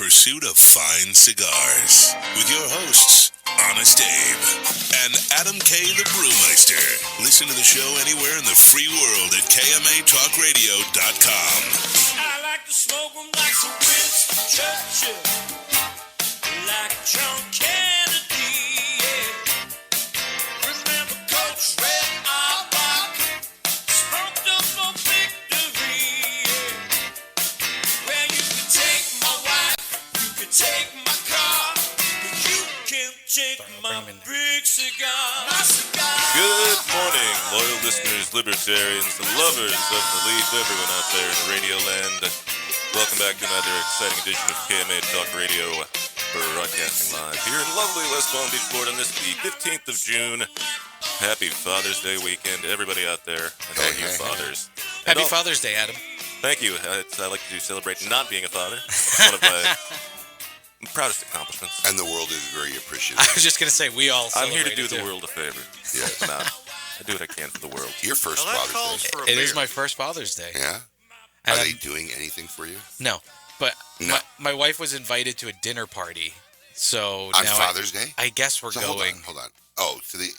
pursuit of fine cigars with your hosts, Honest Abe and Adam K. the Brewmeister. Listen to the show anywhere in the free world at KMATalkRadio.com. I like to smoke them like some Winston Churchill, like John Kennedy, yeah. Remember Coach Red Auerbach, smoked up for victory, yeah. Well, you can take my wife, you can take my car, but you can't take my big cigar. My cigar. Good morning, loyal listeners, libertarians, the lovers of the leaf, everyone out there in radio land. Welcome back to another exciting edition of KMA Talk Radio, broadcasting live here in lovely West Palm Beach, Florida on this, the 15th of June. Happy Father's Day weekend to everybody out there and all you fathers. Happy Father's Day, Adam. Thank you. I like to celebrate not being a father. It's one of my proudest accomplishments. And the world is very appreciative. I was just going to say, we all I'm here to do too. the world a favor. Yeah, it's not. I do what I can for the world. Your first Father's Day. It is my first Father's Day. Yeah? And Are they doing anything for you? No, but No. My wife was invited to a dinner party, so On now Father's Day? I guess we're So going. Hold on. Oh, so they...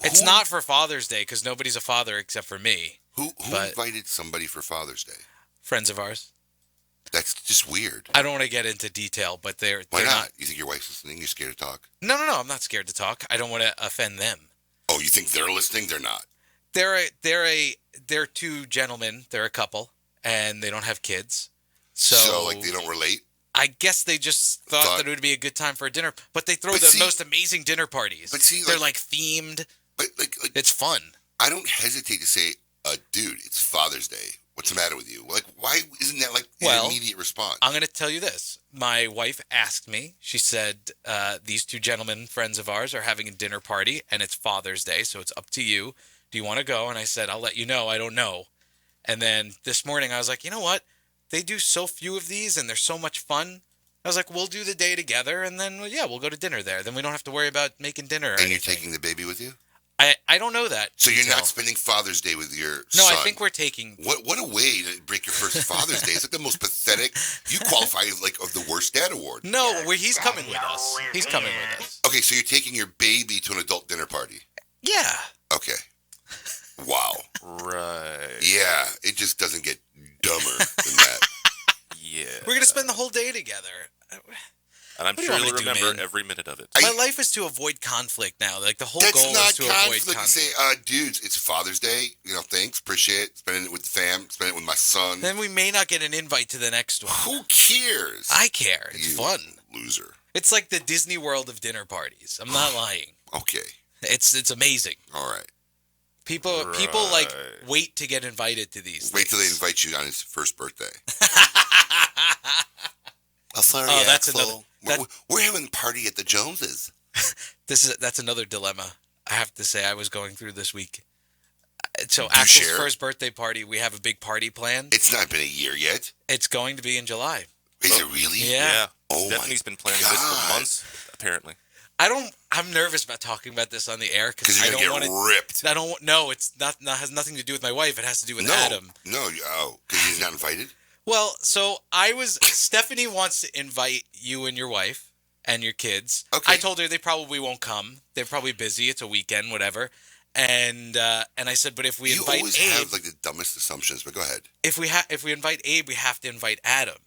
It's not for Father's Day because nobody's a father except for me. Who but- invited somebody for Father's Day? Friends of ours. That's just weird. I don't want to get into detail, but they're Why they're not? You think your wife's listening? You're scared to talk? No, I'm not scared to talk. I don't want to offend them. Oh, you think they're listening? They're not. They're two gentlemen. They're a couple, and they don't have kids. So like, they don't relate? I guess they just thought that it would be a good time for a dinner, but they throw the most amazing dinner parties. But see, they're like themed. But it's fun. I don't hesitate to say, dude, it's Father's Day. What's the matter with you? Like, why isn't that like an immediate response? I'm going to tell you this. My wife asked me. She said, these two gentlemen, friends of ours, are having a dinner party, and it's Father's Day, so it's up to you. Do you want to go? And I said, I'll let you know. I don't know. And then this morning, I was like, you know what? They do so few of these, and they're so much fun. I was like, we'll do the day together, and then, we'll go to dinner there. Then we don't have to worry about making dinner. And you're taking the baby with you? I don't know that. So you're not spending Father's Day with your son? No, I think we're taking... What a way to break your first Father's Day. It's like the most pathetic... You qualify as like of the worst dad award. No, he's coming with us. He's coming with us. Okay, so you're taking your baby to an adult dinner party? Yeah. Okay. Wow. Right. Yeah, it just doesn't get dumber than that. Yeah. We're going to spend the whole day together. And I'm sure you'll remember every minute of it. My life is to avoid conflict now. Like, the whole goal is to avoid conflict. You say, dudes, it's Father's Day. Thanks, appreciate it. Spending it with the fam, spending it with my son. Then we may not get an invite to the next one. Who cares? I care. It's fun. Loser. It's like the Disney World of dinner parties. I'm not lying. Okay. It's amazing. All right. People like wait to get invited to these. Wait till they invite you on his first birthday. That's another. We're having a party at the Joneses. That's another dilemma. I have to say, I was going through this week. So Axel's first birthday party, we have a big party planned. It's not been a year yet. It's going to be in July. Is it really? Yeah. Oh, Stephanie's been planning this for months, apparently. I'm nervous about talking about this on the air because you're gonna get ripped. I don't. No, it's not. Has nothing to do with my wife. It has to do with Adam. No. Because he's not invited. Well, so Stephanie wants to invite you and your wife and your kids. Okay. I told her they probably won't come. They're probably busy. It's a weekend, whatever. And I said, but if we invite Abe, you always have like the dumbest assumptions. But go ahead. If we invite Abe, we have to invite Adam.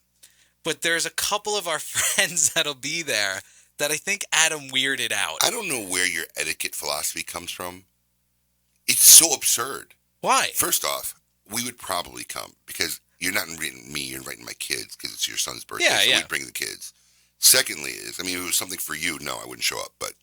But there's a couple of our friends that'll be there that I think Adam weirded out. I don't know where your etiquette philosophy comes from. It's so absurd. Why? First off, we would probably come because you're not inviting me, you're inviting my kids because it's your son's birthday, so we'd bring the kids. Secondly if it was something for you, no, I wouldn't show up, but,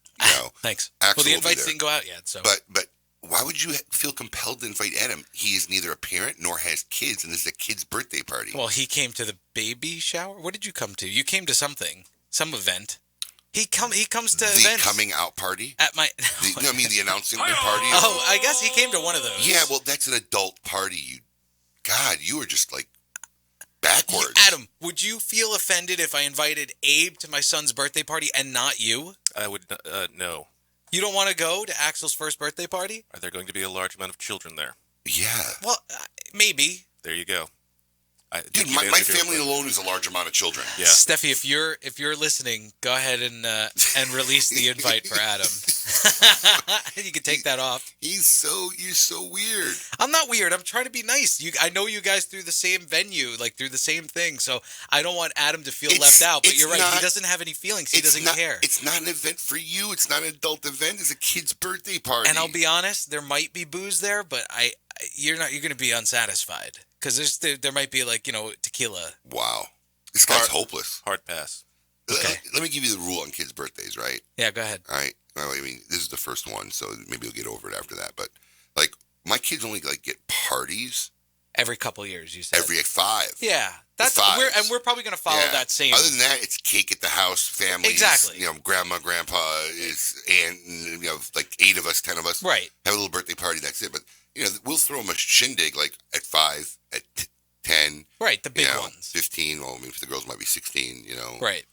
Thanks. Axel the invites didn't go out yet, so. But why would you feel compelled to invite Adam? He is neither a parent nor has kids, and this is a kid's birthday party. Well, he came to the baby shower? What did you come to? You came to something, some event. He comes to the events. Coming out party? At my... the announcement party? Oh, I guess he came to one of those. Yeah, well, that's an adult party. God, you were just like backwards. Adam, would you feel offended if I invited Abe to my son's birthday party and not you? I would, no. You don't want to go to Axel's first birthday party? Are there going to be a large amount of children there? Yeah. Well, maybe. There you go. Dude, my family alone is a large amount of children. Yeah. Steffi, if you're listening, go ahead and release the invite for Adam. You can take that off. You're so weird. I'm not weird. I'm trying to be nice. I know you guys through the same venue, like through the same thing. So I don't want Adam to feel left out. But you're right. He doesn't have any feelings. He doesn't care. It's not an event for you. It's not an adult event. It's a kid's birthday party. And I'll be honest, there might be booze there, but you're going to be unsatisfied. Because there might be tequila. Wow. This guy's hopeless. Hard pass. Okay. Let me give you the rule on kids' birthdays, right? Yeah, go ahead. All right. Well, I mean, this is the first one, so maybe you'll get over it after that. But, my kids only, get parties. Every couple years, you said. Every 5. Yeah. We're probably going to follow that same. Other than that, it's cake at the house, family. Exactly. Grandma, grandpa, aunt, and, 8 of us, 10 of us. Right. Have a little birthday party, that's it. But, we'll throw them a shindig, at 5, at 10. Right, the big ones. 15, well, I mean, for the girls, it might be 16, Right.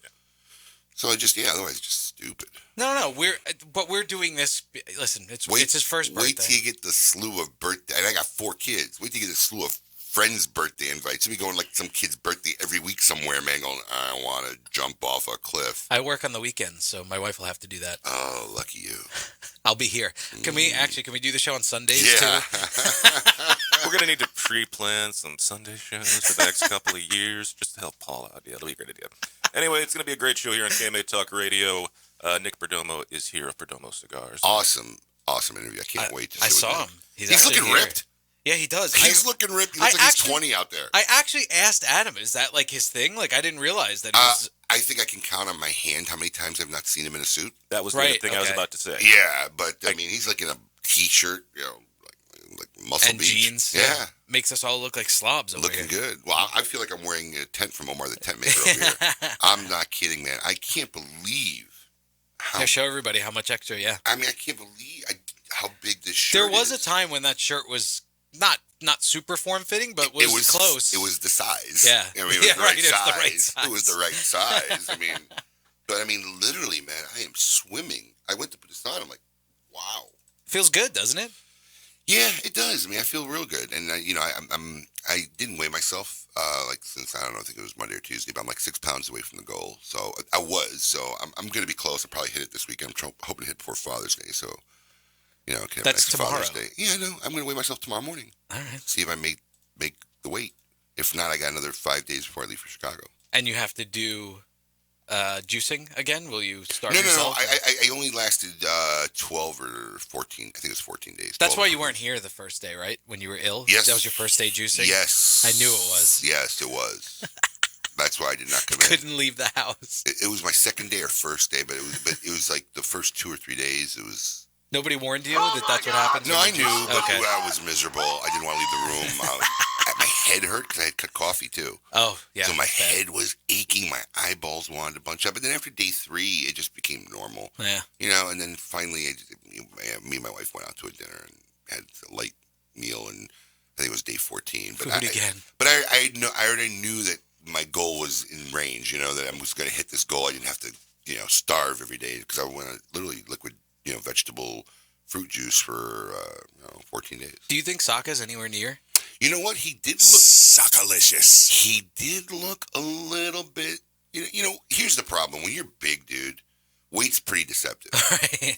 So otherwise it's just stupid. No, we're doing this. Listen, it's his first birthday. Wait till you get the slew of birthday. And I got 4 kids. Wait till you get the slew of friends' birthday invites. You'll be going some kid's birthday every week somewhere, man. Going, I want to jump off a cliff. I work on the weekends, so my wife will have to do that. Oh, lucky you. I'll be here. Can we do the show on Sundays too? We're going to need to pre-plan some Sunday shows for the next couple of years just to help Paul out. Yeah, it'll be a great idea. Anyway, it's going to be a great show here on KMA Talk Radio. Nick Perdomo is here of Perdomo Cigars. Awesome interview. I can't wait to see I saw him. He's looking here. ripped. Yeah, he does. He's looking ripped. He looks like he's 20 out there. I actually asked Adam, is that his thing? I didn't realize that he was... I think I can count on my hand how many times I've not seen him in a suit. That was the thing I was about to say. Yeah, but I mean, he's in a t-shirt, like muscle and beach. Jeans. Yeah. Makes us all look like slobs over Looking here. good. Well, I feel like I'm wearing a tent from Omar the Tent Maker over here. I'm not kidding, man. I can't believe how... Show everybody how much extra, yeah. I mean, I can't believe how big this shirt is. There was a time when that shirt was not super form-fitting, but was close. It was the size. Yeah. I mean, it was the right size. The right size. It was the right size. I mean, literally, man, I am swimming. I went to put this on. I'm like, wow. Feels good, doesn't it? Yeah, it does. I mean, I feel real good. And, I didn't weigh myself, since, I don't know, I think it was Monday or Tuesday, but I'm 6 pounds away from the goal. So I was. So I'm going to be close. I'll probably hit it this weekend. I'm hoping to hit before Father's Day. So, can have that's next tomorrow. Father's Day. Yeah, I know. I'm going to weigh myself tomorrow morning. All right. See if I make the weight. If not, I got another 5 days before I leave for Chicago. And you have to do juicing again? Will you start No. yourself? I only lasted 12 or 14. I think it was 14 days. That's why you weren't here the first day, right? When you were ill? Yes. That was your first day juicing? Yes. I knew it was. Yes, it was. That's why I did not come in. Couldn't leave the house. It was my second day or first day, but it was like the first 2 or 3 days. It was. Nobody warned you that's what happened? No, I knew, but okay. I was miserable. I didn't want to leave the room. My head hurt because I had cut coffee too. Oh, yeah. So my head was aching. My eyeballs wanted to bunch up. But then after day 3, it just became normal. Yeah. And then finally, me and my wife went out to a dinner and had a light meal, and I think it was day 14. But Food again. But I already knew that my goal was in range, that I was going to hit this goal. I didn't have to, starve every day because I went on literally liquid, vegetable fruit juice for 14 days. Do you think Saka's anywhere near? You know what? He did look Sakalicious. He did look a little bit. Here's the problem: when you're big, dude, weight's pretty deceptive. Right.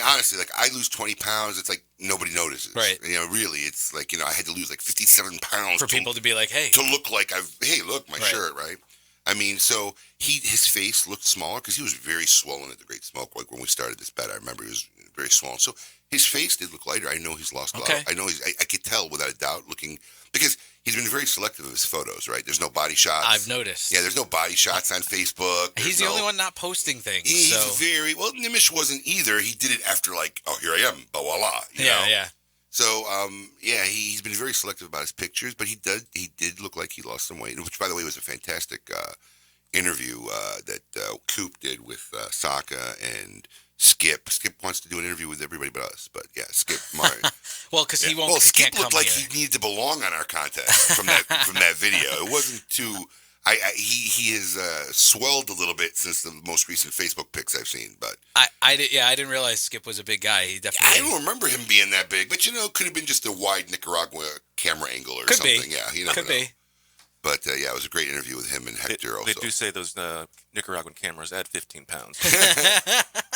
Honestly, I lose 20 pounds. It's like nobody notices. Right. Really, it's like I had to lose 57 pounds for people to be like, hey, to look like look my shirt, right? So his face looked smaller because he was very swollen at the Great Smoke. Like when we started this bet, I remember he was very swollen. So his face did look lighter. I know he's lost a lot. I know I could tell without a doubt looking because he's been very selective of his photos, right? There's no body shots. I've noticed. Yeah, there's no body shots on Facebook. He's the only one not posting things. He's very well. Nimish wasn't either. He did it after here I am, blah blah blah. Yeah. So he's been very selective about his pictures, but he did look like he lost some weight, which by the way was a fantastic interview that Coop did with Saka and Skip. Skip wants to do an interview with everybody but us, but yeah, Skip Martin. Well, because he won't. Well, Skip can't looked come like here. he needed to belong on our contest from that video. It wasn't too. He has swelled a little bit since the most recent Facebook pics I've seen, but I didn't realize Skip was a big guy. He definitely. I don't remember him being that big, but could have been just a wide Nicaragua camera angle or something. Be. Yeah, you never could know. be. But yeah, it was a great interview with him and Hector. They do say those Nicaraguan cameras add 15 pounds.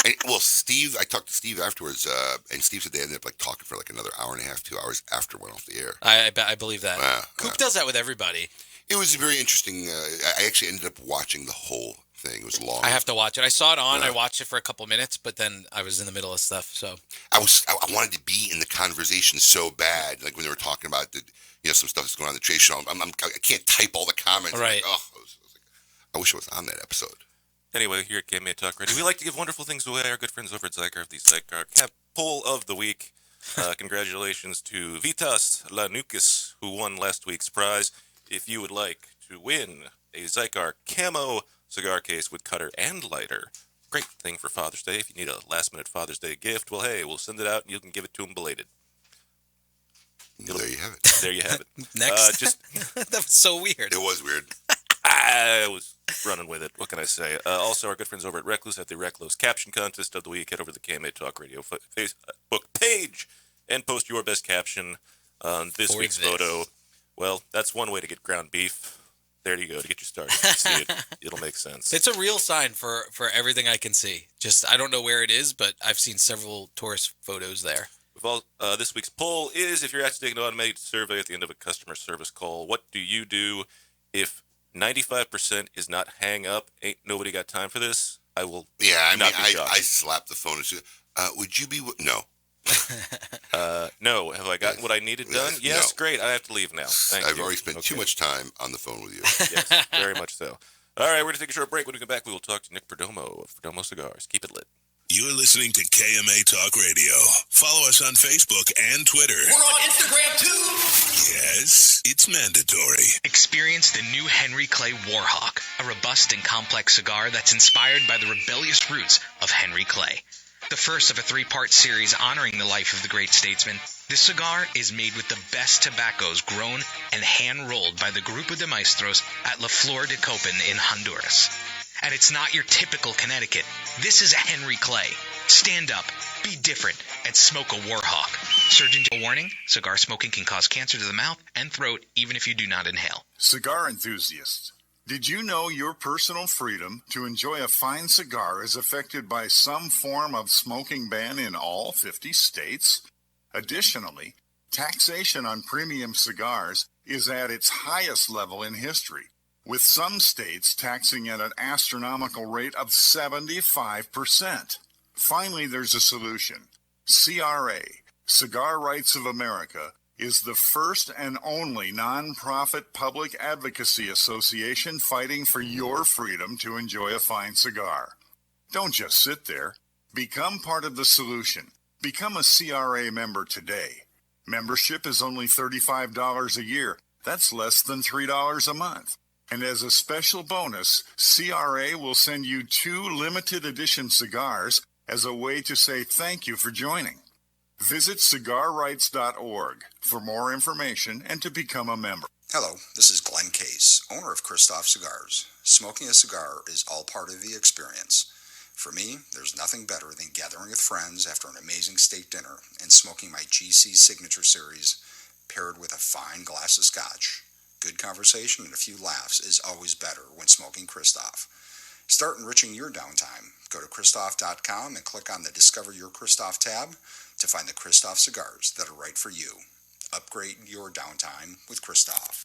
And, well, Steve, I talked to Steve afterwards, and Steve said they ended up like talking for like another hour and a half, 2 hours after it went off the air. I believe that. Coop does that with everybody. It was very interesting. I actually ended up watching the whole thing. It was long. I have to watch it. I saw it on. I watched it for a couple minutes, but then I was in the middle of stuff. So I wanted to be in the conversation so bad, like when they were talking about the, some stuff that's going on in the trade show. I can't type all the comments. Right. I wish I was on that episode. Anyway, here at KMA Talk Radio, we like to give wonderful things away. Our good friends over at Zygar of the Zygar Cap Poll of the Week. Congratulations to Vitas Lanukis, who won last week's prize. If you would like to win a Zygar Camo cigar case with cutter and lighter, great thing for Father's Day. If you need a last-minute Father's Day gift, well, hey, we'll send it out and you can give it to him belated. There you have it. There you have it. Next. That was so weird. It was weird. I was running with it. What can I say? Also, our good friends over at Recluse have the Recluse Caption Contest of the Week. Head over to the KMA Talk Radio Facebook page and post your best caption on this week's photo. Well, that's one way to get ground beef. There you go, to get you started. See it. It'll make sense. It's a real sign for everything I can see. Just, I don't know where it is, but I've seen several tourist photos there. This week's poll is, if you're asked to take an automated survey at the end of a customer service call, what do you do if 95% is not hang up? Ain't nobody got time for this? I will. Yeah, not be shocked. I slapped the phone and said, would you be... No. No. Have I gotten what I needed done? Yes, no. Great. I have to leave now. I've already spent too much time on the phone with you. Yes, very much so. All right, we're going to take a short break. When we come back, we will talk to Nick Perdomo of Perdomo Cigars. Keep it lit. You're listening to KMA Talk Radio. Follow us on Facebook and Twitter. We're on Instagram, too. Yes, it's mandatory. Experience the new Henry Clay Warhawk, a robust and complex cigar that's inspired by the rebellious roots of Henry Clay. The first of a 3-part series honoring the life of the great statesman, this cigar is made with the best tobaccos grown and hand-rolled by the Grupo de Maestros at La Flor de Copen in Honduras. And it's not your typical Connecticut. This is a Henry Clay. Stand up, be different, and smoke a Warhawk. Surgeon warning, cigar smoking can cause cancer to the mouth and throat even if you do not inhale. Cigar enthusiasts, did you know your personal freedom to enjoy a fine cigar is affected by some form of smoking ban in all 50 states? Additionally, taxation on premium cigars is at its highest level in history, with some states taxing at an astronomical rate of 75%. Finally, there's a solution. CRA, Cigar Rights of America, is the first and only nonprofit public advocacy association fighting for your freedom to enjoy a fine cigar. Don't just sit there. Become part of the solution. Become a CRA member today. Membership is only $35 a year. That's less than $3 a month. And as a special bonus, CRA will send you 2 limited edition cigars as a way to say thank you for joining. Visit cigarrights.org for more information and to become a member. Hello, this is Glynn Case, owner of Christoph Cigars. Smoking a cigar is all part of the experience. For me, there's nothing better than gathering with friends after an amazing steak dinner and smoking my GC Signature Series paired with a fine glass of scotch. Good conversation and a few laughs is always better when smoking Christoph. Start enriching your downtime. Go to Christoph.com and click on the Discover Your Christoph tab to find the Christoph cigars that are right for you. Upgrade your downtime with Christoph.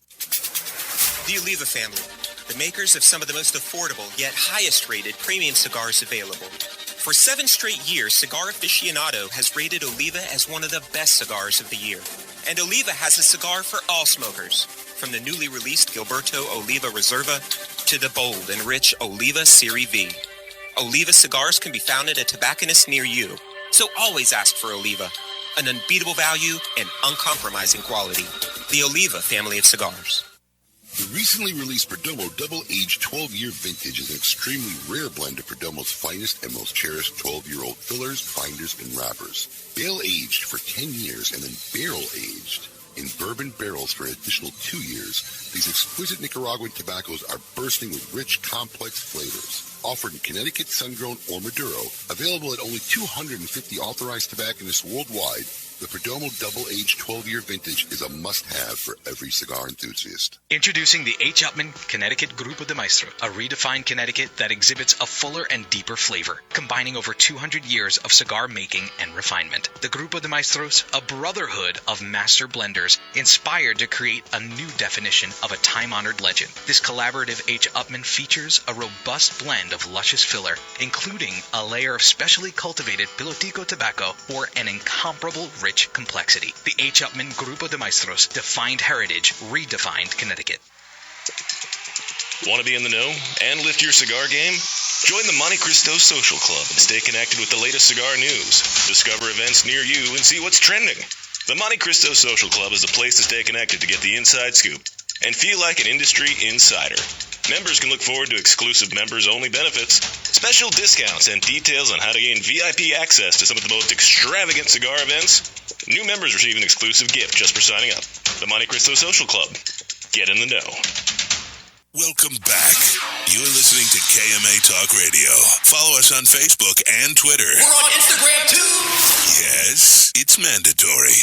The Oliva family, the makers of some of the most affordable yet highest rated premium cigars available. For 7 straight years, Cigar Aficionado has rated Oliva as one of the best cigars of the year. And Oliva has a cigar for all smokers, from the newly released Gilberto Oliva Reserva to the bold and rich Oliva Serie V. Oliva cigars can be found at a tobacconist near you, so always ask for Oliva, an unbeatable value and uncompromising quality. The Oliva family of cigars. The recently released Perdomo Double-Aged 12-Year Vintage is an extremely rare blend of Perdomo's finest and most cherished 12-year-old fillers, binders, and wrappers. Bale-aged for 10 years and then barrel-aged in bourbon barrels for an additional 2 years, these exquisite Nicaraguan tobaccos are bursting with rich, complex flavors. Offered in Connecticut, sun-grown, or Maduro, available at only 250 authorized tobacconists worldwide, The Perdomo Double Age 12-year vintage is a must-have for every cigar enthusiast. Introducing the H. Upmann Connecticut Grupo de Maestro, a redefined Connecticut that exhibits a fuller and deeper flavor, combining over 200 years of cigar making and refinement. The Grupo de Maestros, a brotherhood of master blenders, inspired to create a new definition of a time-honored legend. This collaborative H. Upmann features a robust blend of luscious filler, including a layer of specially cultivated pilotico tobacco for an incomparable rich complexity. The H. Upmann Grupo de Maestros, defined heritage, redefined Connecticut. Want to be in the know and lift your cigar game? Join the Monte Cristo Social Club and stay connected with the latest cigar news. Discover events near you and see what's trending. The Monte Cristo Social Club is the place to stay connected to get the inside scoop and feel like an industry insider. Members can look forward to exclusive members-only benefits, special discounts, and details on how to gain VIP access to some of the most extravagant cigar events. New members receive an exclusive gift just for signing up. The Monte Cristo Social Club. Get in the know. Welcome back. You're listening to KMA Talk Radio. Follow us on Facebook and Twitter. We're on Instagram too. Yes, it's mandatory.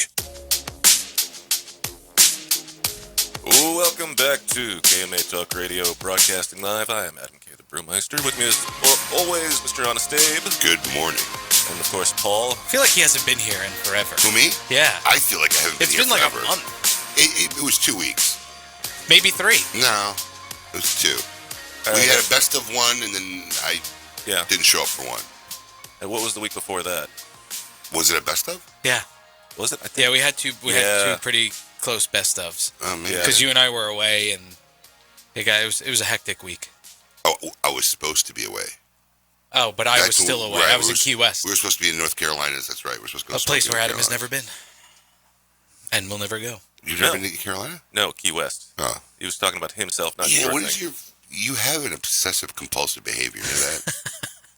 Welcome back to KMA Talk Radio, broadcasting live. I am Adam K. the Brewmeister. With me as always, Mr. Honest Abe. Good morning. And of course, Paul. I feel like he hasn't been here in forever. Who, me? Yeah. I feel like I haven't been It's here been like forever. a month. It was 2 weeks. Maybe 3. No, it was 2. We had a best of one, and then I didn't show up for one. And what was the week before that? Was it a best of? Yeah. Was it? I think. Yeah, we had two pretty close best ofs. Oh, man. Because you and I were away, and it was a hectic week. Oh, I was supposed to be away. Oh, but I was still away. Right, I was in Key West. We were supposed to be in North Carolina. That's right. We're supposed to go A place where Adam has never been. And will never go. You've never been to Carolina? No, Key West. Oh. He was talking about himself, not Yeah, your what thing. is you have an obsessive compulsive behavior, you know that?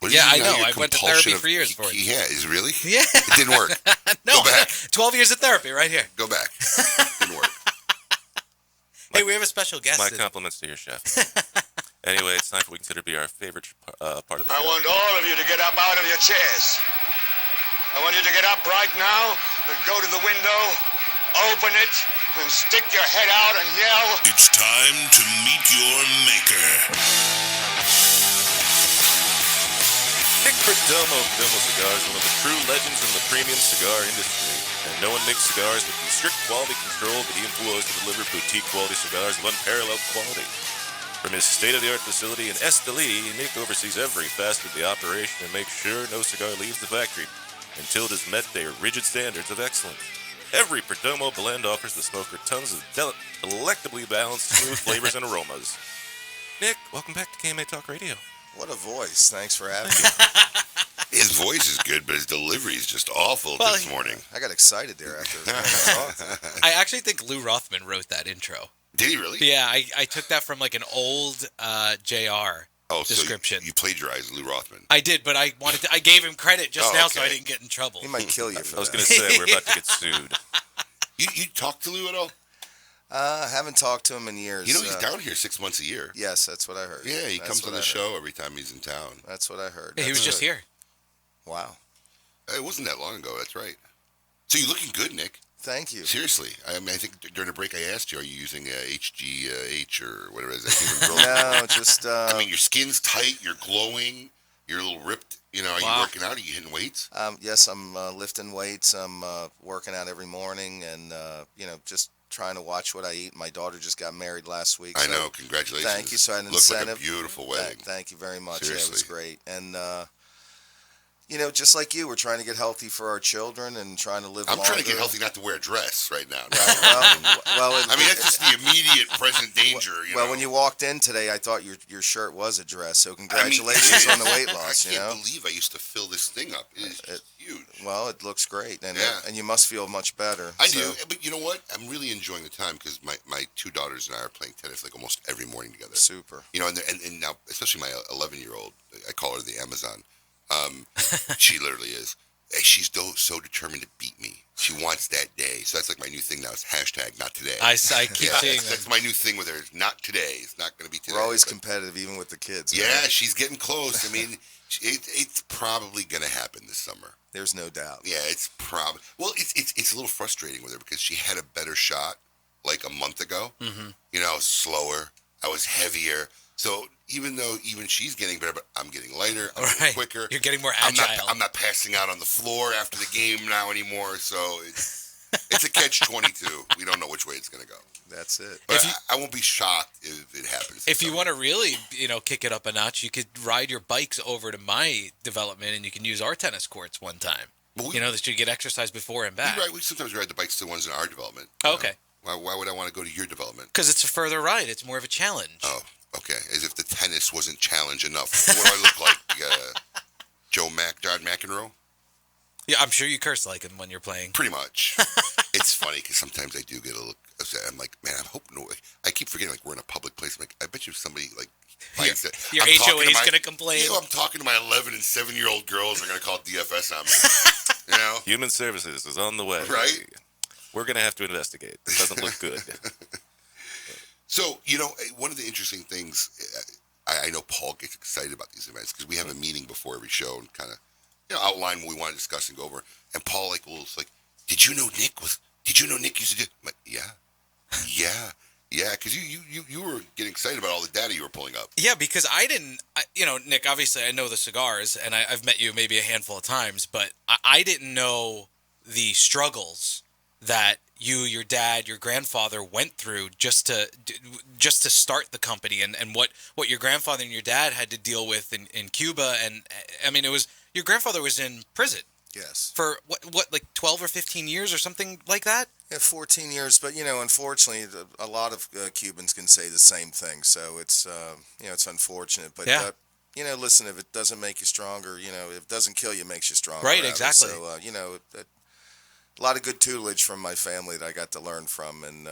What is Yeah, it I now, know. your I went to compulsion therapy for years for it. Yeah, is it really? Yeah. It didn't work. No, Go back. 12 years of therapy right here. Go back. Didn't work. Hey, we have a special guest. My compliments to your chef. Anyway, it's time for what we consider to be our favorite part of the show. I want all of you to get up out of your chairs. I want you to get up right now and go to the window, open it, and stick your head out and yell. It's time to meet your maker. Nick Perdomo Cigars, one of the true legends in the premium cigar industry. And no one makes cigars with the strict quality control that he employs to deliver boutique quality cigars of unparalleled quality. From his state-of-the-art facility in Esteli, Nick oversees every facet of the operation and makes sure no cigar leaves the factory until it has met their rigid standards of excellence. Every Perdomo blend offers the smoker tons of delectably balanced, smooth flavors and aromas. Nick, welcome back to KMA Talk Radio. What a voice. Thanks for having me. His voice is good, but his delivery is just awful this morning. I got excited there after talking. I actually think Lou Rothman wrote that intro. Did he really? Yeah, I took that from like an old JR description. So you plagiarized Lou Rothman. I did, but I gave him credit just now so I didn't get in trouble. He might kill you for that. I was going to say, we're about to get sued. You talked to Lou at all? I haven't talked to him in years. You know, he's down here 6 months a year. Yes, that's what I heard. Yeah, he comes on the show every time he's in town. That's what I heard. Yeah, he was just here. Wow. It wasn't that long ago, that's right. So you're looking good, Nick. Thank you. Seriously. I mean, I think during the break I asked you, are you using HGH or whatever it is? No, just... I mean, your skin's tight, you're glowing, you're a little ripped. You know, are you working out? Are you hitting weights? Yes, I'm lifting weights. I'm working out every morning and, just trying to watch what I eat. My daughter just got married last week. I know. Congratulations. Thank you. So I had an Looked incentive. like a beautiful wedding. Thank you very much. Seriously. Yeah, it was great. And, just like you, we're trying to get healthy for our children and trying to live longer. I'm trying to get healthy not to wear a dress right now. Well, I mean, that's just the immediate present danger. Well, when you walked in today, I thought your shirt was a dress, so congratulations on the weight loss. I can't believe I used to fill this thing up. It's huge. Well, it looks great, and Yeah. and you must feel much better. I do, but you know what? I'm really enjoying the time because my two daughters and I are playing tennis like almost every morning together. Super. You know, and now, especially my 11-year-old, I call her the Amazon. She literally is. she's so determined to beat me. She wants that day. So that's like my new thing now. It's hashtag not today. I keep seeing that's my new thing with her. It's not today. It's not going to be today. We're always competitive, even with the kids. Yeah, right? she's getting close. I mean, it's probably going to happen this summer. There's no doubt. Yeah, it's probably. Well, it's a little frustrating with her because she had a better shot like a month ago. Mm-hmm. You know, I was slower. I was heavier. So even though she's getting better, but I'm getting lighter, I'm getting quicker. You're getting more agile. I'm not passing out on the floor after the game now anymore. So it's a catch-22. We don't know which way it's going to go. That's it. But I won't be shocked if it happens. If you want to really, kick it up a notch, you could ride your bikes over to my development, and you can use our tennis courts one time. That you get exercise before and back. We sometimes ride the bikes to the ones in our development. Oh, okay. Why would I want to go to your development? Because it's a further ride. It's more of a challenge. Oh. Okay, as if the tennis wasn't challenge enough. What do I look like? John McEnroe? Yeah, I'm sure you curse like him when you're playing. Pretty much. It's funny because sometimes I do get a look upset. I'm like, man, I'm hoping I keep forgetting like we're in a public place. I'm like, I bet you somebody like finds that. Your HOA is going to complain. I'm talking to my 11 and 7-year-old girls. They're going to call DFS on me. Human Services is on the way. Right? We're going to have to investigate. It doesn't look good. So, one of the interesting things, I know Paul gets excited about these events because we have a meeting before every show and kind of, outline what we want to discuss and go over. And Paul was like, did you know Nick used to do? I'm like, yeah, because you were getting excited about all the data you were pulling up. Yeah, because I didn't, Nick, obviously I know the cigars and I've met you maybe a handful of times, but I didn't know the struggles that you, your dad, your grandfather went through just to start the company and what your grandfather and your dad had to deal with in Cuba. And I mean, your grandfather was in prison. Yes. For what like 12 or 15 years or something like that? Yeah, 14 years. But, unfortunately, a lot of Cubans can say the same thing. So it's, it's unfortunate. But, listen, if it doesn't make you stronger, if it doesn't kill you, it makes you stronger. Right, exactly. So, a lot of good tutelage from my family that I got to learn from, and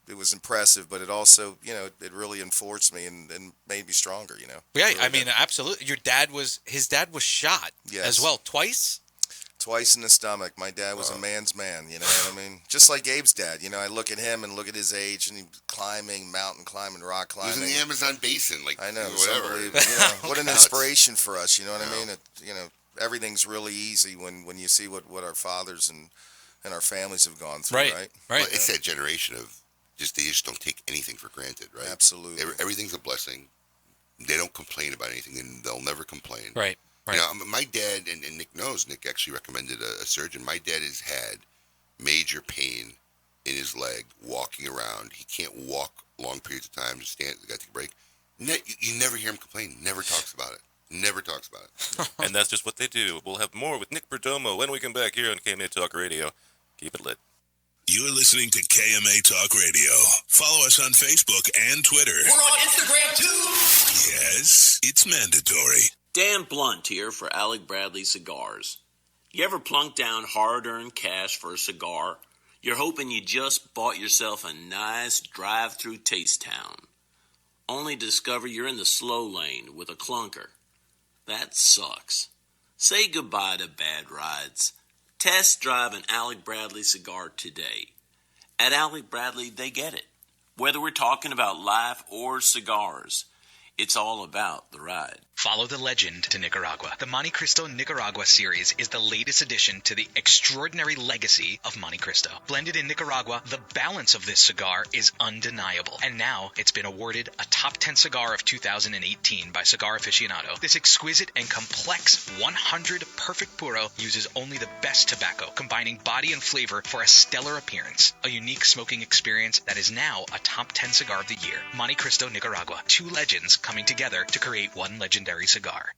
it was impressive, but it also it really enforced me and made me stronger. Yeah, really I mean, absolutely. His dad was shot as well twice. Twice in the stomach. My dad was a man's man. You know what I mean? Just like Gabe's dad. I look at him and look at his age, and he's climbing, mountain climbing, rock climbing. He was in the Amazon basin, I know, whatever. What an inspiration for us. You know what I mean? Everything's really easy when you see what our fathers and our families have gone through, right? Well, it's that generation of they just don't take anything for granted, right? Absolutely. Everything's a blessing. They don't complain about anything, and they'll never complain. Right. My dad, and Nick knows, Nick actually recommended a surgeon. My dad has had major pain in his leg walking around. He can't walk long periods of time. Just stand, got to take a break. You never hear him complain. Never talks about it. Never talks about it. And that's just what they do. We'll have more with Nick Perdomo when we come back here on KMA Talk Radio. Keep it lit. You're listening to KMA Talk Radio. Follow us on Facebook and Twitter. We're on Instagram, too. Yes, it's mandatory. Dan Blunt here for Alec Bradley Cigars. You ever plunk down hard-earned cash for a cigar? You're hoping you just bought yourself a nice drive-through taste town. Only to discover you're in the slow lane with a clunker. That sucks. Say goodbye to bad rides. Test drive an Alec Bradley cigar today. At Alec Bradley, they get it. Whether we're talking about life or cigars, it's all about the ride. Follow the legend to Nicaragua. The Monte Cristo Nicaragua series is the latest addition to the extraordinary legacy of Monte Cristo. Blended in Nicaragua, the balance of this cigar is undeniable. And now it's been awarded a top 10 cigar of 2018 by Cigar Aficionado. This exquisite and complex 100 Perfect Puro uses only the best tobacco, combining body and flavor for a stellar appearance. A unique smoking experience that is now a top 10 cigar of the year. Monte Cristo Nicaragua. Two legends coming together to create one legendary cigar.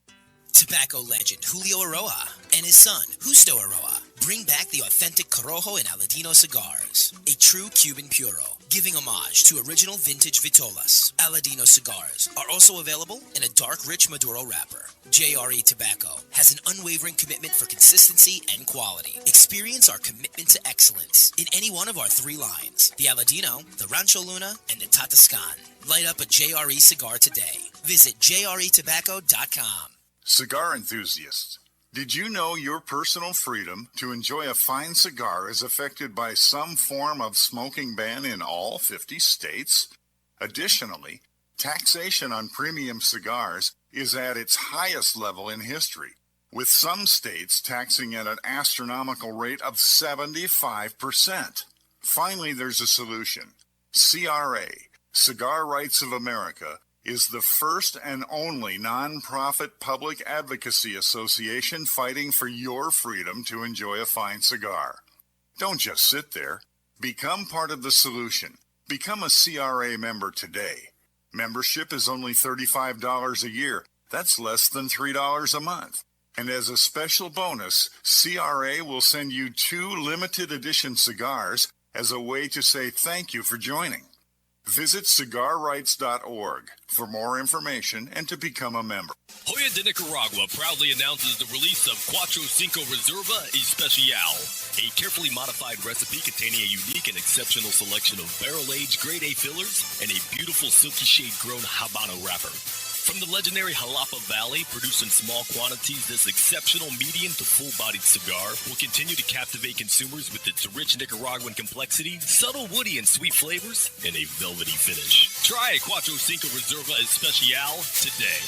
Tobacco legend Julio Aroa and his son, Justo Aroa, bring back the authentic Corojo and Aladino cigars. A true Cuban puro, giving homage to original vintage Vitolas. Aladino cigars are also available in a dark, rich Maduro wrapper. JRE Tobacco has an unwavering commitment for consistency and quality. Experience our commitment to excellence in any one of our three lines: the Aladino, the Rancho Luna, and the Tatascan. Light up a JRE cigar today. Visit jretobacco.com. Cigar enthusiasts, Did you know your personal freedom to enjoy a fine cigar is affected by some form of smoking ban in all 50 states? Additionally, taxation on premium cigars is at its highest level in history, with some states taxing at an astronomical rate of 75%. Finally, there's a solution. CRA, Cigar Rights of America, is the first and only nonprofit public advocacy association fighting for your freedom to enjoy a fine cigar. Don't just sit there. Become part of the solution. Become a CRA member today. Membership is only $35 a year. That's less than $3 a month. And as a special bonus, CRA will send you 2 limited edition cigars as a way to say thank you for joining. Visit cigarrights.org for more information and to become a member. Joya de Nicaragua proudly announces the release of Cuatro Cinco Reserva Especial, a carefully modified recipe containing a unique and exceptional selection of barrel-aged grade A fillers and a beautiful silky shade-grown Habano wrapper. From the legendary Jalapa Valley, produced in small quantities, this exceptional medium to full-bodied cigar will continue to captivate consumers with its rich Nicaraguan complexity, subtle woody and sweet flavors, and a velvety finish. Try a Cuatro Cinco Reserva Especial today.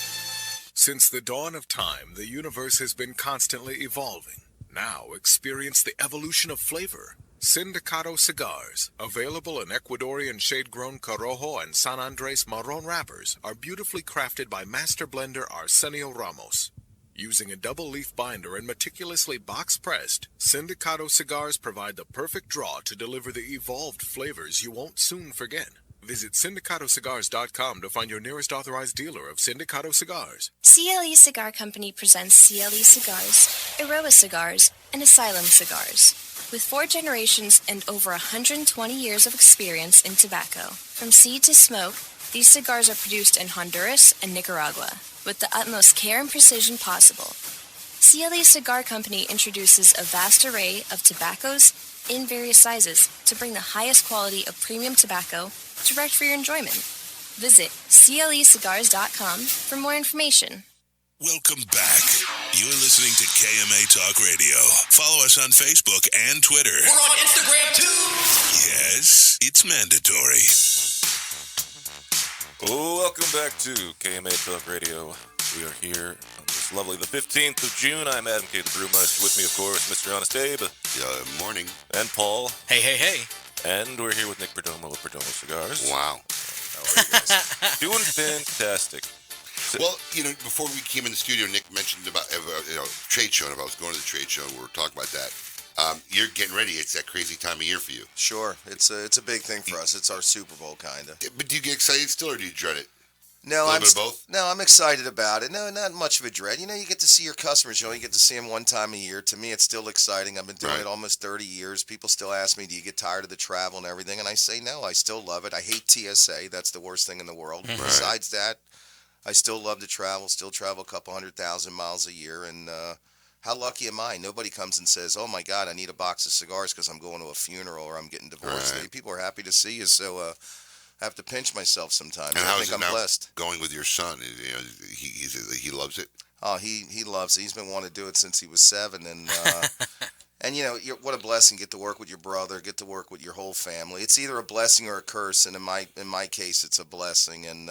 Since the dawn of time, the universe has been constantly evolving. Now experience the evolution of flavor. Sindicato Cigars, available in Ecuadorian shade-grown Corojo and San Andres Marron wrappers, are beautifully crafted by master blender Arsenio Ramos. Using a double-leaf binder and meticulously box-pressed, Sindicato Cigars provide the perfect draw to deliver the evolved flavors you won't soon forget. Visit syndicatocigars.com to find your nearest authorized dealer of Sindicato Cigars. CLE Cigar Company presents CLE Cigars, Aroa Cigars, and Asylum Cigars. With 4 generations and over 120 years of experience in tobacco. From seed to smoke, these cigars are produced in Honduras and Nicaragua with the utmost care and precision possible. CLE Cigar Company introduces a vast array of tobaccos in various sizes to bring the highest quality of premium tobacco direct for your enjoyment. Visit clecigars.com for more information. Welcome back. You're listening to KMA Talk Radio. Follow us on Facebook and Twitter. We're on Instagram too! Yes, it's mandatory. Welcome back to KMA Talk Radio. We are here on this lovely the 15th of June. I'm Adam K. the Brewmeister. With me, of course, Mr. Honest Abe. Morning. And Paul. Hey, hey, hey. And we're here with Nick Perdomo of Perdomo Cigars. Wow. How are you guys? Doing fantastic. Well, before we came in the studio, Nick mentioned about trade show, and if I was going to the trade show, we were talking about that. You're getting ready. It's that crazy time of year for you. Sure. It's a big thing for us. It's our Super Bowl, kind of. But do you get excited still, or do you dread it? No, I'm excited about it. No, not much of a dread. You get to see your customers. You get to see them one time a year. To me, it's still exciting. I've been doing it almost 30 years. People still ask me, do you get tired of the travel and everything? And I say, no, I still love it. I hate TSA. That's the worst thing in the world. Right. Besides that, I still love to travel, still travel a couple 100,000 miles a year, and how lucky am I? Nobody comes and says, oh, my God, I need a box of cigars because I'm going to a funeral or I'm getting divorced. Right. People are happy to see you, so I have to pinch myself sometimes. And I think I'm blessed. Going with your son? He loves it? Oh, he loves it. He's been wanting to do it since he was 7, and and what a blessing, get to work with your brother, get to work with your whole family. It's either a blessing or a curse, and in my case, it's a blessing, and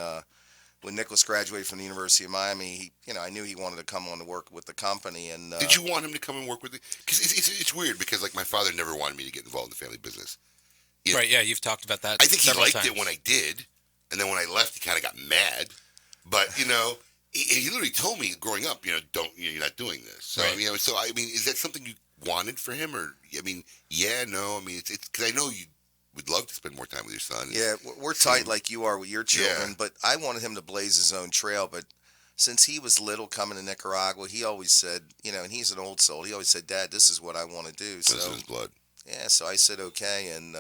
when Nicholas graduated from the University of Miami, I knew he wanted to come on to work with the company. And did you want him to come and work with you? Because it's weird because my father never wanted me to get involved in the family business. Right? Yeah, you've talked about that. I think he liked times. it when I did, and then when I left, he kind of got mad. But he literally told me growing up, you're not doing this. So right. Is that something you wanted for him, or yeah, no? It's because I know you would love to spend more time with your son. Yeah, we're tight like you are with your children, but I wanted him to blaze his own trail. But since he was little coming to Nicaragua, he always said, and he's an old soul, he always said, Dad, this is what I want to do. This is his blood. Yeah, so I said, okay, and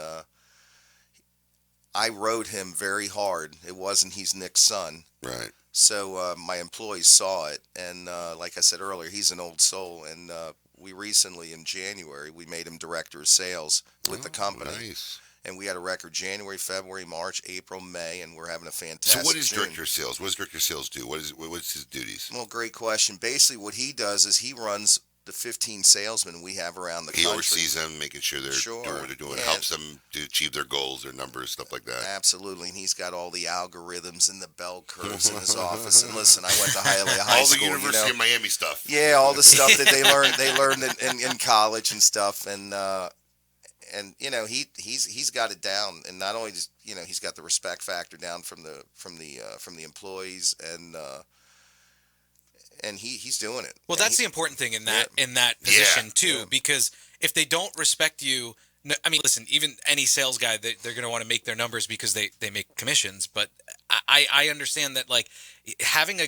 I rode him very hard. It wasn't he's Nick's son. Right. So my employees saw it, and like I said earlier, he's an old soul, and we recently, in January, we made him director of sales with the company. Nice. And we had a record January, February, March, April, May, and we're having a fantastic So what is June. director of sales? What does director of sales do? What's his duties? Well, great question. Basically, what he does is he runs the 15 salesmen we have around the country. He oversees them, making sure they're doing what they're doing, helps them to achieve their goals, their numbers, stuff like that. Absolutely, and he's got all the algorithms and the bell curves in his office. And listen, I went to Hialeah High School. All the University of Miami stuff. Yeah, all the stuff that they learned in college and stuff. And he's got it down. And not only does he's got the respect factor down from the employees, and he's doing it. Well, that's the important thing in that position too, because if they don't respect you, I mean, listen, even any sales guy, they're going to want to make their numbers because they make commissions. But I understand that, like, having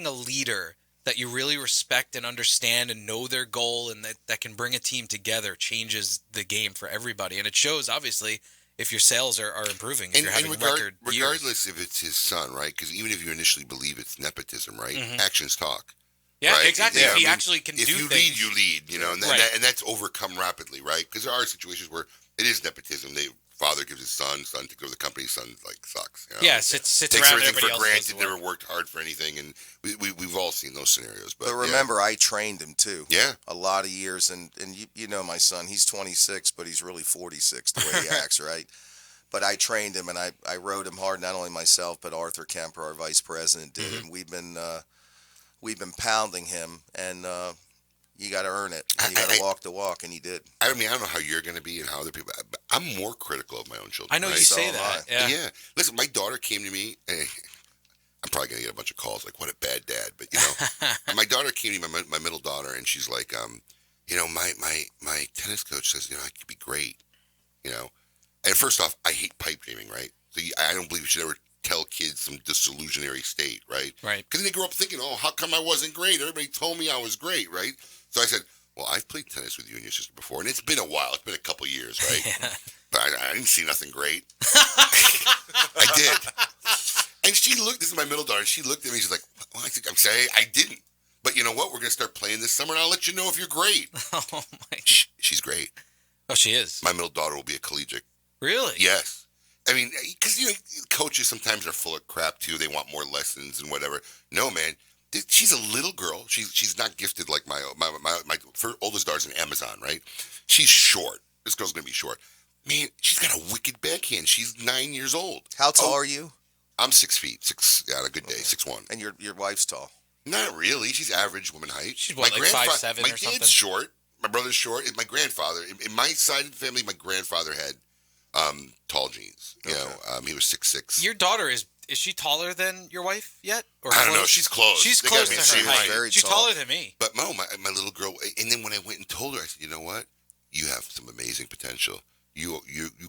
a leader that you really respect and understand and know their goal and that can bring a team together changes the game for everybody. And it shows, obviously, if your sales are improving, if you're having record years. Regardless if it's his son, right? Because even if you initially believe it's nepotism, right? Mm-hmm. Actions talk. Yeah, right? exactly. Yeah, if he actually can do things. If you lead, you lead, and, right. and that's overcome rapidly, right? Because there are situations where it is nepotism. Father gives his son takes over the company, son, like, sucks. Yeah, sits takes around everything everybody for else. granted, never worked hard for anything, and we've all seen those scenarios. But remember, I trained him, too. Yeah. A lot of years, and you know my son, he's 26, but he's really 46, the way he acts, right? But I trained him, and I rode him hard, not only myself, but Arthur Kemper, our vice president, did, and we've been pounding him, and you got to earn it. You got to walk the walk, and he did. I mean, I don't know how you're going to be and how other people. But I'm more critical of my own children. I know right? you say that. Yeah. Listen, my daughter came to me. And I'm probably going to get a bunch of calls like, "What a bad dad," but my daughter came to me, my middle daughter, and she's like, my tennis coach says, I could be great, And first off, I hate pipe dreaming, right? So I don't believe you should ever tell kids some disillusionary state, right? Right. Because they grow up thinking, how come I wasn't great? Everybody told me I was great, right? So I said, well, I've played tennis with you and your sister before, and it's been a while. It's been a couple years, right? Yeah. But I didn't see nothing great. I did. And she looked, this is my middle daughter, and she looked at me, she's like, well, I think I'm saying I didn't. But you know what? We're going to start playing this summer, and I'll let you know if you're great. Oh, my. She's great. Oh, she is? My middle daughter will be a collegiate. Really? Yes. I mean, because, coaches sometimes are full of crap, too. They want more lessons and whatever. No, man. She's a little girl. She's not gifted like my oldest daughter's in Amazon, right? She's short. This girl's going to be short. Man, she's got a wicked backhand. She's 9 years old. How tall are you? I'm 6 feet. On a good day, 6'1". And your wife's tall? Not really. She's average woman height. She's what, like 5'7" or something? My dad's short. My brother's short. And my grandfather, in my side of the family, my grandfather had tall jeans. He was 6'6". Your daughter is she taller than your wife yet? Or I don't know. She's close. She's close to her height. Very She's tall. taller than me. But Mo, my little girl, and then when I went and told her, I said, you know what? You have some amazing potential. You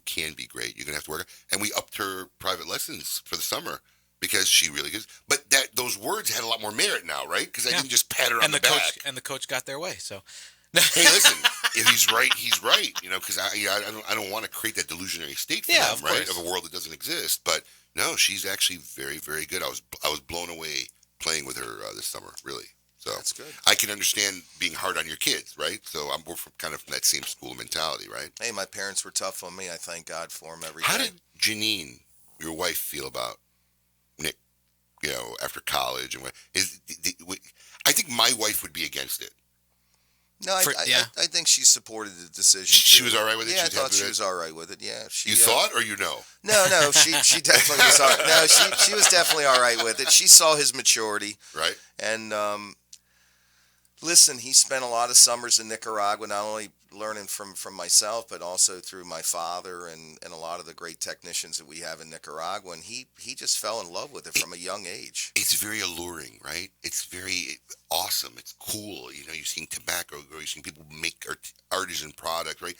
can be great. You're gonna have to work. And we upped her private lessons for the summer because she really is. But those words had a lot more merit now, right? Because I didn't just pat her on the back. And the coach got their way. So. Hey, listen. If he's right, he's right. Because I don't want to create that delusionary state for them, right? Of a world that doesn't exist. But no, she's actually very, very good. I was blown away playing with her this summer, really. So that's good. I can understand being hard on your kids, right? So we're kind of from that same school mentality, right? Hey, my parents were tough on me. I thank God for them every day. How did Janine, your wife, feel about Nick? After college and I think my wife would be against it. No, I think she supported the decision. She was all right with it? Yeah, I thought she was all right with it, yeah. You thought or you know? No, she definitely was all right. No, she was definitely all right with it. She saw his maturity. Right. And, listen, he spent a lot of summers in Nicaragua, not only learning from myself, but also through my father and a lot of the great technicians that we have in Nicaragua. And he just fell in love with it from a young age. It's very alluring, right? It's very awesome. It's cool. You're seeing tobacco grow. You're seeing people make artisan product, right?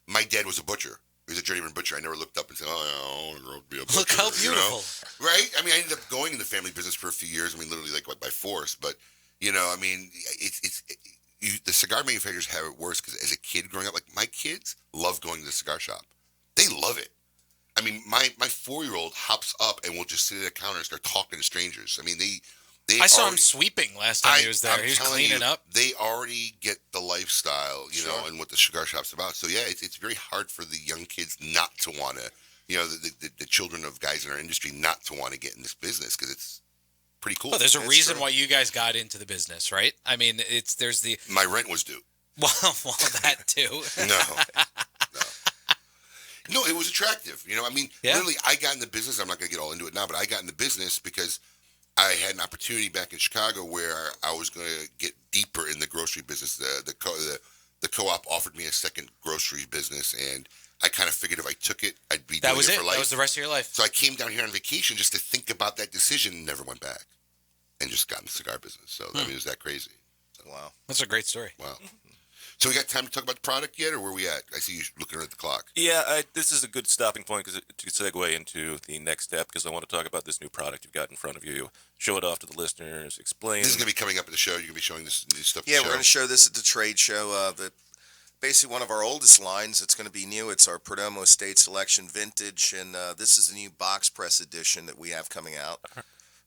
My dad was a butcher. He was a journeyman butcher. I never looked up and said, I want to grow up to be a butcher. Look how beautiful. Right? I mean, I ended up going in the family business for a few years. I mean, literally like by force. But, the cigar manufacturers have it worse because as a kid growing up, like my kids love going to the cigar shop. They love it. I mean, my 4-year-old hops up and will just sit at a counter and start talking to strangers. I mean, I saw him sweeping last time he was there. He was cleaning up. They already get the lifestyle, you know, and what the cigar shop's about. So, yeah, it's very hard for the young kids not to want to, you know, the children of guys in our industry not to want to get in this business because it's pretty cool. Well, there's a reason why you guys got into the business, right? I mean, My rent was due. Well, that too. No, it was attractive. You know, I mean, literally, I got in the business. I'm not going to get all into it now, but I got in the business because I had an opportunity back in Chicago where I was going to get deeper in the grocery business. The co-op offered me a second grocery business, and I kind of figured if I took it, I'd be doing it for life. That was the rest of your life. So I came down here on vacation just to think about that decision and never went back and just got in the cigar business. So, I mean, it was that crazy. Wow. That's a great story. Wow. So we got time to talk about the product yet, or where we at? I see you looking at the clock. Yeah, this is a good stopping point to segue into the next step because I want to talk about this new product you've got in front of you. Show it off to the listeners. Explain. This is going to be coming up at the show. You're going to be showing this new stuff. Yeah, we're going to show this at the trade show. Basically one of our oldest lines. It's going to be new. It's our Perdomo Estate Selection Vintage, and this is the new box press edition that we have coming out.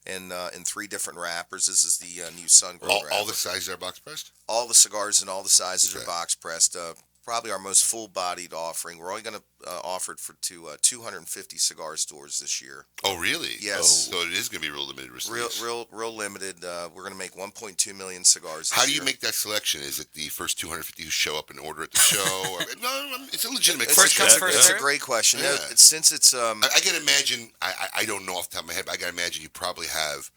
In 3 different wrappers. This is the new sun-grown wrapper. All the sizes are box pressed? All the cigars and all the sizes are box pressed. Probably our most full-bodied offering. We're only going to offer it to 250 cigar stores this year. Oh, really? Yes. So it is going to be real limited release. Real limited. We're going to make 1.2 million cigars this How do you year. make that selection? Is it the first 250 who show up and order at the show? No, it's a legitimate question. first come, It's a great question. Yeah. No, since it's... I can imagine, I don't know off the top of my head, but I can imagine you probably have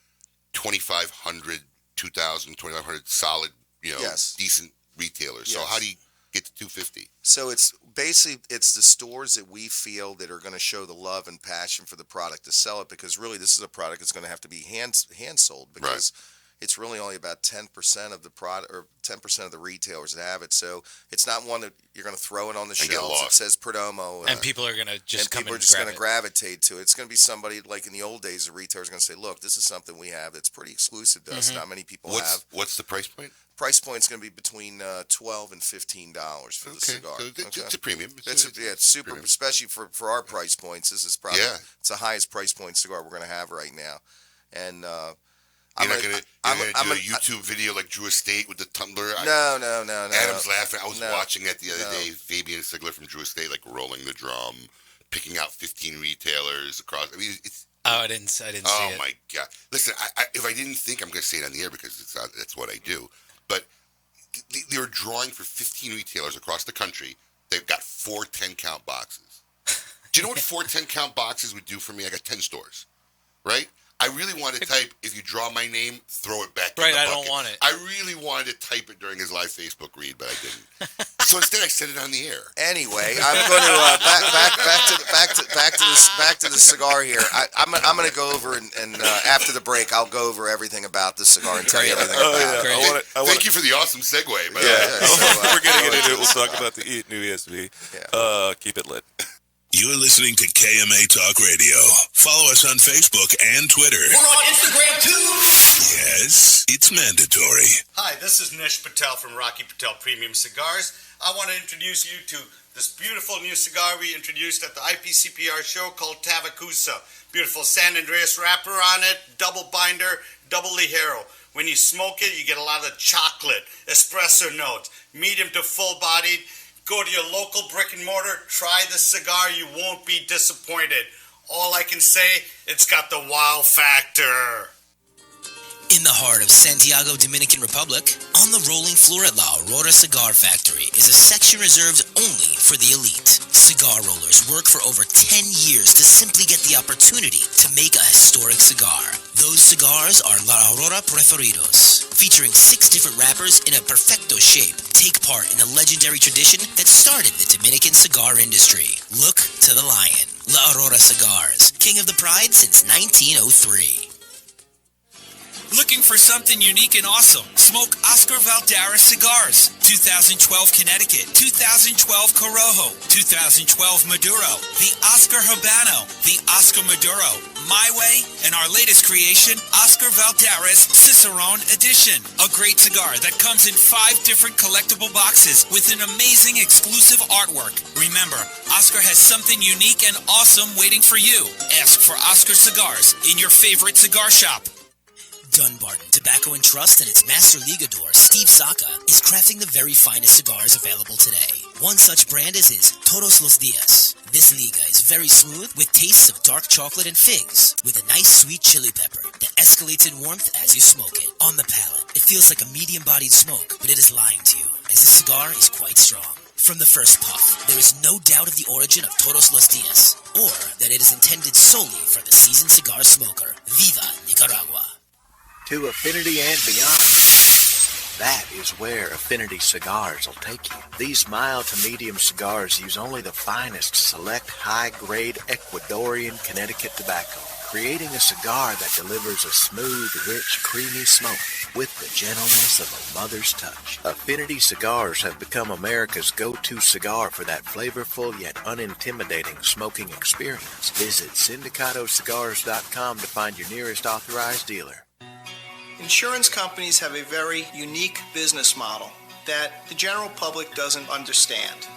2,500, 2,000, 2,500 solid, decent retailers. So how do you get to 250? So it's basically the stores that we feel that are going to show the love and passion for the product to sell it, because really this is a product that's going to have to be hand sold, because it's really only about 10% of the product, or 10% of the retailers that have it. So it's not one that you're going to throw it on the shelves. It says Perdomo, and people are going to just come people are and just grab going to gravitate to it. It's going to be somebody like in the old days. The retailers are going to say, "Look, this is something we have that's pretty exclusive to us. Not many people have." What's the price point? Price point's going to be between $12 and $15 for the cigar. So it's a premium. It's super, premium. Especially for our price points. This is probably it's the highest price point cigar we're going to have right now, and. You're not gonna do a YouTube video like Drew Estate with the tumbler? No. Adam's laughing. I was watching that the other day. Fabian Sigler from Drew Estate, like rolling the drum, picking out 15 retailers across. I mean, it's. Oh, I didn't see it. Oh my God! Listen, if I didn't think, I'm gonna say it on the air because that's what I do. But they were drawing for 15 retailers across the country. They've got 4 10-count boxes. Do you know what 4 10-count boxes would do for me? I got 10 stores, right? I really wanted to type, if you draw my name, throw it back in the bucket. I don't want it. I really wanted to type it during his live Facebook read, but I didn't. So instead, I said it on the air. Anyway, I'm going to back to the cigar here. I'm going to go over and after the break, I'll go over everything about the cigar and tell you everything about it. Thank you for the awesome segue. We're getting into it. We'll talk about the new ESV. Keep it lit. You're listening to KMA Talk Radio. Follow us on Facebook and Twitter. We're on Instagram too. Yes, it's mandatory. Hi, this is Nish Patel from Rocky Patel Premium Cigars. I want to introduce you to this beautiful new cigar we introduced at the IPCPR show called Tavacusa. Beautiful San Andreas wrapper on it, double binder, double ligero. When you smoke it, you get a lot of chocolate, espresso notes, medium to full-bodied. Go to your local brick and mortar, try the cigar, you won't be disappointed. All I can say, it's got the wow factor. In the heart of Santiago, Dominican Republic, on the rolling floor at La Aurora Cigar Factory is a section reserved only for the elite. Cigar rollers work for over 10 years to simply get the opportunity to make a historic cigar. Those cigars are La Aurora Preferidos, featuring 6 different wrappers in a perfecto shape. Take part in a legendary tradition that started the Dominican cigar industry. Look to the lion. La Aurora Cigars, king of the pride since 1903. Looking for something unique and awesome? Smoke Oscar Valderas cigars. 2012 Connecticut, 2012 Corojo, 2012 Maduro, the Oscar Habano, the Oscar Maduro, My Way, and our latest creation, Oscar Valderas Cicerone Edition. A great cigar that comes in 5 different collectible boxes with an amazing exclusive artwork. Remember, Oscar has something unique and awesome waiting for you. Ask for Oscar Cigars in your favorite cigar shop. Dunbarton Tobacco and Trust and its master ligador, Steve Saka, is crafting the very finest cigars available today. One such brand is his Todos los Dias. This liga is very smooth with tastes of dark chocolate and figs, with a nice sweet chili pepper that escalates in warmth as you smoke it. On the palate, it feels like a medium-bodied smoke, but it is lying to you, as the cigar is quite strong. From the first puff, there is no doubt of the origin of Todos los Dias, or that it is intended solely for the seasoned cigar smoker. Viva Nicaragua! To affinity and beyond. That is where Affinity Cigars will take you. These mild to medium cigars use only the finest select high-grade Ecuadorian Connecticut tobacco, creating a cigar that delivers a smooth, rich, creamy smoke with the gentleness of a mother's touch. Affinity Cigars have become America's go-to cigar for that flavorful yet unintimidating smoking experience. Visit syndicatocigars.com to find your nearest authorized dealer. Insurance companies have a very unique business model that the general public doesn't understand.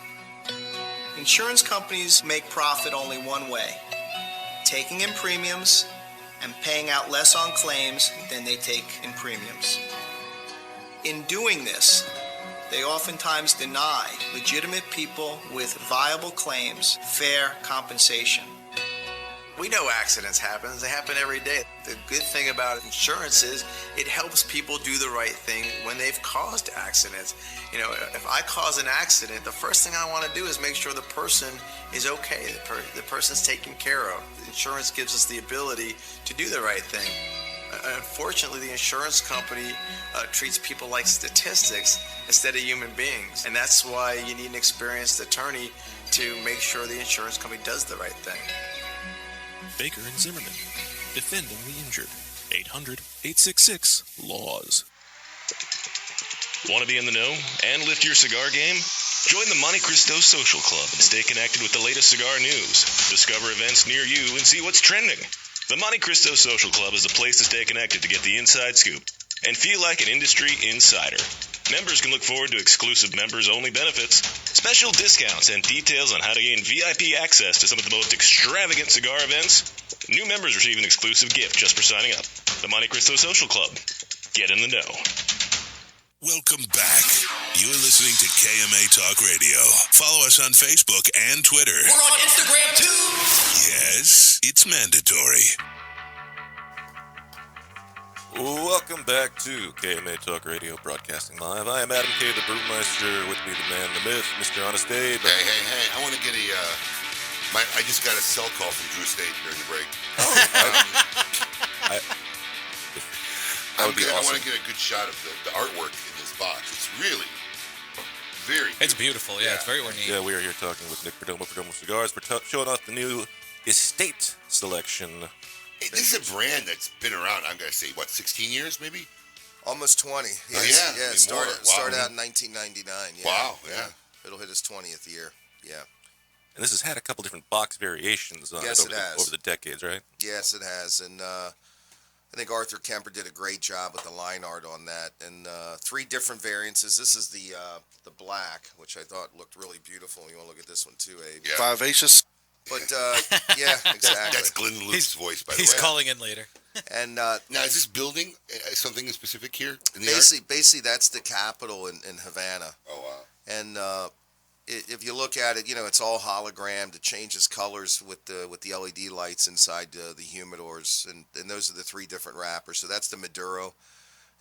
Insurance companies make profit only one way: taking in premiums and paying out less on claims than they take in premiums. In doing this, they oftentimes deny legitimate people with viable claims fair compensation. We know accidents happen. They happen every day. The good thing about insurance is it helps people do the right thing when they've caused accidents. You know, if I cause an accident, the first thing I want to do is make sure the person is okay, the person's taken care of. Insurance gives us the ability to do the right thing. Unfortunately, the insurance company treats people like statistics instead of human beings. And that's why you need an experienced attorney to make sure the insurance company does the right thing. Baker and Zimmerman, defending the injured. 800-866-LAWS. Want to be in the know and lift your cigar game? Join the Monte Cristo Social Club and stay connected with the latest cigar news. Discover events near you and see what's trending. The Monte Cristo Social Club is the place to stay connected to get the inside scoop and feel like an industry insider. Members can look forward to exclusive members-only benefits, special discounts, and details on how to gain VIP access to some of the most extravagant cigar events. New members receive an exclusive gift just for signing up. The Monte Cristo Social Club. Get in the know. Welcome back. You're listening to KMA Talk Radio. Follow us on Facebook and Twitter. We're on Instagram too. Yes, it's mandatory. Welcome back to KMA Talk Radio, broadcasting live. I am Adam K., the Brewmeister. With me, the man, the myth, Mr. Honest Abe. Hey, I want to get I just got a cell call from Drew State during the break. That would be awesome. I want to get a good shot of the artwork in this box. It's really very It's beautiful, yeah. It's very ornate. Yeah, we are here talking with Nick Perdomo Cigars. We're showing off the new Estate Selection. Hey, this is a brand that's been around, I'm going to say, 16 years maybe? Almost 20. Yeah, it started out in 1999. Yeah. Wow, yeah. It'll hit its 20th year. Yeah. And this has had a couple different box variations on Yes, it it has. over the decades, right? Yes, it has. And I think Arthur Kemper did a great job with the line art on that. And 3 different variances. This is the black, which I thought looked really beautiful. You want to look at this one too, Abe? Yeah. Vivacious. But, yeah, exactly. That's Glynn Loope's voice, by the way. He's calling in later. And now, is this building something specific here in the basically, that's the Capitol in Havana. Oh, wow. And if you look at it, it's all hologrammed. It changes colors with the LED lights inside the humidors, and those are the 3 different wrappers. So that's the Maduro,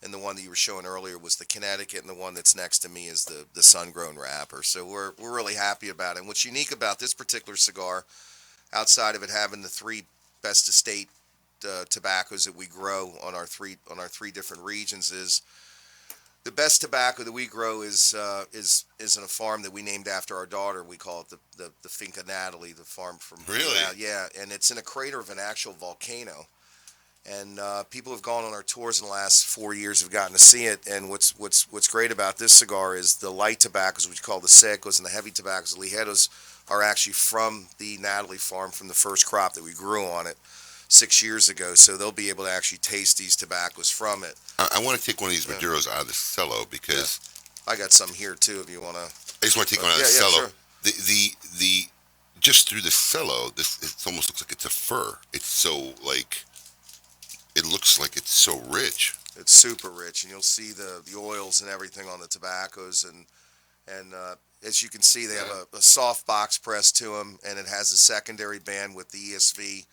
and the one that you were showing earlier was the Connecticut, and the one that's next to me is the sun-grown wrapper. So we're really happy about it. And what's unique about this particular cigar, outside of it having the 3 best estate tobaccos that we grow on our three different regions, is the best tobacco that we grow is in a farm that we named after our daughter. We call it the Finca Natalie, the farm from Really? Yeah, and it's in a crater of an actual volcano. And people have gone on our tours in the last 4 years, have gotten to see it. And what's great about this cigar is the light tobaccos, which we call the secos, and the heavy tobaccos, the ligeros, are actually from the Natalie farm, from the first crop that we grew on it 6 years ago. So they'll be able to actually taste these tobaccos from it. I want to take one of these Maduros out of the cello because I got some here too, if you want to. I just want to take one out of the cello. Sure. The just through the cello, it almost looks like it's a fur. It's so it looks looks like it's so rich. It's super rich, and you'll see the oils and everything on the tobaccos, and as you can see, they have a soft box press to them, and it has a secondary band with the ESV.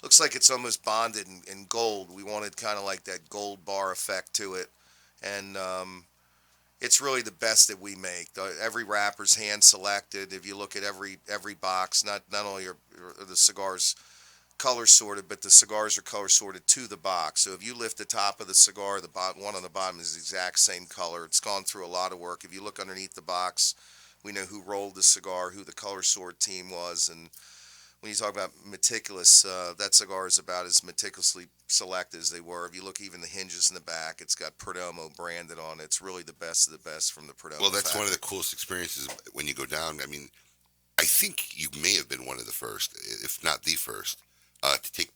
Looks like it's almost bonded in gold. We wanted kind of like that gold bar effect to it, and it's really the best that we make. Every wrapper's hand selected. If you look at every box, not only are the cigars color sorted, but the cigars are color sorted to the box. So if you lift the top of the cigar, the one on the bottom is the exact same color. It's gone through a lot of work. If you look underneath the box, we know who rolled the cigar, who the color sort team was, and when you talk about meticulous, that cigar is about as meticulously selected as they were. If you look even the hinges in the back, it's got Perdomo branded on it. It's really the best of the best from the Perdomo Well, that's factory. one of the coolest experiences when you go down. I mean, I think you may have been one of the first, if not the first, to take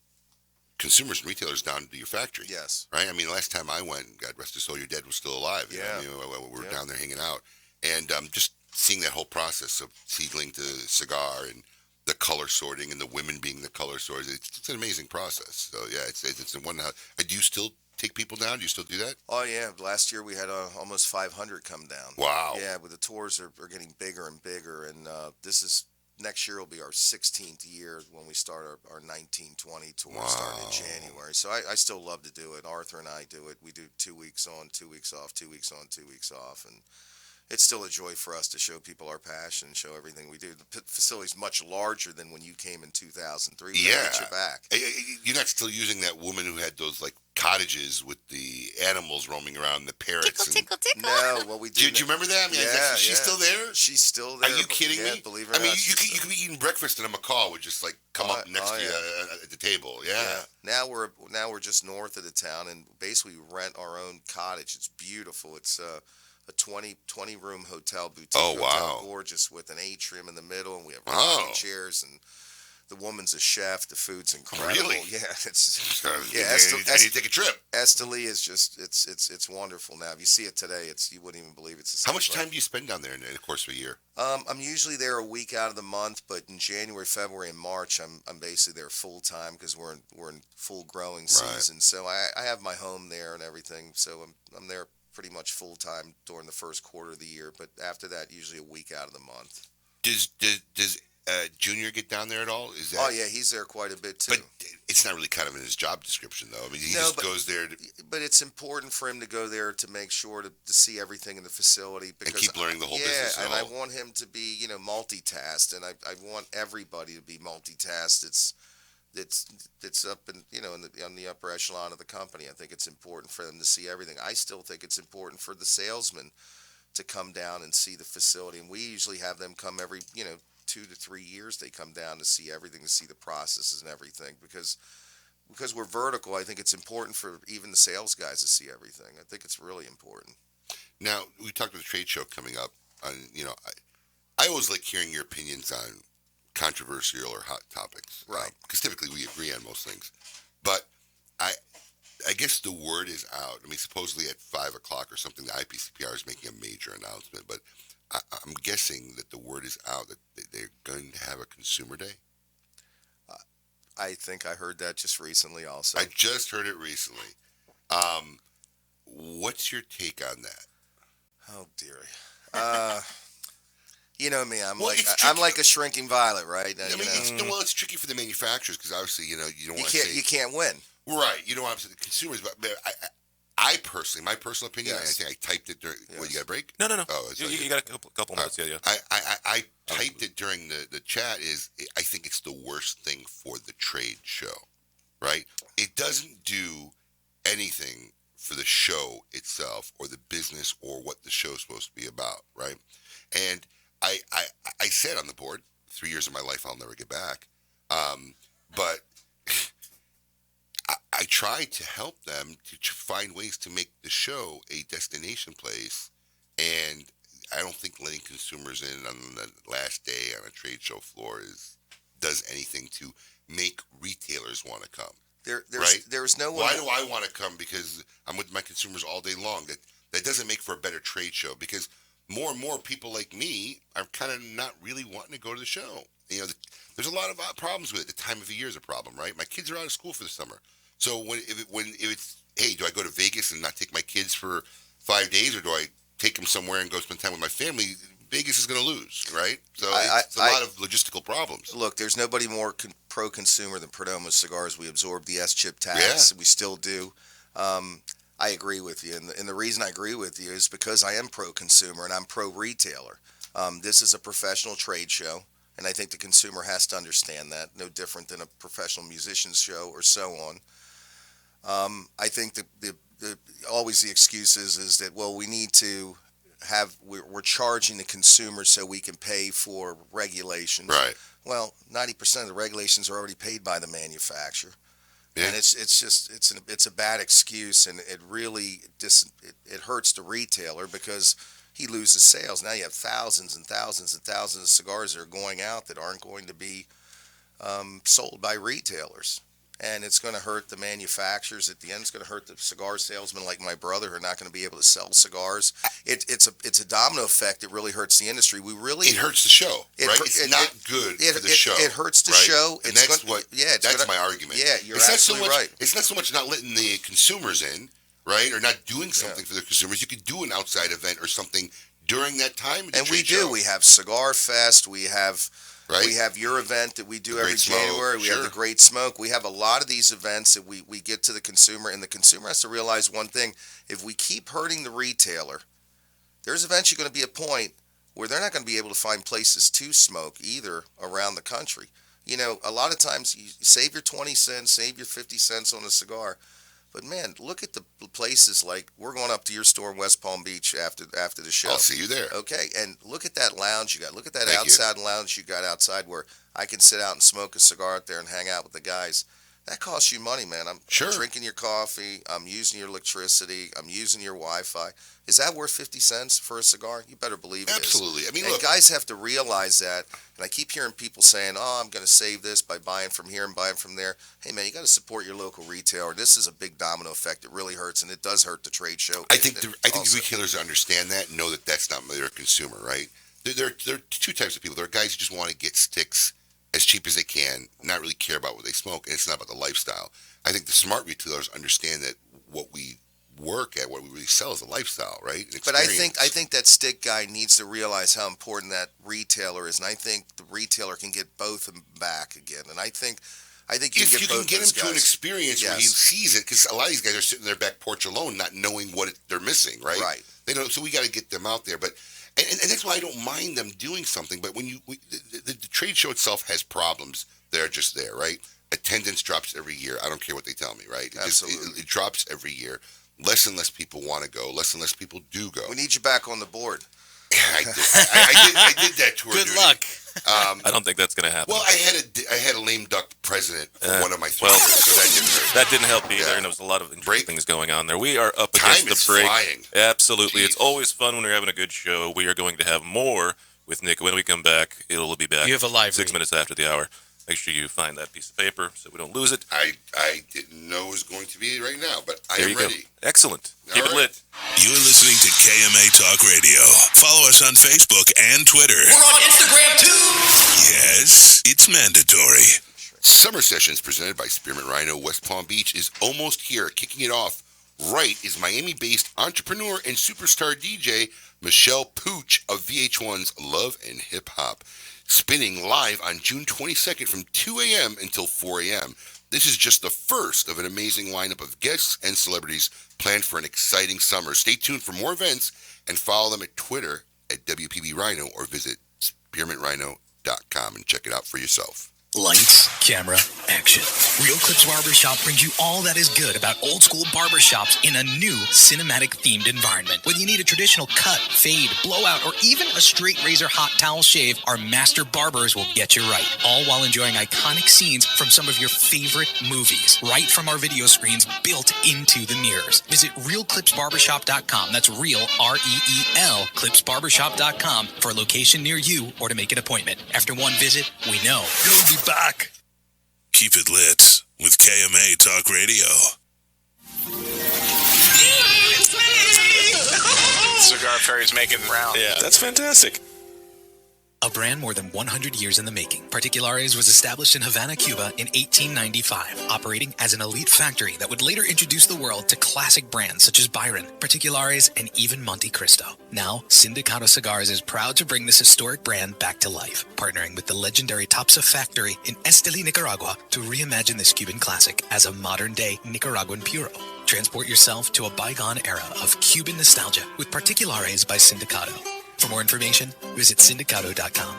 consumers and retailers down to your factory. Yes. Right? I mean, last time I went, God rest his soul, your dad was still alive. You Yeah. know? I mean, we were down there hanging out. And just seeing that whole process of seedling to cigar and the color sorting and the women being the color sorters, it's an amazing process. So, yeah, it's one. Do you still take people down? Do you still do that? Oh, yeah. Last year we had almost 500 come down. Wow. Yeah, but the tours are getting bigger and bigger, and next year will be our 16th year when we start our 1920 tour starting in January. So I still love to do it. Arthur and I do it. We do 2 weeks on, 2 weeks off, 2 weeks on, 2 weeks off, and it's still a joy for us to show people our passion and show everything we do. The facility's much larger than when you came in 2003. We get you back. You're not still using that woman who had those like cottages with the animals roaming around, the parrots. Tickle. No, well we do. Do you remember that? I mean, she's still there. She's still there. Are you kidding me? Believe it or not, you could be eating breakfast and a macaw would just like come up next to you at the table. Yeah. Now we're just north of the town, and basically we rent our own cottage. It's beautiful. It's a 20 room hotel, boutique hotel, gorgeous, with an atrium in the middle, and we have rocking chairs, and the woman's a chef. The food's incredible. Really? Yeah, I need to take a trip. Esteli is just it's wonderful now. If you see it today, you wouldn't even believe it's the same How much place. time do you spend down there in the course of a year? I'm usually there a week out of the month, but in January, February, and March, I'm basically there full time because we're in full growing season. So I have my home there and everything. So I'm there pretty much full time during the first quarter of the year, but after that, usually a week out of the month. Does Junior get down there at all? Oh yeah, he's there quite a bit too. But it's not really kind of in his job description, though. I mean, he goes there. But it's important for him to go there to make sure to see everying in the facility because and keep learning the whole business. Yeah, and I want him to be multitasked, and I want everybody to be multitasked. It's up in on the upper echelon of the company. I think it's important for them to see everything. I still think it's important for the salesmen to come down and see the facility, and we usually have them come every 2 to 3 years. They come down to see everything, to see the processes and everything, because we're vertical. I think it's important for even the sales guys to see everything. I think it's really important. Now, we talked about the trade show coming up. I always like hearing your opinions on controversial or hot topics, right? Because typically we agree on most things. But I guess the word is out. I mean, supposedly at 5 o'clock or something, the IPCPR is making a major announcement. But I'm guessing that the word is out that they're going to have a consumer day. I think I heard that just recently also. I just heard it recently. What's your take on that? Oh, dearie. You know me. I'm like a shrinking violet, right? I mean, it's tricky for the manufacturers because obviously, you don't want to say... You can't win. Right. You don't want to say the consumers, but I personally, my personal opinion, Yes. I think I typed it during... Yes. What, you got a break? No. Oh, You got a couple minutes, yeah. I typed it during the chat I think it's the worst thing for the trade show, right? It doesn't do anything for the show itself or the business or what the show's supposed to be about, right? And I said on the board, 3 years of my life I'll never get back, but I tried to help them to find ways to make the show a destination place, and I don't think letting consumers in on the last day on a trade show floor does anything to make retailers want to come. There's no one. Why do I want to come? Because I'm with my consumers all day long. That doesn't make for a better trade show because more and more people like me are kind of not really wanting to go to the show. There's a lot of problems with it. The time of the year is a problem, right? My kids are out of school for the summer. So if it's, hey, do I go to Vegas and not take my kids for 5 days, or do I take them somewhere and go spend time with my family? Vegas is going to lose, right? So it's a lot of logistical problems. Look, there's nobody more pro-consumer than Perdomo Cigars. We absorbed the S-chip tax. Yeah. We still do. I agree with you. And the reason I agree with you is because I am pro-consumer and I'm pro-retailer. This is a professional trade show, and I think the consumer has to understand that, no different than a professional musician's show or so on. I think always the excuse is that, well, we need to we're charging the consumer so we can pay for regulations. Right. Well, 90% of the regulations are already paid by the manufacturer. Yeah. And it's a bad excuse, and it really it hurts the retailer because he loses sales. Now you have thousands and thousands and thousands of cigars that are going out that aren't going to be sold by retailers. And it's going to hurt the manufacturers. At the end, it's going to hurt the cigar salesmen like my brother who are not going to be able to sell cigars. It's a domino effect that really hurts the industry. It hurts the show, right? It's not good for the show. It hurts the show. And that's my argument. Yeah, you're absolutely right. It's not so much not letting the consumers in, right, or not doing something for the consumers. You could do an outside event or something during that time. And we do. We have Cigar Fest. We have... Right. We have your event that we do every January. We have the Great Smoke. We have a lot of these events that we get to the consumer, and the consumer has to realize one thing. If we keep hurting the retailer, there's eventually going to be a point where they're not going to be able to find places to smoke either around the country. You know, a lot of times you save your 20 cents, save your 50 cents on a cigar. But, man, look at the places like we're going up to your store in West Palm Beach after the show. I'll see you there. Okay, and look at that lounge you got. Look at that outside lounge you got outside where I can sit out and smoke a cigar out there and hang out with the guys. That costs you money, man. I'm drinking your coffee. I'm using your electricity. I'm using your Wi-Fi. Is that worth 50 cents for a cigar? You better believe it is. Absolutely. I mean, look, guys have to realize that. And I keep hearing people saying, "Oh, I'm going to save this by buying from here and buying from there." Hey, man, you got to support your local retailer. This is a big domino effect. It really hurts, and it does hurt the trade show. I think the retailers understand that and know that that's not their consumer, right? There are two types of people. There are guys who just want to get sticks as cheap as they can, not really care about what they smoke, and it's not about the lifestyle. I think the smart retailers understand that what we work at, what we really sell is a lifestyle, right? But I think that stick guy needs to realize how important that retailer is, and I think the retailer can get both of them back again. And I think if you can get him to an experience where he sees it, because a lot of these guys are sitting in their back porch alone, not knowing what they're missing, right? Right. They don't. So we got to get them out there, but. And that's why I don't mind them doing something. But when the trade show itself has problems, they're just there, right? Attendance drops every year. I don't care what they tell me, right? Absolutely. It drops every year. Less and less people want to go. Less and less people do go. We need you back on the board. I did that tour. Good luck. I don't think that's going to happen. Well, I had a lame duck president for one of my tours, so that didn't hurt. That didn't help either, and there was a lot of interesting things going on there. We are up against the break. Flying. Absolutely. Jeez. It's always fun when we're having a good show. We are going to have more with Nick. When we come back, it'll be back. You have a live 6 minutes after the hour. Make sure you find that piece of paper so we don't lose it. I didn't know it was going to be right now, but I am ready. Go. Excellent. Keep it lit. You're listening to KMA Talk Radio. Follow us on Facebook and Twitter. We're on Instagram too. Yes, it's mandatory. Summer Sessions presented by Spearmint Rhino West Palm Beach is almost here. Kicking it off right is Miami-based entrepreneur and superstar DJ Michelle Pooch of VH1's Love and Hip Hop. Spinning live on June 22nd from 2 a.m. until 4 a.m. This is just the first of an amazing lineup of guests and celebrities planned for an exciting summer. Stay tuned for more events and follow them at Twitter at WPB Rhino or visit spearmintrhino.com and check it out for yourself. Lights, camera, action. Real Clips Barbershop brings you all that is good about old school barbershops in a new cinematic themed environment. Whether you need a traditional cut, fade, blowout, or even a straight razor hot towel shave, our master barbers will get you right. All while enjoying iconic scenes from some of your favorite movies, right from our video screens built into the mirrors. Visit realclipsbarbershop.com. That's real, R-E-E-L, clipsbarbershop.com for a location near you or to make an appointment. After one visit, we know you'll be back. Keep it lit with KMA Talk Radio. Cigar Fairy's making rounds. Yeah, that's fantastic. a brand more than 100 years in the making. Particulares was established in Havana, Cuba in 1895, operating as an elite factory that would later introduce the world to classic brands such as Byron, Particulares, and even Monte Cristo. Now, Sindicato Cigars is proud to bring this historic brand back to life, partnering with the legendary Tapsa factory in Esteli, Nicaragua, to reimagine this Cuban classic as a modern-day Nicaraguan puro. Transport yourself to a bygone era of Cuban nostalgia with Particulares by Sindicato. For more information, visit sindicato.com.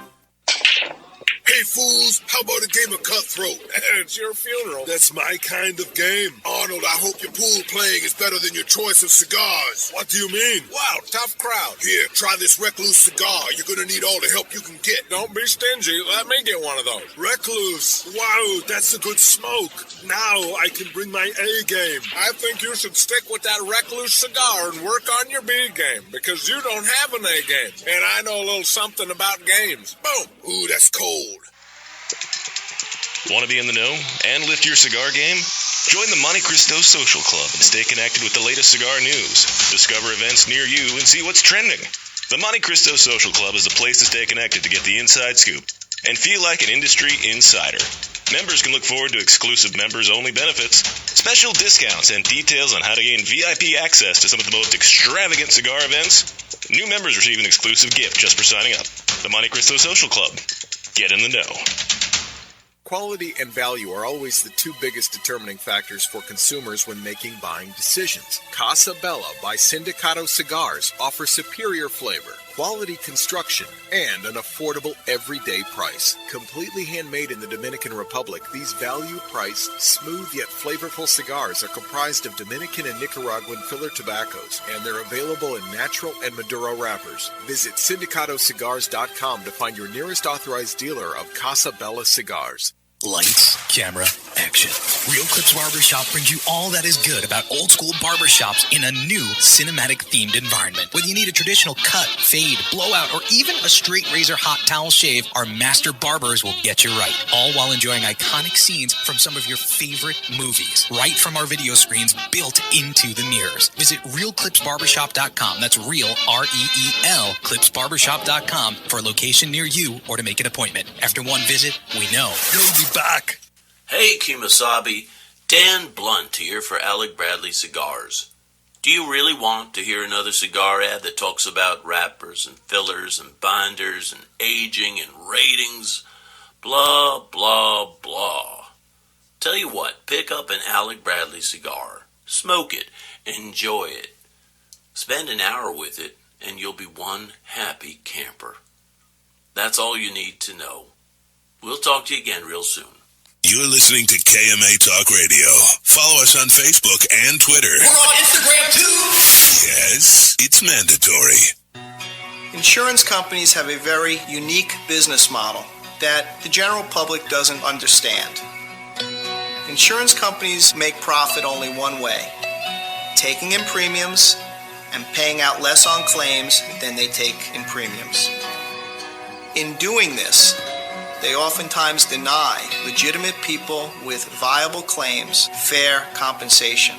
Hey, fools, how about a game of Cutthroat? It's your funeral. That's my kind of game. Arnold, I hope your pool playing is better than your choice of cigars. What do you mean? Wow, tough crowd. Here, try this Recluse cigar. You're going to need all the help you can get. Don't be stingy. Let me get one of those. Recluse. Wow, that's a good smoke. Now I can bring my A game. I think you should stick with that Recluse cigar and work on your B game, because you don't have an A game. And I know a little something about games. Boom. Ooh, that's cold. Want to be in the know and lift your cigar game? Join the Monte Cristo Social Club and stay connected with the latest cigar news. Discover events near you and see what's trending. The Monte Cristo Social Club is the place to stay connected to get the inside scoop and feel like an industry insider. Members can look forward to exclusive members-only benefits, special discounts, and details on how to gain VIP access to some of the most extravagant cigar events. New members receive an exclusive gift just for signing up. The Monte Cristo Social Club. Get in the know. Quality and value are always the two biggest determining factors for consumers when making buying decisions. Casa Bella by Sindicato Cigars offers superior flavor, quality construction, and an affordable everyday price. Completely handmade in the Dominican Republic, these value-priced, smooth yet flavorful cigars are comprised of Dominican and Nicaraguan filler tobaccos, and they're available in natural and Maduro wrappers. Visit sindicatocigars.com to find your nearest authorized dealer of Casa Bella cigars. Lights, camera, action. Real Clips Barbershop brings you all that is good about old school barbershops in a new cinematic themed environment. Whether you need a traditional cut, fade, blowout, or even a straight razor hot towel shave, our master barbers will get you right. All while enjoying iconic scenes from some of your favorite movies, right from our video screens built into the mirrors. Visit realclipsbarbershop.com. That's real, R-E-E-L, clipsbarbershop.com for a location near you or to make an appointment. After one visit, we know you'll be back. Hey, Kemosabe. Dan Blunt here for Alec Bradley Cigars. Do you really want to hear another cigar ad that talks about wrappers and fillers and binders and aging and ratings? Blah, blah, blah. Tell you what, pick up an Alec Bradley cigar. Smoke it. Enjoy it. Spend an hour with it, and you'll be one happy camper. That's all you need to know. We'll talk to you again real soon. You're listening to KMA Talk Radio. Follow us on Facebook and Twitter. We're on Instagram too. Yes, it's mandatory. Insurance companies have a very unique business model that the general public doesn't understand. Insurance companies make profit only one way: taking in premiums and paying out less on claims than they take in premiums. In doing this, they oftentimes deny legitimate people with viable claims fair compensation.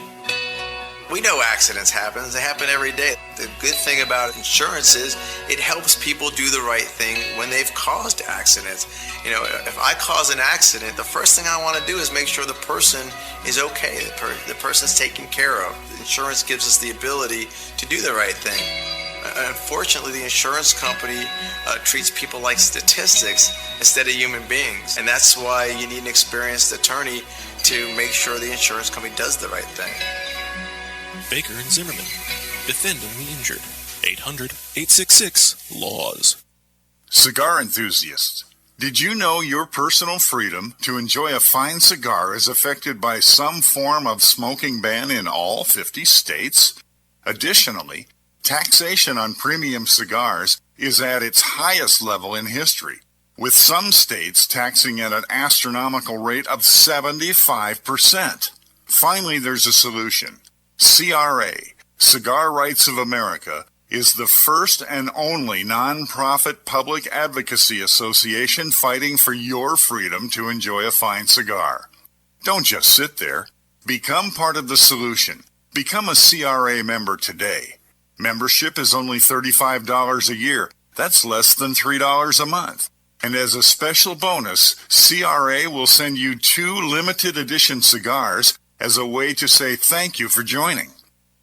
We know accidents happen. They happen every day. The good thing about insurance is it helps people do the right thing when they've caused accidents. You know, if I cause an accident, the first thing I want to do is make sure the person is okay, the person's taken care of. Insurance gives us the ability to do the right thing. Unfortunately, the insurance company treats people like statistics instead of human beings. And that's why you need an experienced attorney to make sure the insurance company does the right thing. Baker and Zimmerman, defending the injured. 800-866-LAWS. Cigar enthusiasts, did you know your personal freedom to enjoy a fine cigar is affected by some form of smoking ban in all 50 states? Additionally, taxation on premium cigars is at its highest level in history, with some states taxing at an astronomical rate of 75%. Finally, there's a solution. CRA, Cigar Rights of America, is the first and only nonprofit public advocacy association fighting for your freedom to enjoy a fine cigar. Don't just sit there. Become part of the solution. Become a CRA member today. Membership is only $35 a year. That's less than $3 a month. And as a special bonus, CRA will send you 2 limited edition cigars as a way to say thank you for joining.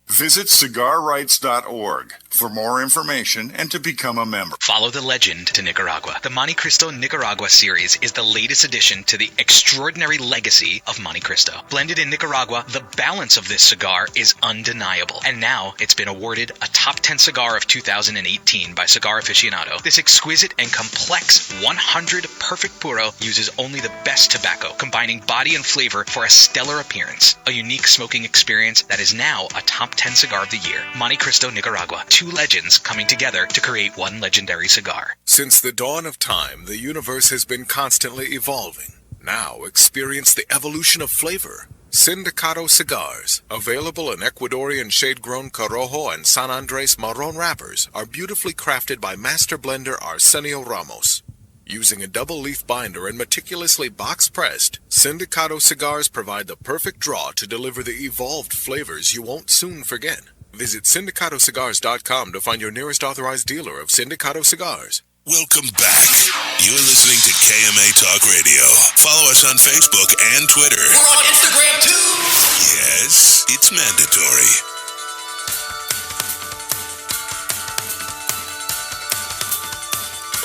Visit cigarrights.org for more information and to become a member. Follow the legend to Nicaragua. The Monte Cristo Nicaragua series is the latest addition to the extraordinary legacy of Monte Cristo. Blended in Nicaragua, the balance of this cigar is undeniable. And now it's been awarded a top 10 cigar of 2018 by Cigar Aficionado. This exquisite and complex 100 Perfect Puro uses only the best tobacco, combining body and flavor for a stellar appearance. A unique smoking experience that is now a top 10 cigar of the year. Monte Cristo Nicaragua. 2 legends coming together to create one legendary cigar. Since the dawn of time, the universe has been constantly evolving. Now experience the evolution of flavor. Sindicato Cigars, available in Ecuadorian shade-grown Corojo and San Andres Marron wrappers, are beautifully crafted by master blender Arsenio Ramos. Using a double-leaf binder and meticulously box-pressed, Sindicato Cigars provide the perfect draw to deliver the evolved flavors you won't soon forget. Visit syndicatocigars.com to find your nearest authorized dealer of Sindicato Cigars. Welcome back. You're listening to KMA Talk Radio. Follow us on Facebook and Twitter. We're on Instagram too. Yes, it's mandatory.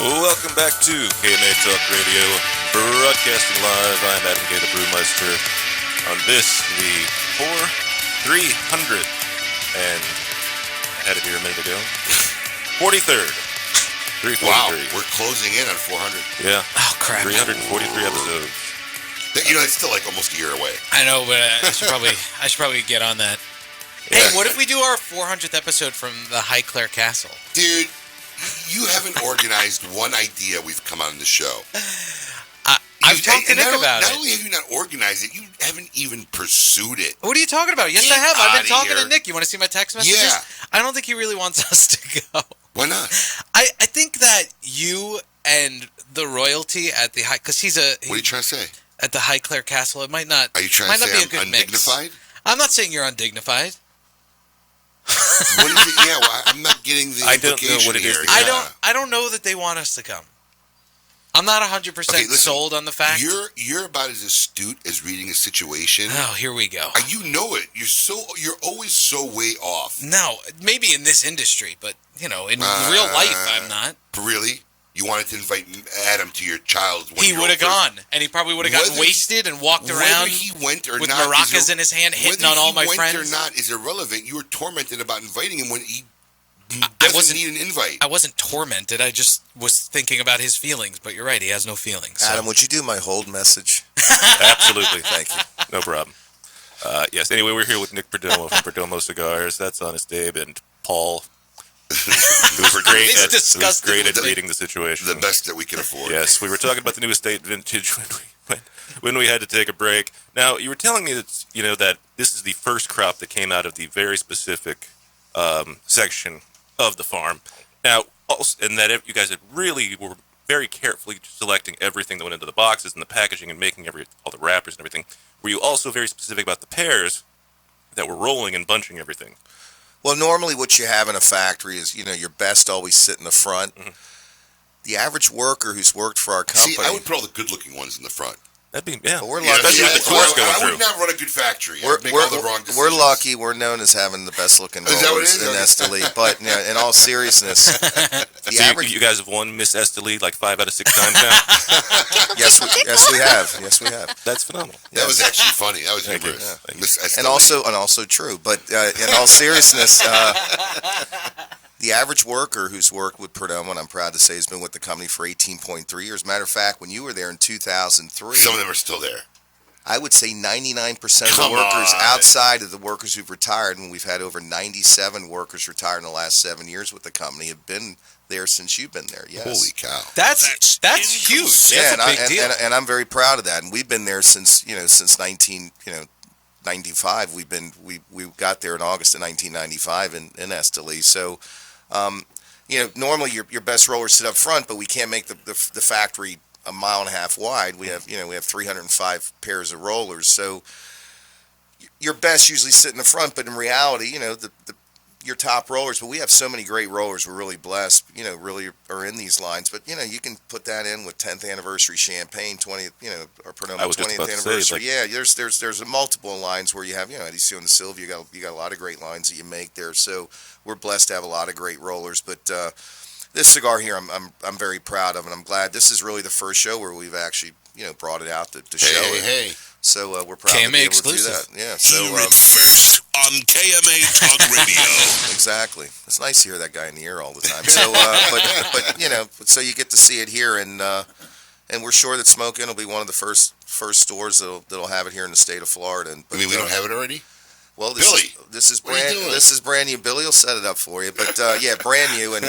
Welcome back to KMA Talk Radio, broadcasting live. I'm Adam K. the Brewmeister on this, the 300, and I had it here a minute ago, 43rd. 343. Wow, we're closing in on 400. Yeah. Oh, crap. 343 episodes. You know, it's still like almost a year away. I know, but I should probably get on that. Yeah. Hey, what if we do our 400th episode from the Highclere Castle? Dude, you haven't organized one idea we've come on the show. I've talked to Nick about it. Not only have you not organized it, you haven't even pursued it. What are you talking about? Yes, Get I have. I've been talking here. to Nick. You want to see my text messages? Yeah. I don't think he really wants us to go. Why not? I think that you and the royalty at the high, because he's a. What are you trying to say? At the Highclere Castle, it might not. Are you trying to might not say be a I'm good mix. undignified? I'm not saying you're undignified. What is it? Yeah, well, I'm not getting the I don't know implication what it is. here. I don't know that they want us to come. I'm not 100% sold on the fact. You're about as astute as reading a situation. Oh, here we go. You know it. You're always so way off. No, maybe in this industry, but in real life, I'm not. Really? You wanted to invite Adam to your child's He would have gone, and he probably would have gotten wasted and walked around whether he went or with not, maracas in his hand, hitting on all my friends. Whether he went or not is irrelevant. You were tormented about inviting him when he doesn't need an invite. I wasn't tormented. I just was thinking about his feelings. But you're right. He has no feelings. Adam, would you do my hold message? Absolutely. Thank you. No problem. Yes. Anyway, we're here with Nick Perdomo from Perdomo Cigars. That's Honest Abe and Paul. Who's great at reading the situation. The best that we can afford. Yes. We were talking about the new estate vintage when we had to take a break. Now, you were telling me that, that this is the first crop that came out of the very specific section of the farm. Now, also, and that you guys really were very carefully selecting everything that went into the boxes and the packaging and making all the wrappers and everything. Were you also very specific about the pears that were rolling and bunching everything? Well, normally what you have in a factory is, your best always sit in the front. Mm-hmm. The average worker who's worked for our company... See, I would put all the good-looking ones in the front. That'd be, yeah. Well, we're lucky. Especially with the course going through. I would not run a good factory. I would make all the wrong decisions. We're lucky. We're known as having the best-looking rollers in Esteli. But in all seriousness, you guys have won Miss Esteli like 5 out of 6 times now? Yes, we have. Yes, we have. That's phenomenal. That was actually funny. That was humorous. And also true. But in all seriousness, the average worker who's worked with Perdomo, and I'm proud to say, has been with the company for 18.3 years. Matter of fact, when you were there in 2003... Some of them are still there. I would say 99% of the workers outside of the workers who've retired, and we've had over 97 workers retired in the last 7 years with the company, have been there since you've been there. Yes. Holy cow. That's huge. Yeah, that's a big deal. And I'm very proud of that. And we've been there since 1995. We got there in August of 1995 in Esteli. So, normally your best rollers sit up front, but we can't make the factory a mile and a half wide. We have 305 pairs of rollers. So your best usually sit in the front, but in reality, the your top rollers, but we have so many great rollers. We're really blessed, really are in these lines. But, you can put that in with 10th anniversary champagne, 20th, or Perdomo 20th anniversary. There's a multiple lines where you have, Edición de Silva. You got a lot of great lines that you make there. So we're blessed to have a lot of great rollers. But this cigar here, I'm very proud of, and I'm glad this is really the first show where we've actually, brought it out to show it. Hey. So we're proud to be able to do that. Yeah. So hear it first on KMA Talk Radio. Exactly. It's nice to hear that guy in the ear all the time. So, but so you get to see it here, and we're sure that Smoke Inn will be one of the first stores that'll have it here in the state of Florida. And, we don't have it already? Well, Billy, this is brand new. Billy will set it up for you, but brand new, and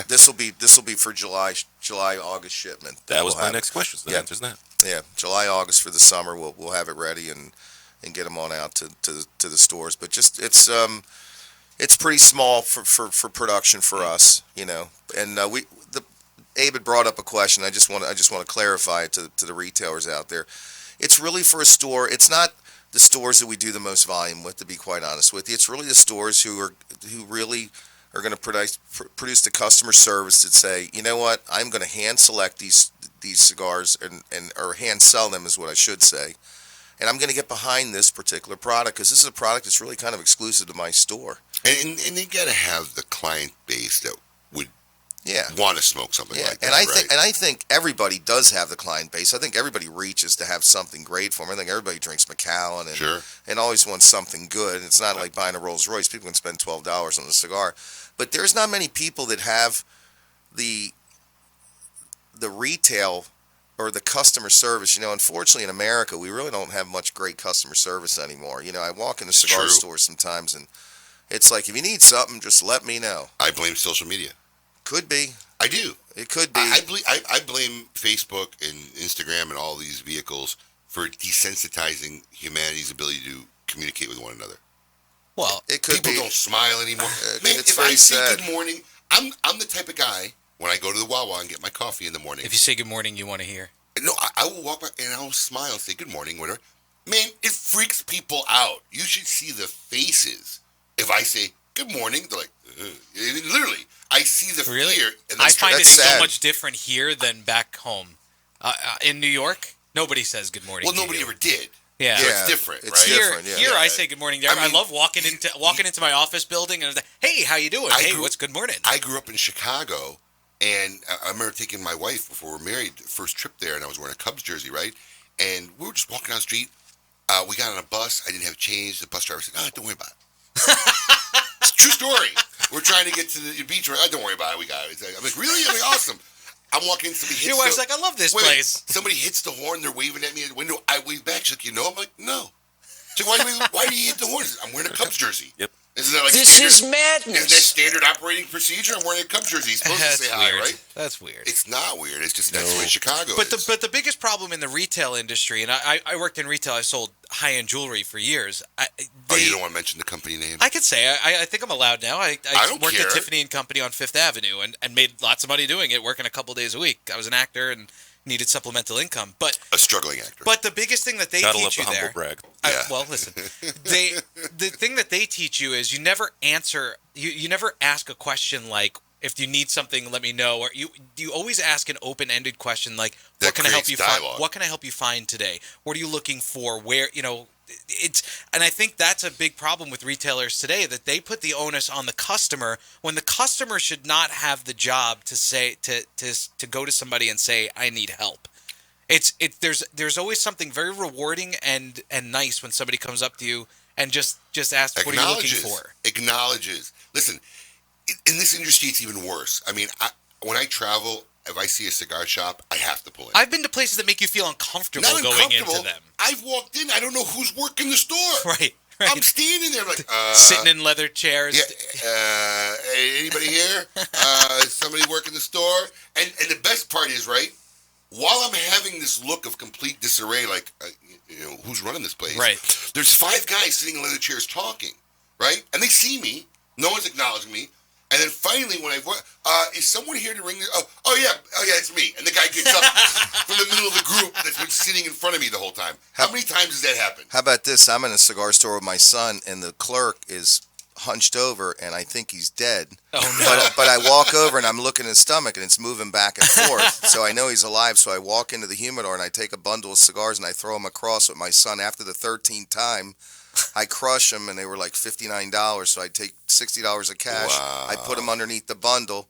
this will be for July August shipment. That was my next question. So the answer's that. Yeah, July August for the summer. We'll have it ready and get them on out to the stores. But just it's pretty small for production for us, And Abe had brought up a question. I just want to clarify it to the retailers out there. It's really for a store. It's not the stores that we do the most volume with, to be quite honest with you. It's really the stores who really are going to produce the customer service that say, you know what, I'm going to hand select these cigars or hand sell them is what I should say, and I'm going to get behind this particular product because this is a product that's really kind of exclusive to my store. And they got to have the client base that would want to smoke something like that. And I think everybody does have the client base. I think everybody reaches to have something great for them. I think everybody drinks Macallan and always wants something good. It's not like buying a Rolls Royce. People can spend $12 on a cigar, but there's not many people that have the retail or the customer service. Unfortunately in America, we really don't have much great customer service anymore. I walk into cigar stores sometimes and it's like, if you need something, just let me know. I blame social media. Could be. I do. It could be. I blame Facebook and Instagram and all these vehicles for desensitizing humanity's ability to communicate with one another. Well, it could People don't smile anymore. Man, it's if very I say sad. good morning, I'm the type of guy when I go to the Wawa and get my coffee in the morning. If you say good morning, you want to hear. No, I will walk by and I will smile and say good morning, whatever. Man, it freaks people out. You should see the faces. If I say good morning, they're like, ugh. Literally, I see the fear. And I find it sad. so much different here than back home. In New York, nobody says good morning. Well, nobody ever did. Yeah, so it's different. It's right? different. Yeah. Here I say good morning. I love walking into my office building and I say, hey, how you doing? What's good morning? I grew up in Chicago, and I remember taking my wife before we were married, the first trip there, and I was wearing a Cubs jersey, right? And we were just walking down the street. We got on a bus. I didn't have change. The bus driver said, don't worry about it. It's a true story. We're trying to get to the beach. Don't worry about it. We got it. I'm like, really? I'm like, awesome. I'm walking. Somebody hits Your wife's like, I love this place. Somebody hits the horn. They're waving at me at the window. I wave back. She's like, I'm like, no. She's like, why do you hit the horn? I'm wearing a Cubs jersey. Yep. Isn't that like This is madness. Isn't that standard operating procedure? I'm wearing a Cubs jersey. You're supposed to say hi, right? That's weird. It's not weird. It's just that's the way Chicago is. But the biggest problem in the retail industry, and I worked in retail. I sold high-end jewelry for years. You don't want to mention the company name? I could say. I think I'm allowed now. I don't worked care. at Tiffany & Company on Fifth Avenue and made lots of money doing it, working a couple days a week. I was an actor and needed supplemental income. But a struggling actor. But the biggest thing that they Gotta teach love you the there. humble brag. Well, listen. The thing that they teach you is you never answer. You never ask a question like, if you need something, let me know. Or you always ask an open-ended question like, what can I help you find? What can I help you find today? What are you looking for? Where and I think that's a big problem with retailers today, that they put the onus on the customer when the customer should not have the job to say to go to somebody and say, I need help. There's always something very rewarding and nice when somebody comes up to you and just asks, what are you looking for? Acknowledges. Listen, in this industry, it's even worse. I mean, when I travel, if I see a cigar shop, I have to pull in. I've been to places that make you feel uncomfortable going into them. I've walked in. I don't know who's working the store. Right. I'm standing there like sitting in leather chairs. Yeah. Anybody here? Somebody working the store? And the best part is, right, while I'm having this look of complete disarray, like, who's running this place? Right. There's 5 guys sitting in leather chairs talking, right? And they see me. No one's acknowledging me. And then finally, when is someone here to ring this? Oh yeah, it's me. And the guy gets up from the middle of the group that's been sitting in front of me the whole time. How many times has that happened? How about this? I'm in a cigar store with my son, and the clerk is hunched over, and I think he's dead. Oh, no. But I walk over, and I'm looking at his stomach, and it's moving back and forth. So I know he's alive. So I walk into the humidor, and I take a bundle of cigars, and I throw them across with my son. After the 13th time, I crush them, and they were like $59. So I take $60 of cash. Wow. I put them underneath the bundle,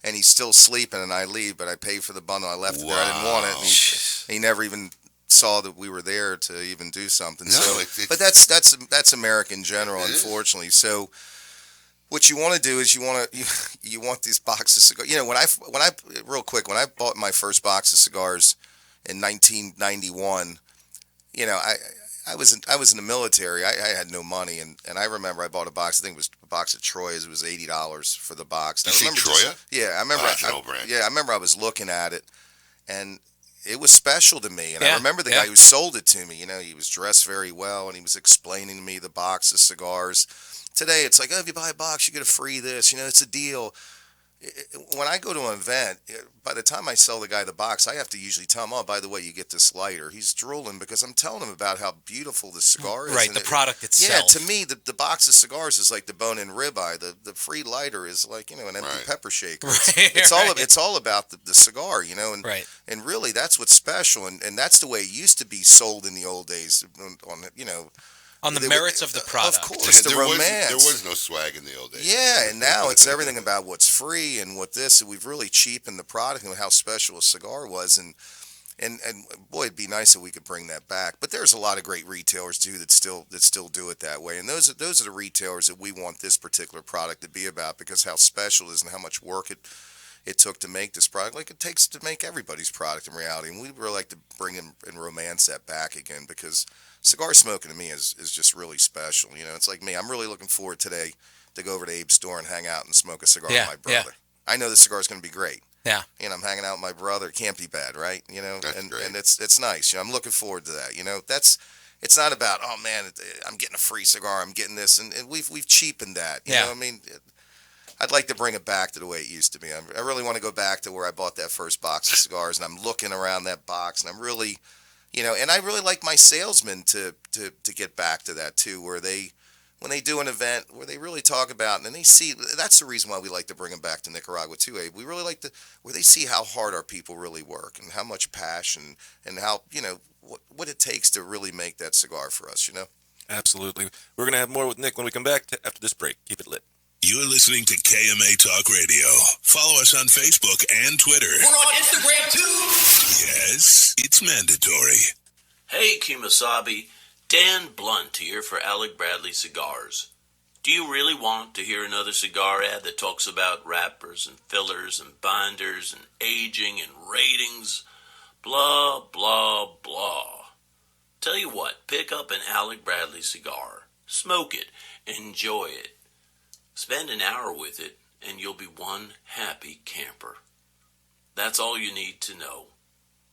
and he's still sleeping, and I leave. But I paid for the bundle. I left it there. I didn't want it. And he never even saw that we were there to even do something. No, so, but that's American general, unfortunately. So what you want to do is you want these boxes of cigars. You know, when I bought my first box of cigars in 1991, you know, I was in the military. I had no money, and I remember I bought a box. I think it was a box of Troyas. It was $80 for the box. You see Troya? Yeah, I remember. I remember I was looking at it, and it was special to me. And I remember the guy who sold it to me. You know, he was dressed very well, and he was explaining to me the box of cigars. Today, it's like, oh, if you buy a box, you get a free this. You know, it's a deal. When I go to an event, by the time I sell the guy the box, I have to usually tell him, oh, by the way, you get this lighter. He's drooling because I'm telling him about how beautiful the cigar is. Right, the product itself. Yeah, to me, the box of cigars is like the bone-in ribeye. The free lighter is like, you know, an empty pepper shaker. It's all about the cigar, you know, and really that's what's special, and that's the way it used to be sold in the old days, on you know. On the merits of the product. Of course, the romance. There was no swag in the old days. Yeah, and now it's everything about what's free and what this. We've really cheapened the product and how special a cigar was. And boy, it'd be nice if we could bring that back. But there's a lot of great retailers too that still do it that way. And those are the retailers that we want this particular product to be about, because how special it is and how much work it took to make this product, like it takes to make everybody's product in reality. And we'd really like to bring and romance that back again, because cigar smoking to me is just really special. You know, it's like me. I'm really looking forward today to go over to Abe's store and hang out and smoke a cigar with my brother. Yeah. I know the cigar is going to be great. Yeah. You know, I'm hanging out with my brother. It can't be bad, right? You know, That's great. And it's nice. You know, I'm looking forward to that. You know, it's not about, oh man, I'm getting a free cigar, I'm getting this, and we've cheapened that. You know what I mean? I'd like to bring it back to the way it used to be. I really want to go back to where I bought that first box of cigars, and I'm looking around that box, and I'm really, you know, and I really like my salesmen to get back to that too, where when they do an event where they really talk about, and they see, that's the reason why we like to bring them back to Nicaragua too, Abe. We really like where they see how hard our people really work and how much passion and how, you know, what it takes to really make that cigar for us, you know? Absolutely. We're going to have more with Nick when we come back after this break. Keep it lit. You're listening to KMA Talk Radio. Follow us on Facebook and Twitter. We're on Instagram too. Yes, it's mandatory. Hey, Kemosabe. Dan Blunt here for Alec Bradley Cigars. Do you really want to hear another cigar ad that talks about wrappers and fillers and binders and aging and ratings? Blah, blah, blah. Tell you what, pick up an Alec Bradley cigar. Smoke it. Enjoy it. Spend an hour with it, and you'll be one happy camper. That's all you need to know.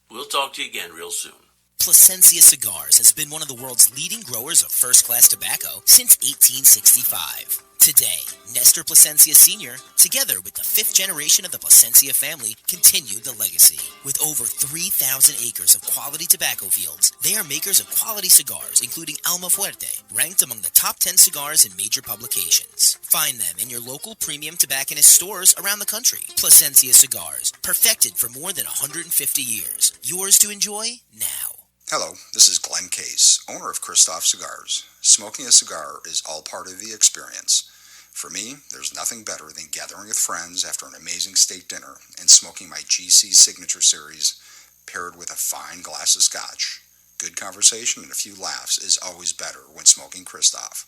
We'll talk to you again real soon. Plasencia Cigars has been one of the world's leading growers of first-class tobacco since 1865. Today, Nestor Plasencia Sr., together with the fifth generation of the Plasencia family, continue the legacy. With over 3,000 acres of quality tobacco fields, they are makers of quality cigars, including Alma Fuerte, ranked among the top 10 cigars in major publications. Find them in your local premium tobacconist stores around the country. Plasencia Cigars, perfected for more than 150 years. Yours to enjoy now. Hello, this is Glynn Case, owner of Christoph Cigars. Smoking a cigar is all part of the experience. For me, there's nothing better than gathering with friends after an amazing steak dinner and smoking my GC Signature Series paired with a fine glass of scotch. Good conversation and a few laughs is always better when smoking Christoph.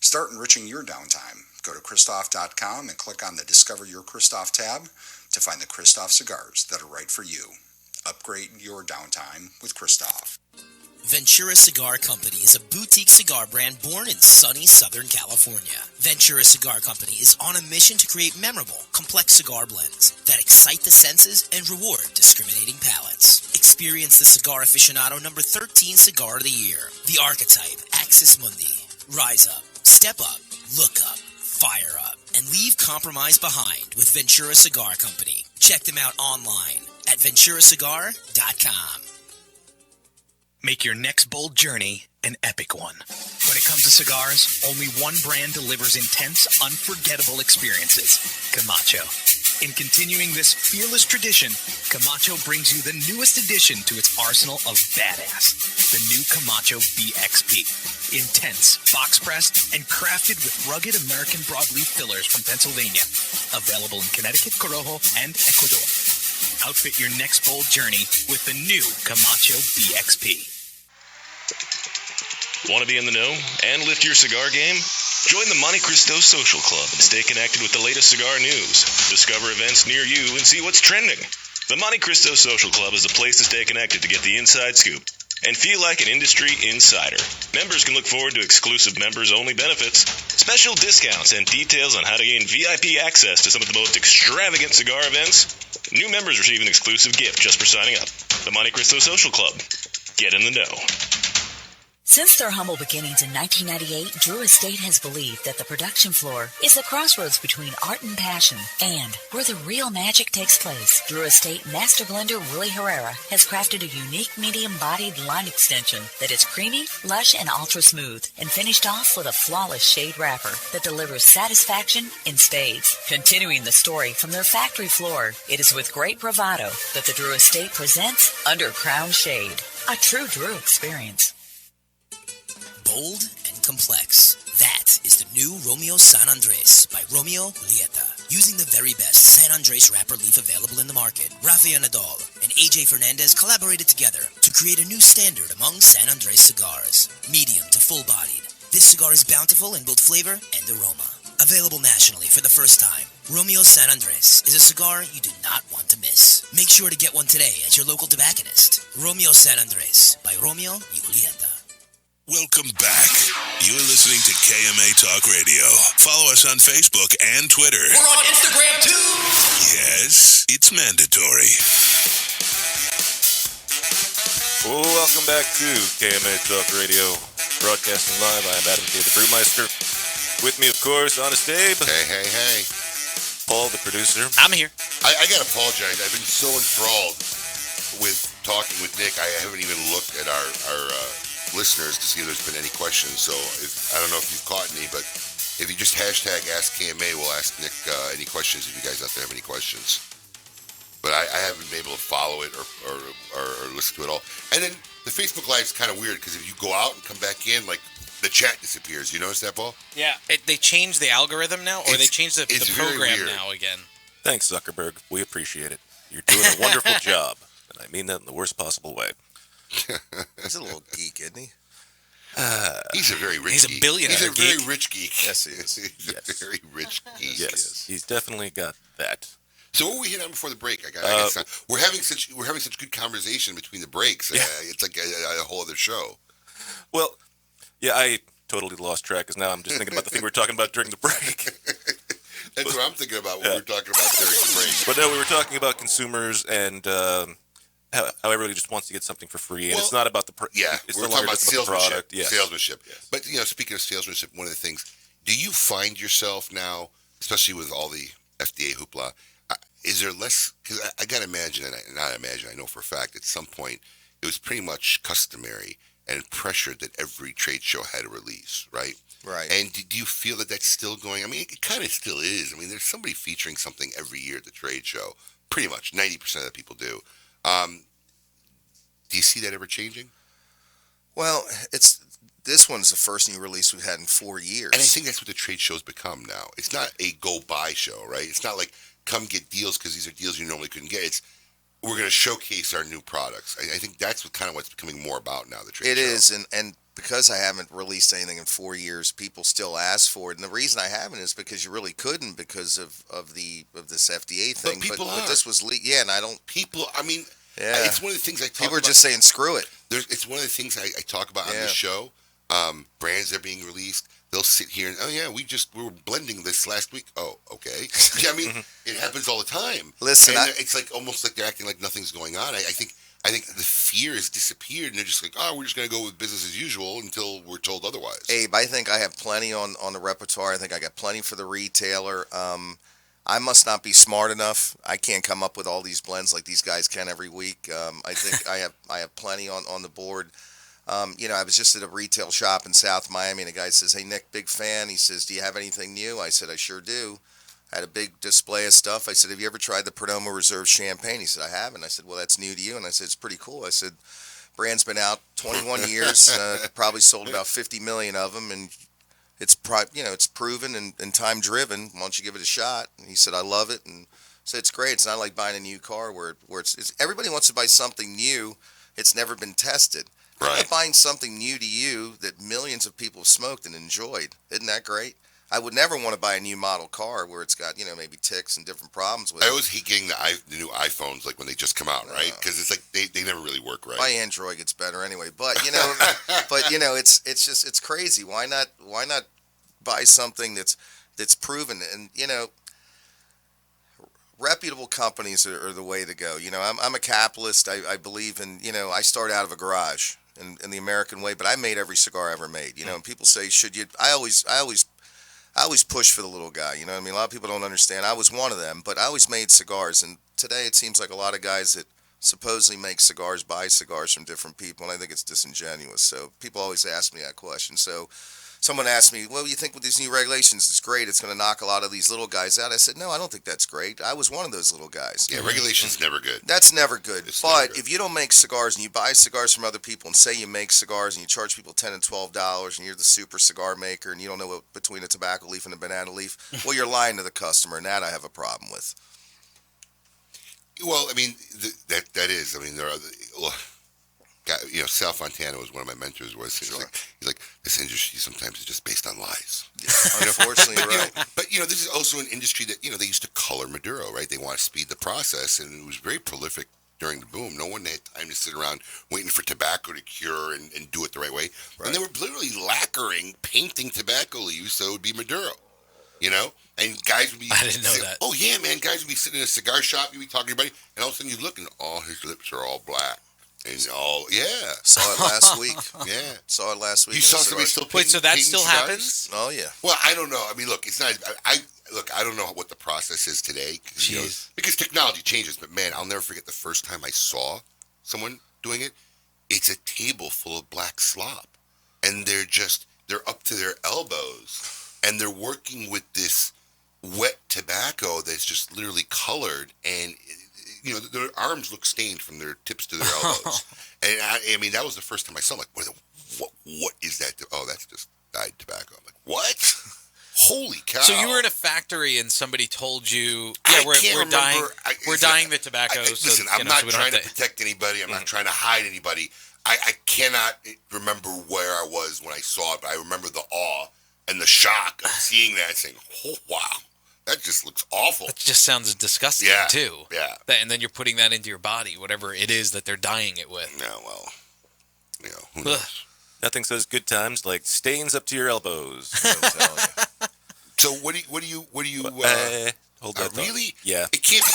Start enriching your downtime. Go to Christoph.com and click on the Discover Your Christoph tab to find the Christoph cigars that are right for you. Upgrade your downtime with Christoph. Ventura Cigar Company is a boutique cigar brand born in sunny Southern California. Ventura Cigar Company is on a mission to create memorable, complex cigar blends that excite the senses and reward discriminating palates. Experience the Cigar Aficionado number 13 Cigar of the Year, the Archetype Axis Mundi. Rise up, step up, look up, fire up, and leave compromise behind with Ventura Cigar Company. Check them out online at venturacigar.com. Make your next bold journey an epic one. When it comes to cigars, only one brand delivers intense, unforgettable experiences: Camacho. In continuing this fearless tradition, Camacho brings you the newest addition to its arsenal of badass, the new Camacho BXP. Intense, box-pressed, and crafted with rugged American broadleaf fillers from Pennsylvania. Available in Connecticut, Corojo, and Ecuador. Outfit your next bold journey with the new Camacho BXP. Want to be in the know and lift your cigar game? Join the Monte Cristo Social Club and stay connected with the latest cigar news. Discover events near you and see what's trending. The Monte Cristo Social Club is the place to stay connected to get the inside scoop and feel like an industry insider. Members can look forward to exclusive members-only benefits, special discounts, and details on how to gain VIP access to some of the most extravagant cigar events. New members receive an exclusive gift just for signing up. The Monte Cristo Social Club. Get in the know. Since their humble beginnings in 1998, Drew Estate has believed that the production floor is the crossroads between art and passion, and where the real magic takes place. Drew Estate Master Blender Willie Herrera has crafted a unique medium-bodied line extension that is creamy, lush, and ultra-smooth, and finished off with a flawless shade wrapper that delivers satisfaction in spades. Continuing the story from their factory floor, it is with great bravado that the Drew Estate presents Under Crown Shade, a true Drew experience. Bold and complex. That is the new Romeo San Andres by Romeo Julieta. Using the very best San Andres wrapper leaf available in the market, Rafael Nadal and AJ Fernandez collaborated together to create a new standard among San Andres cigars. Medium to full-bodied, this cigar is bountiful in both flavor and aroma. Available nationally for the first time, Romeo San Andres is a cigar you do not want to miss. Make sure to get one today at your local tobacconist. Romeo San Andres by Romeo Julieta. Welcome back. You're listening to KMA Talk Radio. Follow us on Facebook and Twitter. We're on Instagram too. Yes, it's mandatory. Welcome back to KMA Talk Radio, broadcasting live. I'm Adam K. the Brewmeister. With me, of course, Honest Abe. Hey. Paul, the producer. I'm here. I got to apologize. I've been so enthralled with talking with Nick. I haven't even looked at our listeners to see if there's been any questions. So I don't know if you've caught any, but if you just hashtag Ask KMA, we'll ask Nick any questions if you guys out there have any questions. But I haven't been able to follow it or listen to it all. And then the Facebook Live is kind of weird because if you go out and come back in, like the chat disappears. You notice that, Paul? Yeah. They changed the algorithm now, or they changed the program now again. Thanks, Zuckerberg. We appreciate it. You're doing a wonderful job, and I mean that in the worst possible way. He's a little geek, isn't he? He's a very rich geek. He's a billionaire He's a geek. very rich geek. Yes, he is. He's a very rich geek. Yes, he's definitely got that. So what we hit on before the break? I got we're having such good conversation between the breaks. Yeah. It's like a whole other show. Well, yeah, I totally lost track because now I'm just thinking about the thing we were talking about during the break. That's what I'm thinking about when we're talking about during the break. But no, we were talking about consumers and how everybody just wants to get something for free, and it's not about the it's we're no talking longer about just about the salesmanship. product. Yes. Salesmanship. Yes. But speaking of salesmanship, one of the things, do you find yourself now, especially with all the FDA hoopla, is there less? Because I got to imagine, I know for a fact, at some point it was pretty much customary and pressured that every trade show had a release, right? Right. And do you feel that that's still going? I mean, it kind of still is. I mean, there's somebody featuring something every year at the trade show. Pretty much 90% of the people do. Do you see that ever changing? Well, this one's the first new release we've had in 4 years. And I think that's what the trade show's become now. It's not a go-buy show, right? It's not like come get deals because these are deals you normally couldn't get. It's we're going to showcase our new products. I think that's what's becoming more about now, the trade show. It is, and because I haven't released anything in 4 years, people still ask for it. And the reason I haven't is because you really couldn't because of this FDA thing. But people are. But this was and I don't. People, I mean, yeah. It's one of the things I talk about. People are just saying, screw it. It's one of the things I talk about on this show. Brands that are being released, they'll sit here and, we were blending this last week. Oh, okay. I mean, it happens all the time. Listen, it's like almost like they're acting like nothing's going on. I think the fear has disappeared, and they're just like, we're just going to go with business as usual until we're told otherwise. Abe, I think I have plenty on the repertoire. I think I got plenty for the retailer. I must not be smart enough. I can't come up with all these blends like these guys can every week. I think I have plenty on the board. I was just at a retail shop in South Miami, and a guy says, "Hey, Nick, big fan." He says, "Do you have anything new?" I said, "I sure do." I had a big display of stuff. I said, "Have you ever tried the Perdomo Reserve champagne?" He said, "I haven't." I said, "Well, that's new to you." And I said, "It's pretty cool." I said, "Brand's been out 21 years, probably sold about 50 million of them, and it's proven and time driven. Why don't you give it a shot?" And he said, "I love it." And I said, "It's great. It's not like buying a new car where it's everybody wants to buy something new. It's never been tested. Right. Like buying something new to you that millions of people have smoked and enjoyed. Isn't that great? I would never want to buy a new model car where it's got, maybe ticks and different problems with it. I always hate getting the new iPhones, like when they just come out, right? Because it's like they never really work right. My Android gets better anyway, but it's crazy. Why not buy something that's proven? And reputable companies are the way to go. I'm a capitalist. I believe in, I start out of a garage in the American way, but I made every cigar I ever made. And people say, should you? I always push for the little guy. A lot of people don't understand. I was one of them, but I always made cigars. And today it seems like a lot of guys that supposedly make cigars buy cigars from different people, and I think it's disingenuous. So people always ask me that question. So someone asked me, "Well, you think with these new regulations, it's great, it's going to knock a lot of these little guys out?" I said, "No, I don't think that's great. I was one of those little guys." Yeah, regulation's never good. That's never good. But if you don't make cigars and you buy cigars from other people and say you make cigars and you charge people $10 and $12 and you're the super cigar maker and you don't know what between a tobacco leaf and a banana leaf, well, you're lying to the customer, and that I have a problem with. Well, I mean, that is. I mean, there are. Sal Fontana was one of my mentors. He's like, this industry sometimes is just based on lies. Yeah, unfortunately, right. But this is also an industry that they used to color Maduro, right? They want to speed the process, and it was very prolific during the boom. No one had time to sit around waiting for tobacco to cure and do it the right way. Right. And they were literally lacquering, painting tobacco leaves so it would be Maduro. And guys would be. I didn't know that. Oh yeah, man! Guys would be sitting in a cigar shop. You'd be talking to everybody, and all of a sudden you look, and all his lips are all black. And saw it last week. Yeah, saw it last week. You saw somebody still painting, wait, so that still cigars? happens? Oh yeah. Well, I don't know. I mean, look, it's not. I don't know what the process is today. Because technology changes. But man, I'll never forget the first time I saw someone doing it. It's a table full of black slop, and they're up to their elbows, and they're working with this wet tobacco that's just literally colored, and their arms look stained from their tips to their elbows. And I mean, that was the first time I saw it. Like, what is that? Oh, that's just dyed tobacco. I'm like, what? Holy cow! So you were in a factory and somebody told you, we're dyeing the tobacco. Listen, I'm not trying to protect anybody. I'm not trying to hide anybody. I cannot remember where I was when I saw it, but I remember the awe and the shock of seeing that and saying, oh, wow. That just looks awful. That just sounds disgusting, too. Yeah. And then you're putting that into your body, whatever it is that they're dyeing it with. Yeah, well, who knows? Nothing says good times like stains up to your elbows. I'm telling you. So what do you hold that thought. Really? Yeah. It can't be.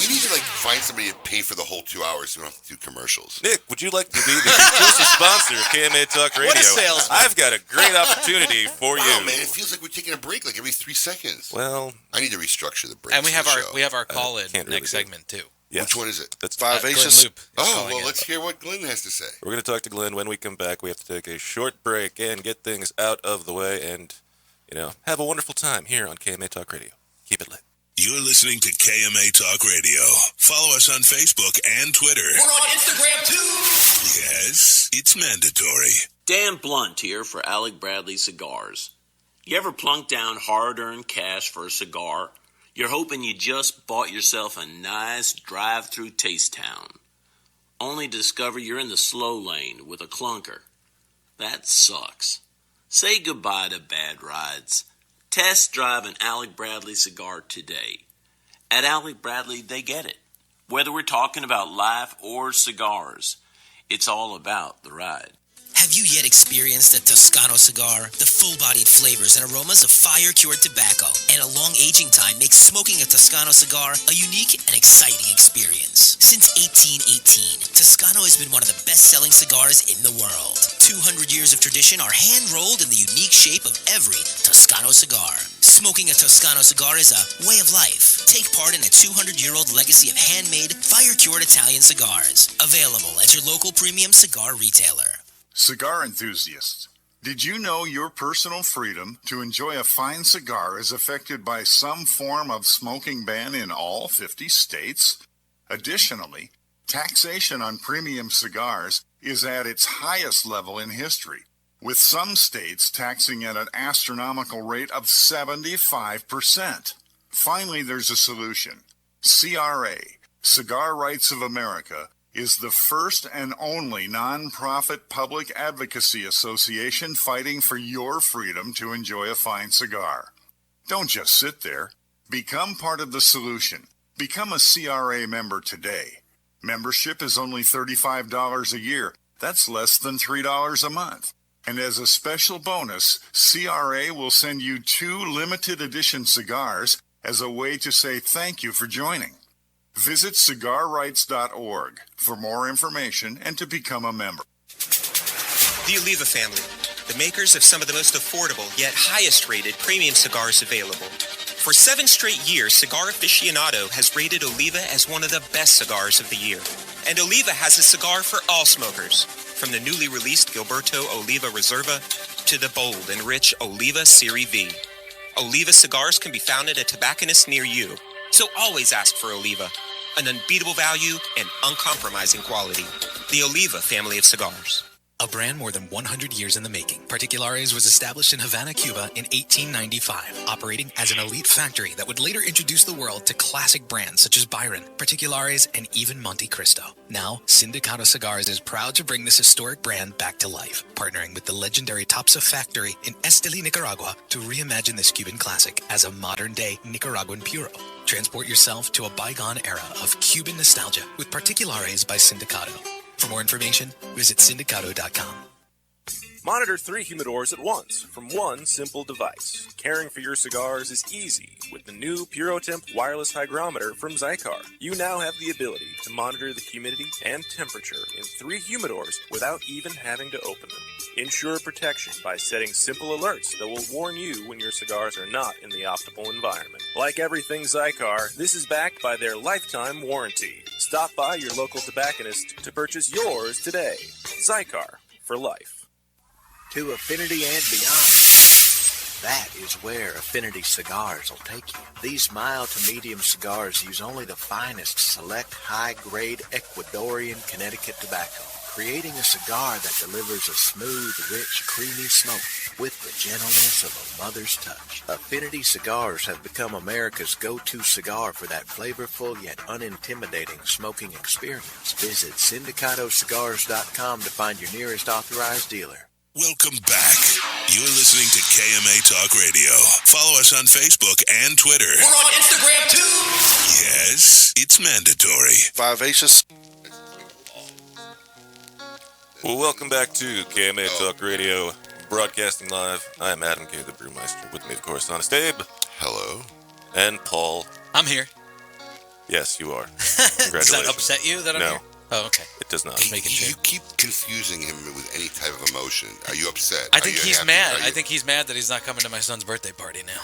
We need to find somebody to pay for the whole 2 hours so we don't have to do commercials. Nick, would you like to be the exclusive sponsor of KMA Talk Radio? What a salesman. I've got a great opportunity for you. Man, it feels like we're taking a break every 3 seconds. Well, I need to restructure the break. And we have our call in next segment too. Yes. Which one is it? That's Vivacious. Loope. Oh, well, let's hear what Glynn has to say. We're going to talk to Glynn. When we come back, we have to take a short break and get things out of the way and, have a wonderful time here on KMA Talk Radio. Keep it lit. You're listening to KMA Talk Radio. Follow us on Facebook and Twitter. We're on Instagram too. Yes, it's mandatory. Dan Blunt here for Alec Bradley Cigars. You ever plunk down hard-earned cash for a cigar? You're hoping you just bought yourself a nice drive-through taste town, only to discover you're in the slow lane with a clunker. That sucks. Say goodbye to bad rides. Test drive an Alec Bradley cigar today. At Alec Bradley, they get it. Whether we're talking about life or cigars, it's all about the ride. Have you yet experienced a Toscano cigar? The full-bodied flavors and aromas of fire-cured tobacco and a long aging time makes smoking a Toscano cigar a unique and exciting experience. Since 1818, Toscano has been one of the best-selling cigars in the world. 200 years of tradition are hand-rolled in the unique shape of every Toscano cigar. Smoking a Toscano cigar is a way of life. Take part in a 200-year-old legacy of handmade, fire-cured Italian cigars. Available at your local premium cigar retailer. Cigar enthusiasts, did you know your personal freedom to enjoy a fine cigar is affected by some form of smoking ban in all 50 states? Additionally, taxation on premium cigars is at its highest level in history, with some states taxing at an astronomical rate of 75%. Finally, there's a solution. CRA, Cigar Rights of America, is the first and only nonprofit public advocacy association fighting for your freedom to enjoy a fine cigar. Don't just sit there. Become part of the solution. Become a CRA member today. Membership is only $35 a year. That's less than $3 a month. And as a special bonus, CRA will send you 2 limited edition cigars as a way to say thank you for joining. Visit cigarrights.org for more information and to become a member. The Oliva family, the makers of some of the most affordable yet highest rated premium cigars available. For 7 straight years, Cigar Aficionado has rated Oliva as one of the best cigars of the year. And Oliva has a cigar for all smokers, from the newly released Gilberto Oliva Reserva to the bold and rich Oliva Serie V. Oliva cigars can be found at a tobacconist near you, so always ask for Oliva, an unbeatable value and uncompromising quality. The Oliva family of cigars. A brand more than 100 years in the making, Particulares was established in Havana, Cuba in 1895, operating as an elite factory that would later introduce the world to classic brands such as Byron, Particulares, and even Monte Cristo. Now, Sindicato Cigars is proud to bring this historic brand back to life, partnering with the legendary Topsa factory in Esteli, Nicaragua, to reimagine this Cuban classic as a modern-day Nicaraguan puro. Transport yourself to a bygone era of Cuban nostalgia with Particulares by Sindicato. For more information, visit sindicato.com. Monitor 3 humidors at once from one simple device. Caring for your cigars is easy with the new PuroTemp wireless hygrometer from Zycar. You now have the ability to monitor the humidity and temperature in 3 humidors without even having to open them. Ensure protection by setting simple alerts that will warn you when your cigars are not in the optimal environment. Like everything Zycar, this is backed by their lifetime warranty. Stop by your local tobacconist to purchase yours today. Zycar, for life. To affinity and beyond. That is where Affinity Cigars will take you. These mild to medium cigars use only the finest select high-grade Ecuadorian Connecticut tobacco, creating a cigar that delivers a smooth, rich, creamy smoke with the gentleness of a mother's touch. Affinity Cigars have become America's go-to cigar for that flavorful yet unintimidating smoking experience. Visit syndicatocigars.com to find your nearest authorized dealer. Welcome back. You're listening to KMA Talk Radio. Follow us on Facebook and Twitter. We're on Instagram too. Yes, it's mandatory. Vivacious. Well, welcome back to KMA Talk Radio, broadcasting live. I'm Adam K. the Brewmeister. With me, of course, Honest Abe. Hello. And Paul. I'm here. Yes, you are. Does that upset you that I'm here? Oh, okay. It does not. You keep confusing him with any type of emotion. Are you upset? I think he's mad. I think he's mad that he's not coming to my son's birthday party now.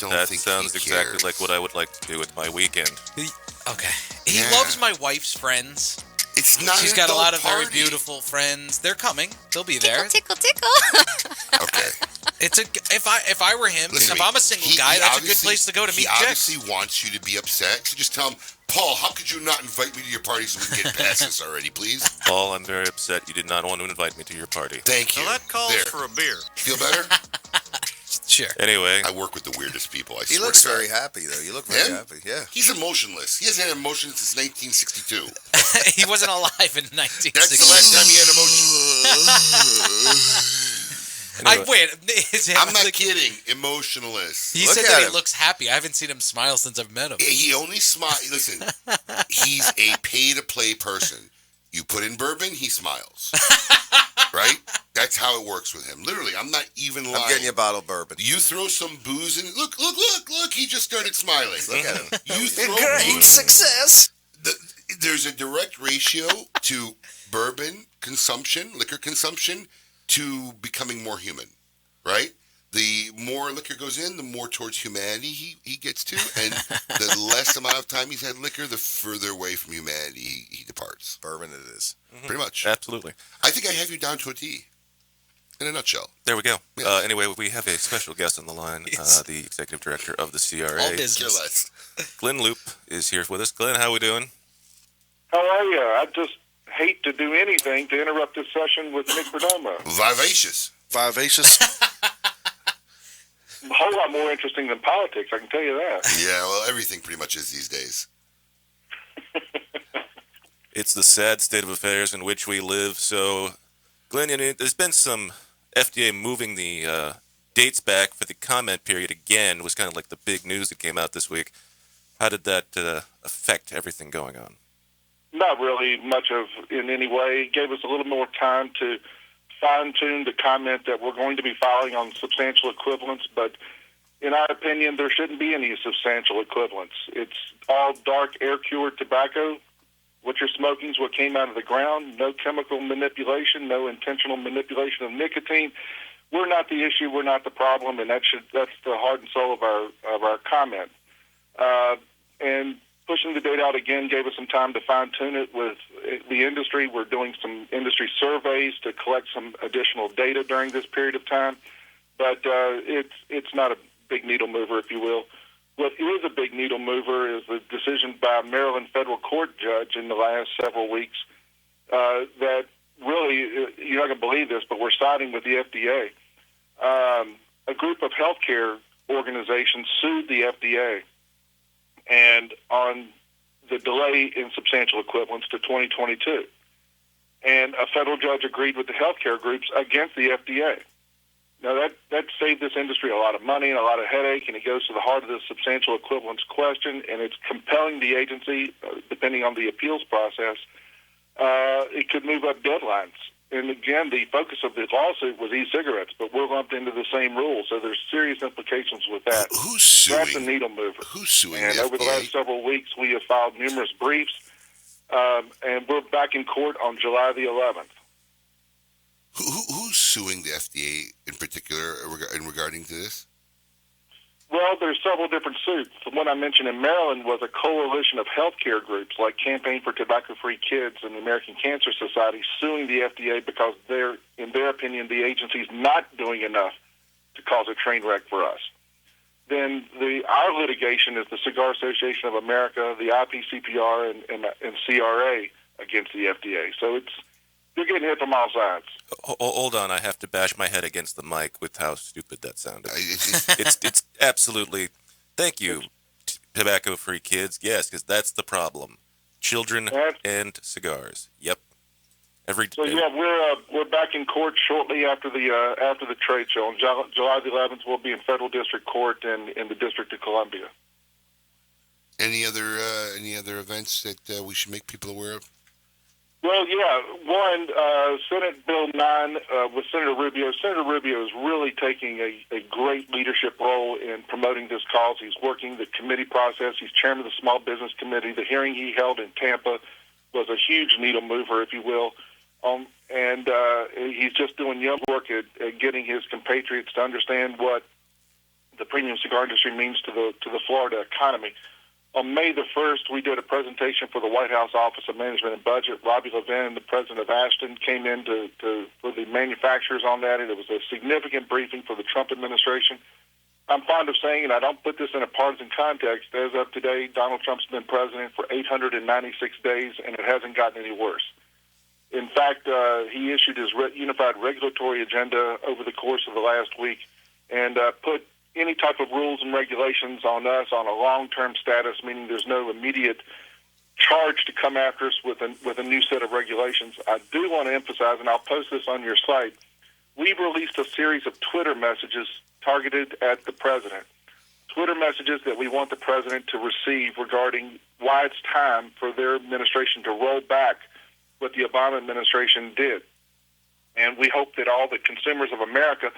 That sounds exactly like what I would like to do with my weekend. Okay. He loves my wife's friends. It's not. She's got a lot of very beautiful friends. They're coming. They'll be there. Tickle, tickle. Okay. If I were him, if I'm a single guy, that's a good place to go to meet chicks. He obviously wants you to be upset. So just tell him, Paul, how could you not invite me to your party so we can get past this already, please? Paul, I'm very upset you did not want to invite me to your party. Thank you. Well, that calls for a beer. Feel better? Sure. Anyway. I work with the weirdest people, I swear. He looks very happy, though. You look very happy, yeah. He's emotionless. He hasn't had emotions since 1962. He wasn't alive in 1962. That's the last time he had emotions. I'm not kidding. Emotionless. He said that he looks happy. I haven't seen him smile since I've met him. He only smiles. Listen, he's a pay-to-play person. You put in bourbon, he smiles. Right? That's how it works with him. Literally, I'm not even lying. I'm getting you a bottle of bourbon. You throw some booze in. Look, he just started smiling. Look at him. You throw Great success. There's a direct ratio to bourbon consumption, liquor consumption, to becoming more human, right? the more liquor goes in, the more towards humanity he gets to, and the less amount of time he's had liquor, the further away from humanity he departs. Bourbon it is. Pretty much. Absolutely. I think I have you down to a T, in a nutshell. There we go. Yes. Anyway, we have a special guest on the line, Yes. the executive director of the CRA. All business. Glynn Loope is here with us. Glynn, how we doing? How are you? I just hate to do anything to interrupt this session with Nick Perdomo. Vivacious. A whole lot more interesting than politics, I can tell you that. Yeah, well, everything pretty much is these days. It's the sad state of affairs in which we live. So, Glynn, there's been some FDA moving the dates back for the comment period again. Was kind of like the big news that came out this week. How did that affect everything going on? Not really much of in any way. It gave us a little more time to fine-tune the comment that we're going to be filing on substantial equivalence, but in our opinion, there shouldn't be any substantial equivalence. It's all dark air-cured tobacco. What you're smoking is what came out of the ground. No chemical manipulation, no intentional manipulation of nicotine. We're not the issue. We're not the problem, and that's the heart and soul of our comment. And pushing the date out again gave us some time to fine-tune it with the industry. We're doing some industry surveys to collect some additional data during this period of time. But it's not a big needle mover, if you will. What is a big needle mover is the decision by a Maryland federal court judge in the last several weeks that really, you're not going to believe this, but we're siding with the FDA. A group of healthcare organizations sued the FDA and on the delay in substantial equivalence to 2022. And a federal judge agreed with the healthcare groups against the FDA. Now, that saved this industry a lot of money and a lot of headache, and it goes to the heart of the substantial equivalence question, and it's compelling the agency, depending on the appeals process, it could move up deadlines. And again, the focus of the lawsuit was e-cigarettes, but we're lumped into the same rules, so there's serious implications with that. Who's suing? That's a needle mover. Who's suing And the over the FDA? last several weeks, we have filed numerous briefs, and we're back in court on July the 11th. Who's suing the FDA in particular regarding to this? Well, there's several different suits. The one I mentioned in Maryland was a coalition of healthcare groups like Campaign for Tobacco-Free Kids and the American Cancer Society suing the FDA because in their opinion, the agency's not doing enough to cause a train wreck for us. Then our litigation is the Cigar Association of America, the IPCPR, and CRA against the FDA. So you're getting hit from all sides. Hold on, I have to bash my head against the mic with how stupid that sounded. It's absolutely. Thank you, tobacco-free kids. Yes, because that's the problem. Children and cigars. Yep. We're back in court shortly after the trade show. On July the 11th, we'll be in federal district court in the District of Columbia. Any other events that we should make people aware of? Well, yeah. One, Senate Bill 9 with Senator Rubio. Senator Rubio is really taking a great leadership role in promoting this cause. He's working the committee process. He's chairman of the Small Business Committee. The hearing he held in Tampa was a huge needle mover, if you will. And he's just doing young work at getting his compatriots to understand what the premium cigar industry means to the Florida economy. On May the 1st, we did a presentation for the White House Office of Management and Budget. Robbie Levin, the president of Ashton, came in for the manufacturers on that, and it was a significant briefing for the Trump administration. I'm fond of saying, and I don't put this in a partisan context, as of today, Donald Trump's been president for 896 days, and it hasn't gotten any worse. In fact, he issued his unified regulatory agenda over the course of the last week and put any type of rules and regulations on us on a long-term status, meaning there's no immediate charge to come after us with a new set of regulations. I do want to emphasize, and I'll post this on your site, we've released a series of Twitter messages targeted at the president. Twitter messages that we want the president to receive regarding why it's time for their administration to roll back what the Obama administration did. And we hope that all the consumers of America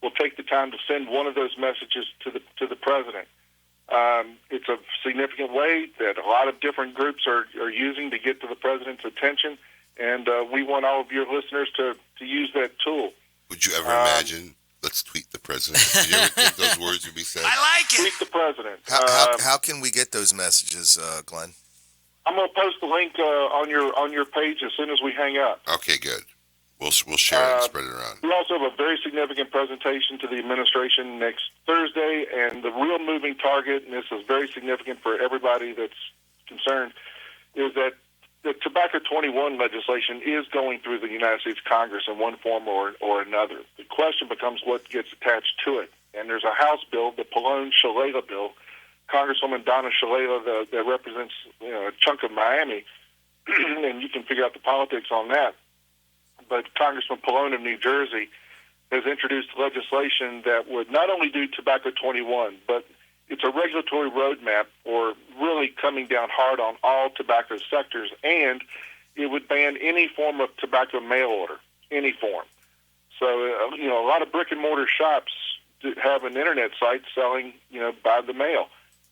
will take the time to send one of those messages to the president. It's a significant way that a lot of different groups are using to get to the president's attention, and we want all of your listeners to use that tool. Would you ever imagine, let's tweet the president. Did you ever think those words would be said? I like it. Tweet the president. How can we get those messages, Glenn? I'm going to post the link on your page as soon as we hang up. Okay, good. We'll share it and spread it around. We also have a very significant presentation to the administration next Thursday, and the real moving target, and this is very significant for everybody that's concerned, is that the Tobacco 21 legislation is going through the United States Congress in one form or another. The question becomes what gets attached to it. And there's a House bill, the Pallone-Shalala bill, Congresswoman Donna Shalala, that represents a chunk of Miami, and you can figure out the politics on that. But Congressman Pallone of New Jersey has introduced legislation that would not only do Tobacco 21, but it's a regulatory roadmap for really coming down hard on all tobacco sectors, and it would ban any form of tobacco mail order, any form. So, a lot of brick and mortar shops have an internet site selling, by the mail,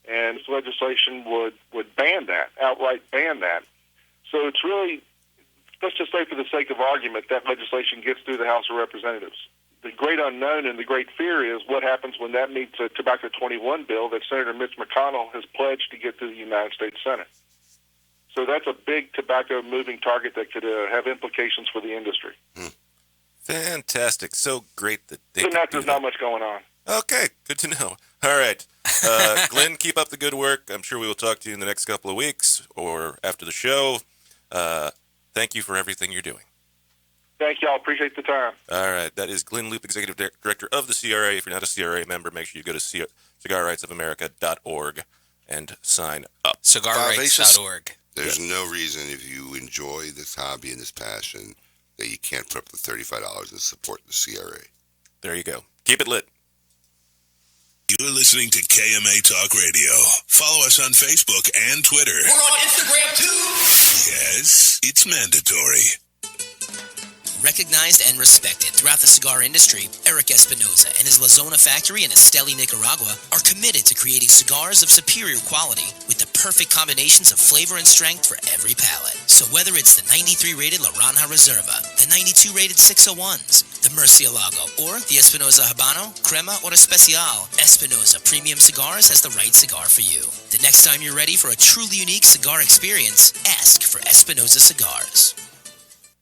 and this legislation would ban that, outright ban that. So it's really, let's just say for the sake of argument, that legislation gets through the House of Representatives. The great unknown and the great fear is what happens when that meets a Tobacco 21 bill that Senator Mitch McConnell has pledged to get to the United States Senate. So that's a big tobacco moving target that could have implications for the industry. Fantastic. So great that they there's not much going on. Okay, good to know. All right. Glynn, keep up the good work. I'm sure we will talk to you in the next couple of weeks or after the show. Thank you for everything you're doing. Thank y'all. Appreciate the time. All right. That is Glynn Loope, Executive Director of the CRA. If you're not a CRA member, make sure you go to cigarrightsofamerica.org and sign up. Cigarrights.org. There's no reason, if you enjoy this hobby and this passion, that you can't put up the $35 and support the CRA. There you go. Keep it lit. You're listening to KMA Talk Radio. Follow us on Facebook and Twitter. We're on Instagram too. Yes, it's mandatory. Recognized and respected throughout the cigar industry, Eric Espinoza and his La Zona factory in Esteli, Nicaragua, are committed to creating cigars of superior quality with the perfect combinations of flavor and strength for every palate. So whether it's the 93-rated La Ranja Reserva, the 92-rated 601s, the Murcielago, or the Espinoza Habano, Crema, or Especial, Espinoza Premium Cigars has the right cigar for you. The next time you're ready for a truly unique cigar experience, ask for Espinoza Cigars.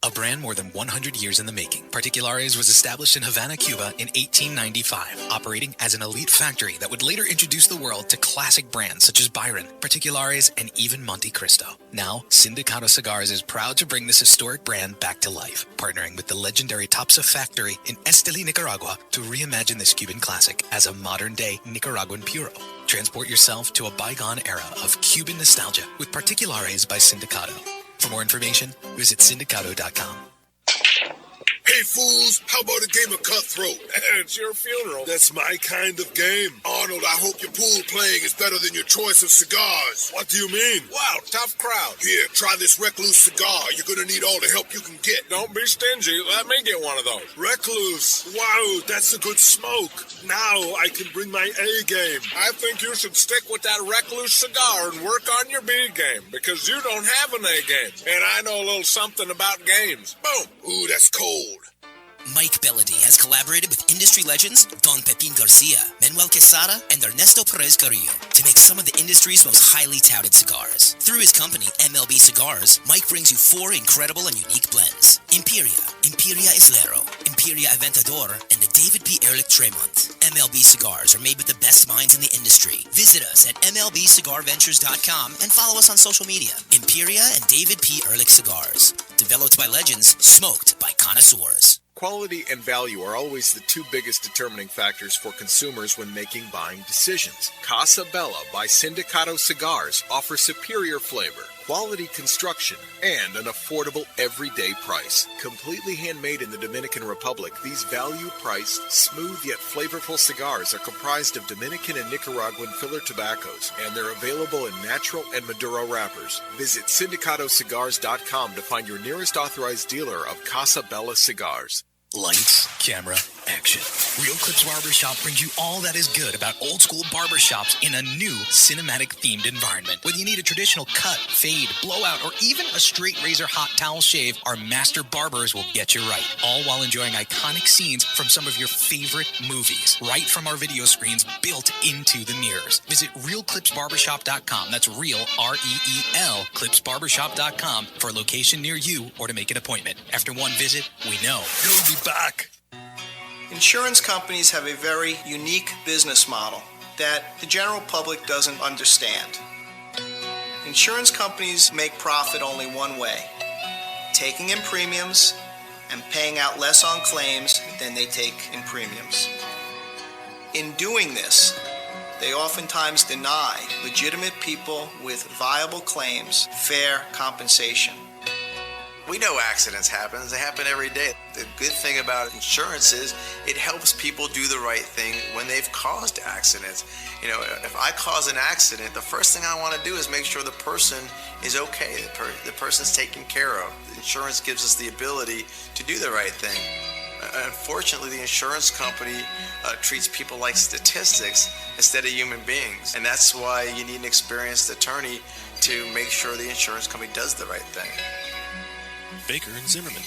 A brand more than 100 years in the making, Particulares was established in Havana, Cuba in 1895, operating as an elite factory that would later introduce the world to classic brands such as Byron, Particulares, and even Monte Cristo. Now, Sindicato Cigars is proud to bring this historic brand back to life, partnering with the legendary Topsa factory in Esteli, Nicaragua, to reimagine this Cuban classic as a modern-day Nicaraguan puro. Transport yourself to a bygone era of Cuban nostalgia with Particulares by Sindicato. For more information, visit Sindicato.com. Hey, fools, how about a game of Cutthroat? It's your funeral. That's my kind of game. Arnold, I hope your pool playing is better than your choice of cigars. What do you mean? Wow, tough crowd. Here, try this Recluse cigar. You're gonna need all the help you can get. Don't be stingy. Let me get one of those. Recluse. Wow, that's a good smoke. Now I can bring my A game. I think you should stick with that Recluse cigar and work on your B game, because you don't have an A game. And I know a little something about games. Boom. Ooh, that's cold. Mike Bellady has collaborated with industry legends Don Pepin Garcia, Manuel Quesada, and Ernesto Perez Carrillo to make some of the industry's most highly touted cigars. Through his company, MLB Cigars, Mike brings you 4 incredible and unique blends: Imperia, Imperia Islero, Imperia Aventador, and the David P. Ehrlich Tremont. MLB Cigars are made with the best minds in the industry. Visit us at MLBCigarVentures.com and follow us on social media. Imperia and David P. Ehrlich Cigars. Developed by legends, smoked by connoisseurs. Quality and value are always the 2 biggest determining factors for consumers when making buying decisions. Casa Bella by Sindicato Cigars offers superior flavor, quality construction, and an affordable everyday price. Completely handmade in the Dominican Republic, these value-priced, smooth yet flavorful cigars are comprised of Dominican and Nicaraguan filler tobaccos, and they're available in natural and Maduro wrappers. Visit SindicatoCigars.com to find your nearest authorized dealer of Casa Bella cigars. Lights, camera, action. Real Clips Barbershop brings you all that is good about old school barbershops in a new cinematic themed environment. Whether you need a traditional cut, fade, blowout, or even a straight razor hot towel shave, our master barbers will get you right. All while enjoying iconic scenes from some of your favorite movies, right from our video screens built into the mirrors. Visit realclipsbarbershop.com. That's real, R-E-E-L, clipsbarbershop.com for a location near you or to make an appointment. After one visit, we know you'll be back. Insurance companies have a very unique business model that the general public doesn't understand. Insurance companies make profit only one way, taking in premiums and paying out less on claims than they take in premiums. In doing this, they oftentimes deny legitimate people with viable claims fair compensation. We know accidents happen. They happen every day. The good thing about insurance is it helps people do the right thing when they've caused accidents. You know, if I cause an accident, the first thing I want to do is make sure the person is okay, the person's taken care of. Insurance gives us the ability to do the right thing. Unfortunately, the insurance company treats people like statistics instead of human beings. And that's why you need an experienced attorney to make sure the insurance company does the right thing. Baker and Zimmerman,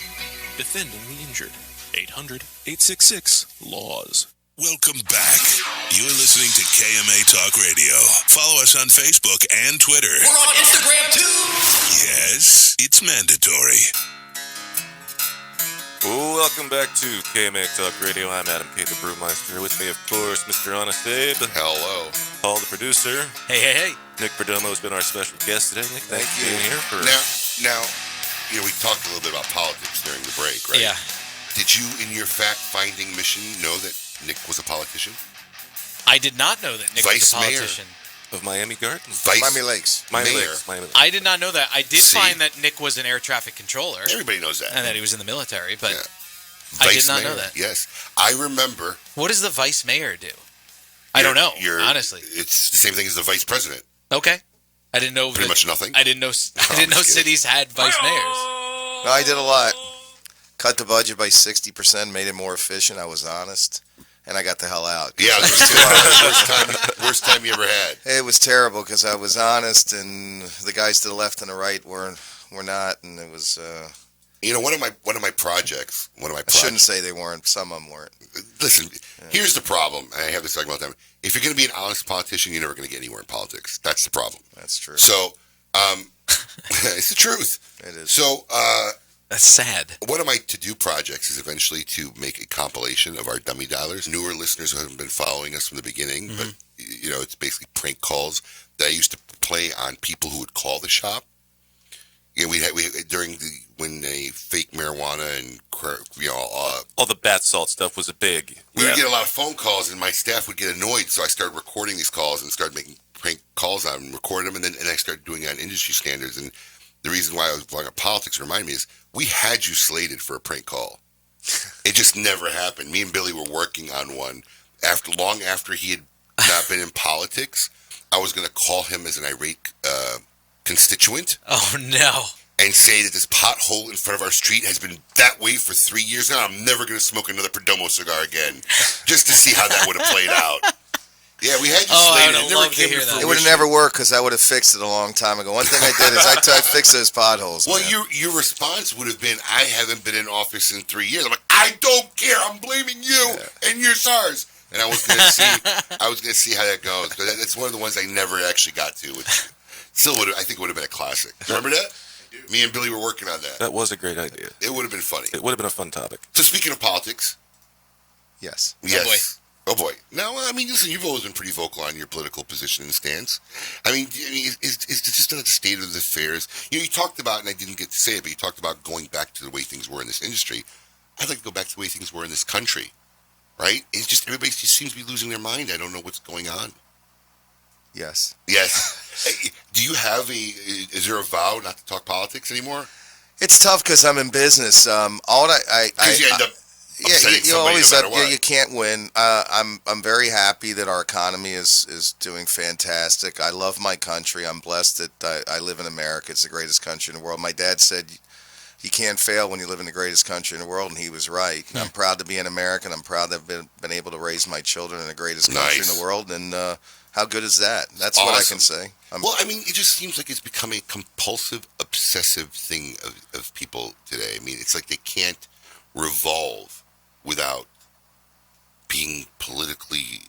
defending the injured. 800-866-LAWS. Welcome back. You're listening to KMA Talk Radio. Follow us on Facebook and Twitter. We're on Instagram too. Yes, it's mandatory. Welcome back to KMA Talk Radio. I'm Adam K. the Brewmeister. With me, of course, Mr. Honest Abe. Hello. Paul, the producer. Hey. Nick Perdomo has been our special guest today. Nick, thank you for being here. Now, you know, we talked a little bit about politics during the break, right? Yeah. Did you, in your fact-finding mission, know that Nick was a politician? I did not know that Nick was a politician. Of Miami Gardens? Miami Lakes. Miami Lakes. I did not know that. I did find that Nick was an air traffic controller. Everybody knows that. And that he was in the military, but Yeah. I did not know that. Yes. I remember. What does the vice mayor do? I don't know, honestly. It's the same thing as the vice president. Okay. I didn't know. Pretty much nothing? I didn't know cities had vice mayors. No, I did a lot. Cut the budget by 60%, made it more efficient. I was honest, and I got the hell out. Yeah, it was worst time you ever had. It was terrible because I was honest, and the guys to the left and the right were not, and it was. You know, one of my projects. I shouldn't say they weren't. Some of them weren't. Listen, here's the problem. I have this argument all the time. If you're going to be an honest politician, you're never going to get anywhere in politics. That's the problem. That's true. So, it's the truth. It is. So, that's sad. One of my to-do projects is eventually to make a compilation of our dummy dialers. Newer listeners who haven't been following us from the beginning, but you know, it's basically prank calls that I used to play on people who would call the shop. Yeah, we during when a fake marijuana and all the bath salt stuff was big. We would get a lot of phone calls, and my staff would get annoyed. So I started recording these calls and started making prank calls on them, and record them, and I started doing it on industry standards. And the reason why I was talking about politics remind me is we had you slated for a prank call. It just never happened. Me and Billy were working on one long after he had not been in politics. I was going to call him as an irate constituent. Oh, no. And say that this pothole in front of our street has been that way for 3 years now. I'm never going to smoke another Perdomo cigar again. Just to see how that would have played out. Yeah, we had you slated. It would have never worked because I would have fixed it a long time ago. One thing I did is I fixed those potholes. Well, your response would have been, I haven't been in office in 3 years. I'm like, I don't care. I'm blaming you and your SARS. And I was going to see how that goes. Because that's one of the ones I never actually got to. Which still I think it would have been a classic. Remember that? Me and Billy were working on that. That was a great idea. It would have been funny. It would have been a fun topic. So speaking of politics. Yes. Yes. Oh boy. Now, I mean, listen, you've always been pretty vocal on your political position and stance. I mean, it's just not the state of the affairs. You know, you talked about, and I didn't get to say it, but you talked about going back to the way things were in this industry. I'd like to go back to the way things were in this country, right? It's just, everybody just seems to be losing their mind. I don't know what's going on. Yes. Yes. Do you have is there a vow not to talk politics anymore? It's tough because I'm in business. Because you end up you always you can't win. I'm very happy that our economy is doing fantastic. I love my country. I'm blessed that I live in America. It's the greatest country in the world. My dad said, you can't fail when you live in the greatest country in the world, and he was right. And I'm proud to be an American. I'm proud to have been able to raise my children in the greatest country in the world, and how good is that? That's awesome. what I can say. Well, I mean, it just seems like it's become a compulsive, obsessive thing of people today. I mean, it's like they can't revolve without being politically,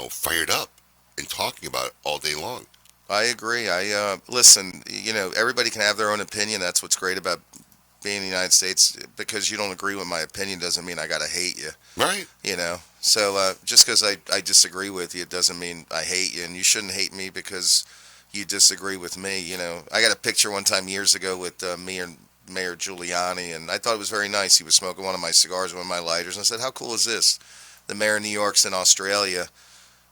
fired up and talking about it all day long. I agree. Listen, everybody can have their own opinion. That's what's great about being in the United States. Because you don't agree with my opinion doesn't mean I got to hate you. Right. So just because I disagree with you doesn't mean I hate you. And you shouldn't hate me because you disagree with me. I got a picture one time years ago with me and Mayor Giuliani, and I thought it was very nice. He was smoking one of my cigars, one of my lighters, and I said, how cool is this? The mayor of New York's in Australia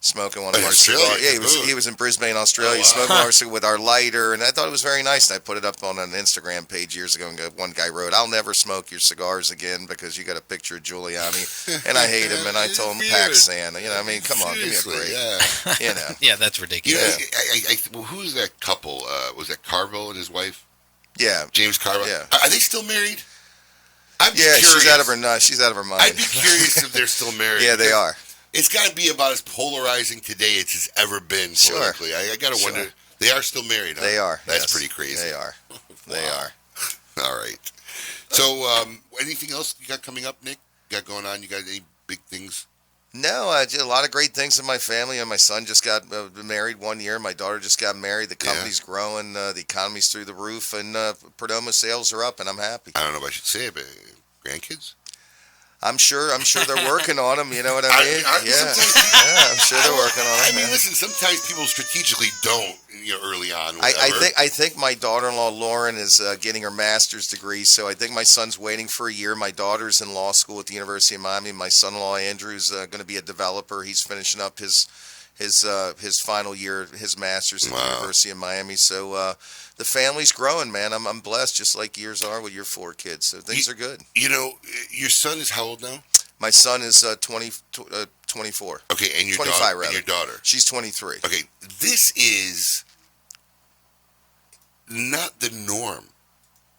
smoking one of our cigars. Yeah, he was in Brisbane, Australia, smoking our cigar with our lighter, and I thought it was very nice. And I put it up on an Instagram page years ago, and one guy wrote, I'll never smoke your cigars again because you got a picture of Giuliani, and I hate him, and I told him, pack Santa. I mean, come on, give me a break. Yeah. Yeah, that's ridiculous. Who's that couple? Was that Carville and his wife? Yeah. James Carville? Yeah. Are they still married? I'm curious. She's out of her mind. I'd be curious if they're still married. Yeah, they are. It's got to be about as polarizing today as it's ever been politically. Sure. I got to wonder. They are still married, huh? They are. That's pretty crazy. They are. They are. All right. So, anything else you got coming up, Nick? You got going on? You got any big things? No, I did a lot of great things in my family. And my son just got married 1 year. My daughter just got married. The company's growing. The economy's through the roof. And Perdomo sales are up, and I'm happy. I don't know if I should say it, but grandkids? I'm sure they're working on them. You know what I mean? I'm sure they're working on them. I mean, listen, sometimes people strategically don't, early on. I think my daughter-in-law Lauren is getting her master's degree, so I think my son's waiting for a year. My daughter's in law school at the University of Miami. My son-in-law Andrew's going to be a developer. He's finishing up his final year, his master's at the University of Miami. So the family's growing, man. I'm blessed, just like yours are with your 4 kids. So things are good. Your son is how old now? My son is 24. Okay, and your 25 daughter, rather. And your daughter. She's 23. Okay, this is not the norm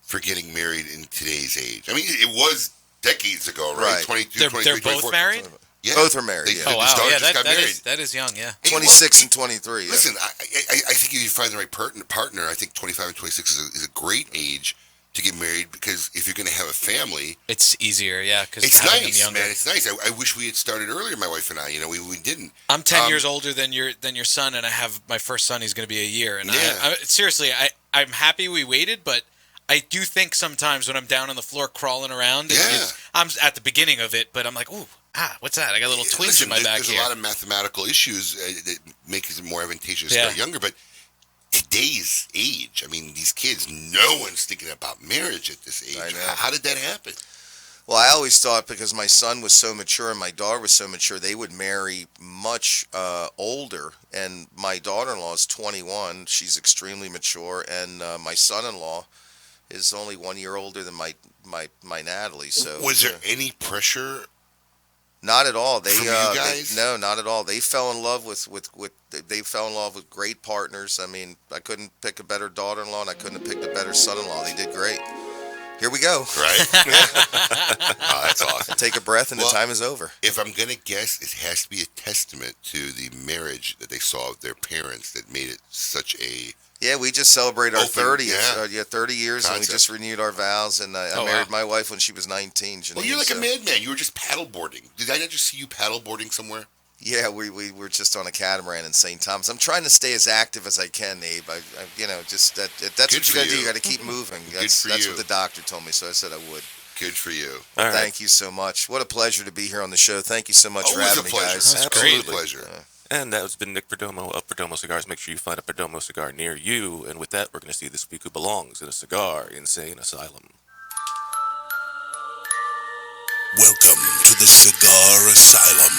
for getting married in today's age. I mean, it was decades ago, right? 22, they're 23, both 24. married? Yeah. Both are married. Oh, wow. Yeah, that is young, yeah. 26 and 23. Yeah. Listen, I think if you find the right partner, I think 25 and 26 is a great age to get married, because if you're going to have a family, it's easier, yeah. Because it's nice, man. It's nice. I wish we had started earlier, my wife and I. We didn't. I'm 10 years older than your son, and I have my first son. He's going to be a year, and seriously, I'm happy we waited, but I do think sometimes when I'm down on the floor crawling around, I'm at the beginning of it, but I'm like, ooh. What's that? I got a little twinge in my back here. There's a lot of mathematical issues that make it more advantageous to start younger, but today's age, I mean, these kids, no one's thinking about marriage at this age. How did that happen? Well, I always thought because my son was so mature and my daughter was so mature, they would marry much older. And my daughter-in-law is 21. She's extremely mature. And my son-in-law is only 1 year older than my Natalie. So was there any pressure? Not at all. From you guys? No, not at all. They fell in love with great partners. I mean, I couldn't pick a better daughter-in-law, and I couldn't have picked a better son-in-law. They did great. Here we go. Right? Oh, that's awesome. Take a breath, and the time is over. If I'm going to guess, it has to be a testament to the marriage that they saw of their parents that made it such a... Yeah, we just celebrated our 30th. 30 years, concept. And we just renewed our vows. And I married my wife when she was 19. Janine, well, you're like a madman. You were just paddleboarding. Did I not just see you paddleboarding somewhere? Yeah, we were just on a catamaran in St. Thomas. I'm trying to stay as active as I can, Abe. That's what you got to do. You got to keep moving. That's what the doctor told me, so I said I would. Good for you. Thank you so much. What a pleasure to be here on the show. Thank you so much for having me, guys. Absolute pleasure. And that has been Nick Perdomo of Perdomo Cigars. Make sure you find a Perdomo cigar near you. And with that, we're going to see this week who belongs in a cigar insane asylum. Welcome to the Cigar Asylum,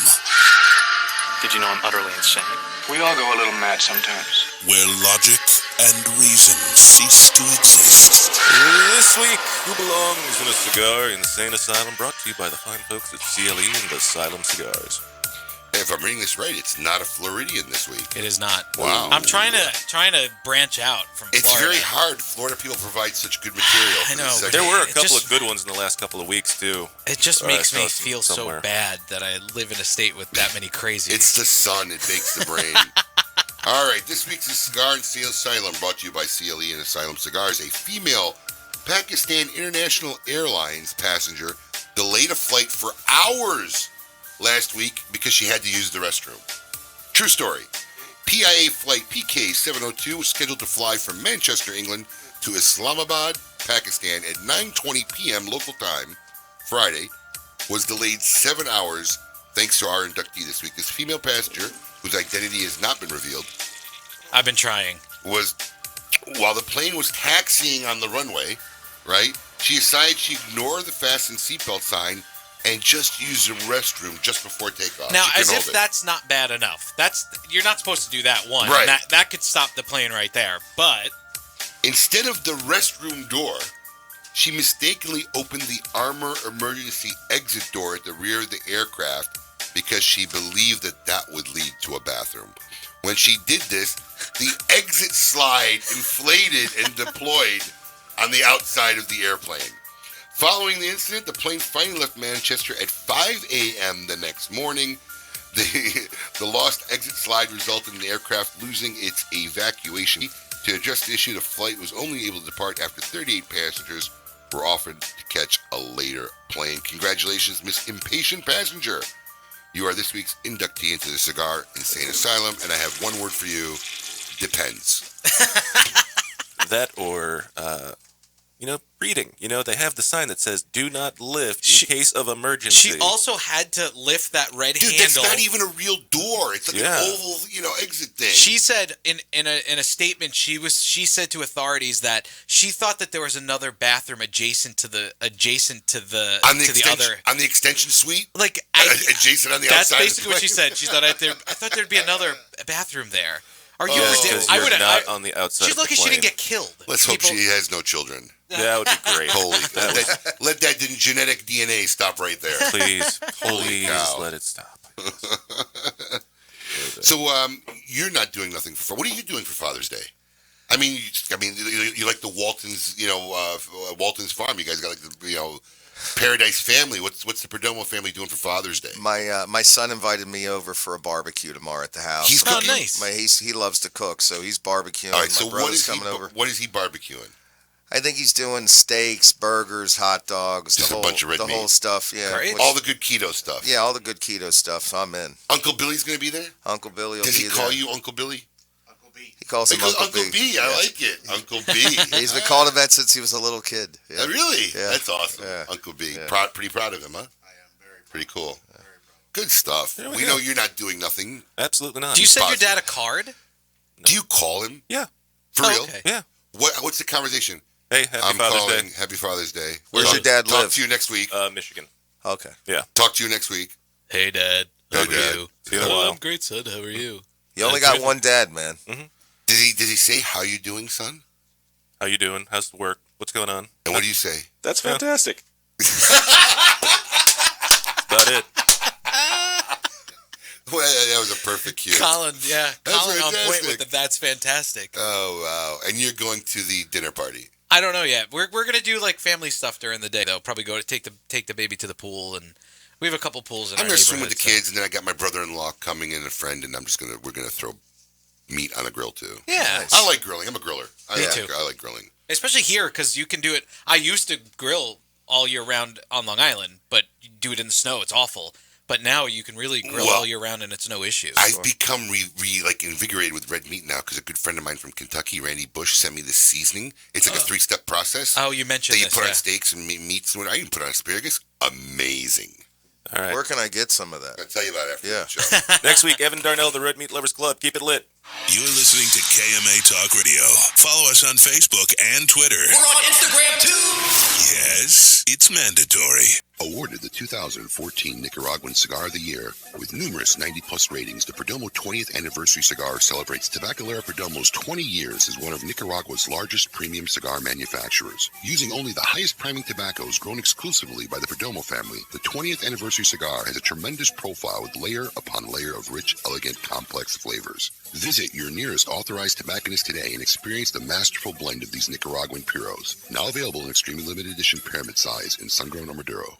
Did you know I'm utterly insane? We all go a little mad sometimes. where logic and reason cease to exist. This week, who belongs in a cigar insane asylum? Brought to you by the fine folks at CLE and Asylum Cigars. Hey, if I'm reading this right, it's not a Floridian this week. It is not. Wow. I'm trying to branch out from It's Florida. very hard. Florida people provide such good material. I know. There were a couple of good ones in the last couple of weeks, too. It just makes me feel so bad that I live in a state with that many crazies. It's the sun. It bakes the brain. All right. This week's Cigar and Seal Asylum brought to you by CLE and Asylum Cigars. A female Pakistan International Airlines passenger delayed a flight for hours last week because she had to use the restroom. True story. PIA flight PK702 was scheduled to fly from Manchester, England to Islamabad, Pakistan at 9:20 p.m. local time Friday, was delayed 7 hours thanks to our inductee this week. This female passenger, whose identity has not been revealed, I've been trying, was, while the plane was taxiing on the runway, right, she decided she'd ignore the fasten seatbelt sign and just use the restroom just before takeoff. Now, as if that's not bad enough. You're not supposed to do that one. Right. And that could stop the plane right there. But instead of the restroom door, she mistakenly opened the armor emergency exit door at the rear of the aircraft because she believed that would lead to a bathroom. When she did this, the exit slide inflated and deployed on the outside of the airplane. Following the incident, the plane finally left Manchester at 5 a.m. the next morning. The lost exit slide resulted in the aircraft losing its evacuation. To address the issue, the flight was only able to depart after 38 passengers were offered to catch a later plane. Congratulations, Miss Impatient Passenger. You are this week's inductee into the Cigar Insane Asylum, and I have one word for you: depends. That or, breathing. They have the sign that says, do not lift in case of emergency. she also had to lift that red Dude, handle. that's not even a real door. It's like an oval, exit thing. She said in a statement she said to authorities that she thought that there was another bathroom adjacent to the other on the extension suite, like adjacent on the that's outside. That's basically what she said. She thought I thought there'd be another bathroom there. Are you ridiculous? I would not on the outside. She's lucky she didn't get killed. Let's hope she has no children. That would be great. Holy, let that genetic DNA stop right there. Please, let it stop. So, you're not doing nothing for. What are you doing for Father's Day? I mean, you like the Waltons, Waltons Farm. You guys got like the, Paradise Family. What's the Perdomo family doing for Father's Day? My son invited me over for a barbecue tomorrow at the house. He's cooking? Nice. He loves to cook, so he's barbecuing. All right. So my brother's coming over. What is he barbecuing? I think he's doing steaks, burgers, hot dogs, just a bunch of red meat. Whole stuff. Yeah, all the good keto stuff. Yeah, all the good keto stuff. I'm in. Uncle Billy's going to be there. Uncle Billy will Does be he there. call you Uncle Billy? He calls him Uncle B. I like it. Uncle B. He's been called that since he was a little kid. Yeah. Really? Yeah. That's awesome. Yeah. Uncle B. Yeah. Pretty proud of him, huh? I am very proud. Pretty cool. Yeah. Good stuff. We know you're not doing nothing. Absolutely not. Do you send your dad a card? No. Do you call him? Yeah. For real? Okay. Yeah. What's the conversation? Hey, Happy Father's Day. Happy Father's Day. Where's your dad live? Talk to you next week. Michigan. Okay. Yeah. Talk to you next week. Hey, Dad. How are you? See you in a while. I'm great, son. How are you? You only got one dad, man. Mm-hmm. Did he say, how you doing, son? How you doing? How's the work? What's going on? And what do you say? That's fantastic. About it. Well, that was a perfect cue. Colin on point with fantastic. that's fantastic. Oh, wow. And you're going to the dinner party. I don't know yet. We're gonna do like family stuff during the day though. Probably go to take the baby to the pool, and we have a couple pools in our I'm gonna swim with neighborhood, the kids, and then I got my brother-in-law coming in, a friend, and we're gonna throw meat on a grill too. Yeah, nice. I like grilling. I'm a griller. Me too. I like grilling, especially here because you can do it. I used to grill all year round on Long Island, but you do it in the snow. It's awful. But now you can really grill all year round, and it's no issue. I've become invigorated with red meat now because a good friend of mine from Kentucky, Randy Bush, sent me this seasoning. It's like a 3-step process. Oh, you mentioned that you this, put on steaks and meats. I even put on asparagus. Amazing. All right. Where can I get some of that? I'll tell you about it after the show. Next week, Evan Darnell, the Red Meat Lovers Club. Keep it lit. You're listening to KMA Talk Radio. Follow us on Facebook and Twitter. We're on Instagram too. Yes, it's mandatory. Awarded the 2014 Nicaraguan Cigar of the Year with numerous 90-plus ratings, the Perdomo 20th Anniversary Cigar celebrates Tabacalera Perdomo's 20 years as one of Nicaragua's largest premium cigar manufacturers. Using only the highest priming tobaccos grown exclusively by the Perdomo family, the 20th Anniversary Cigar has a tremendous profile with layer upon layer of rich, elegant, complex flavors. Visit your nearest authorized tobacconist today and experience the masterful blend of these Nicaraguan puros. Now available in extremely limited edition pyramid size in sun-grown or Maduro.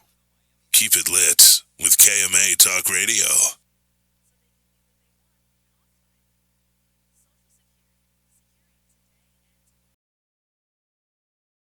Keep it lit with KMA Talk Radio.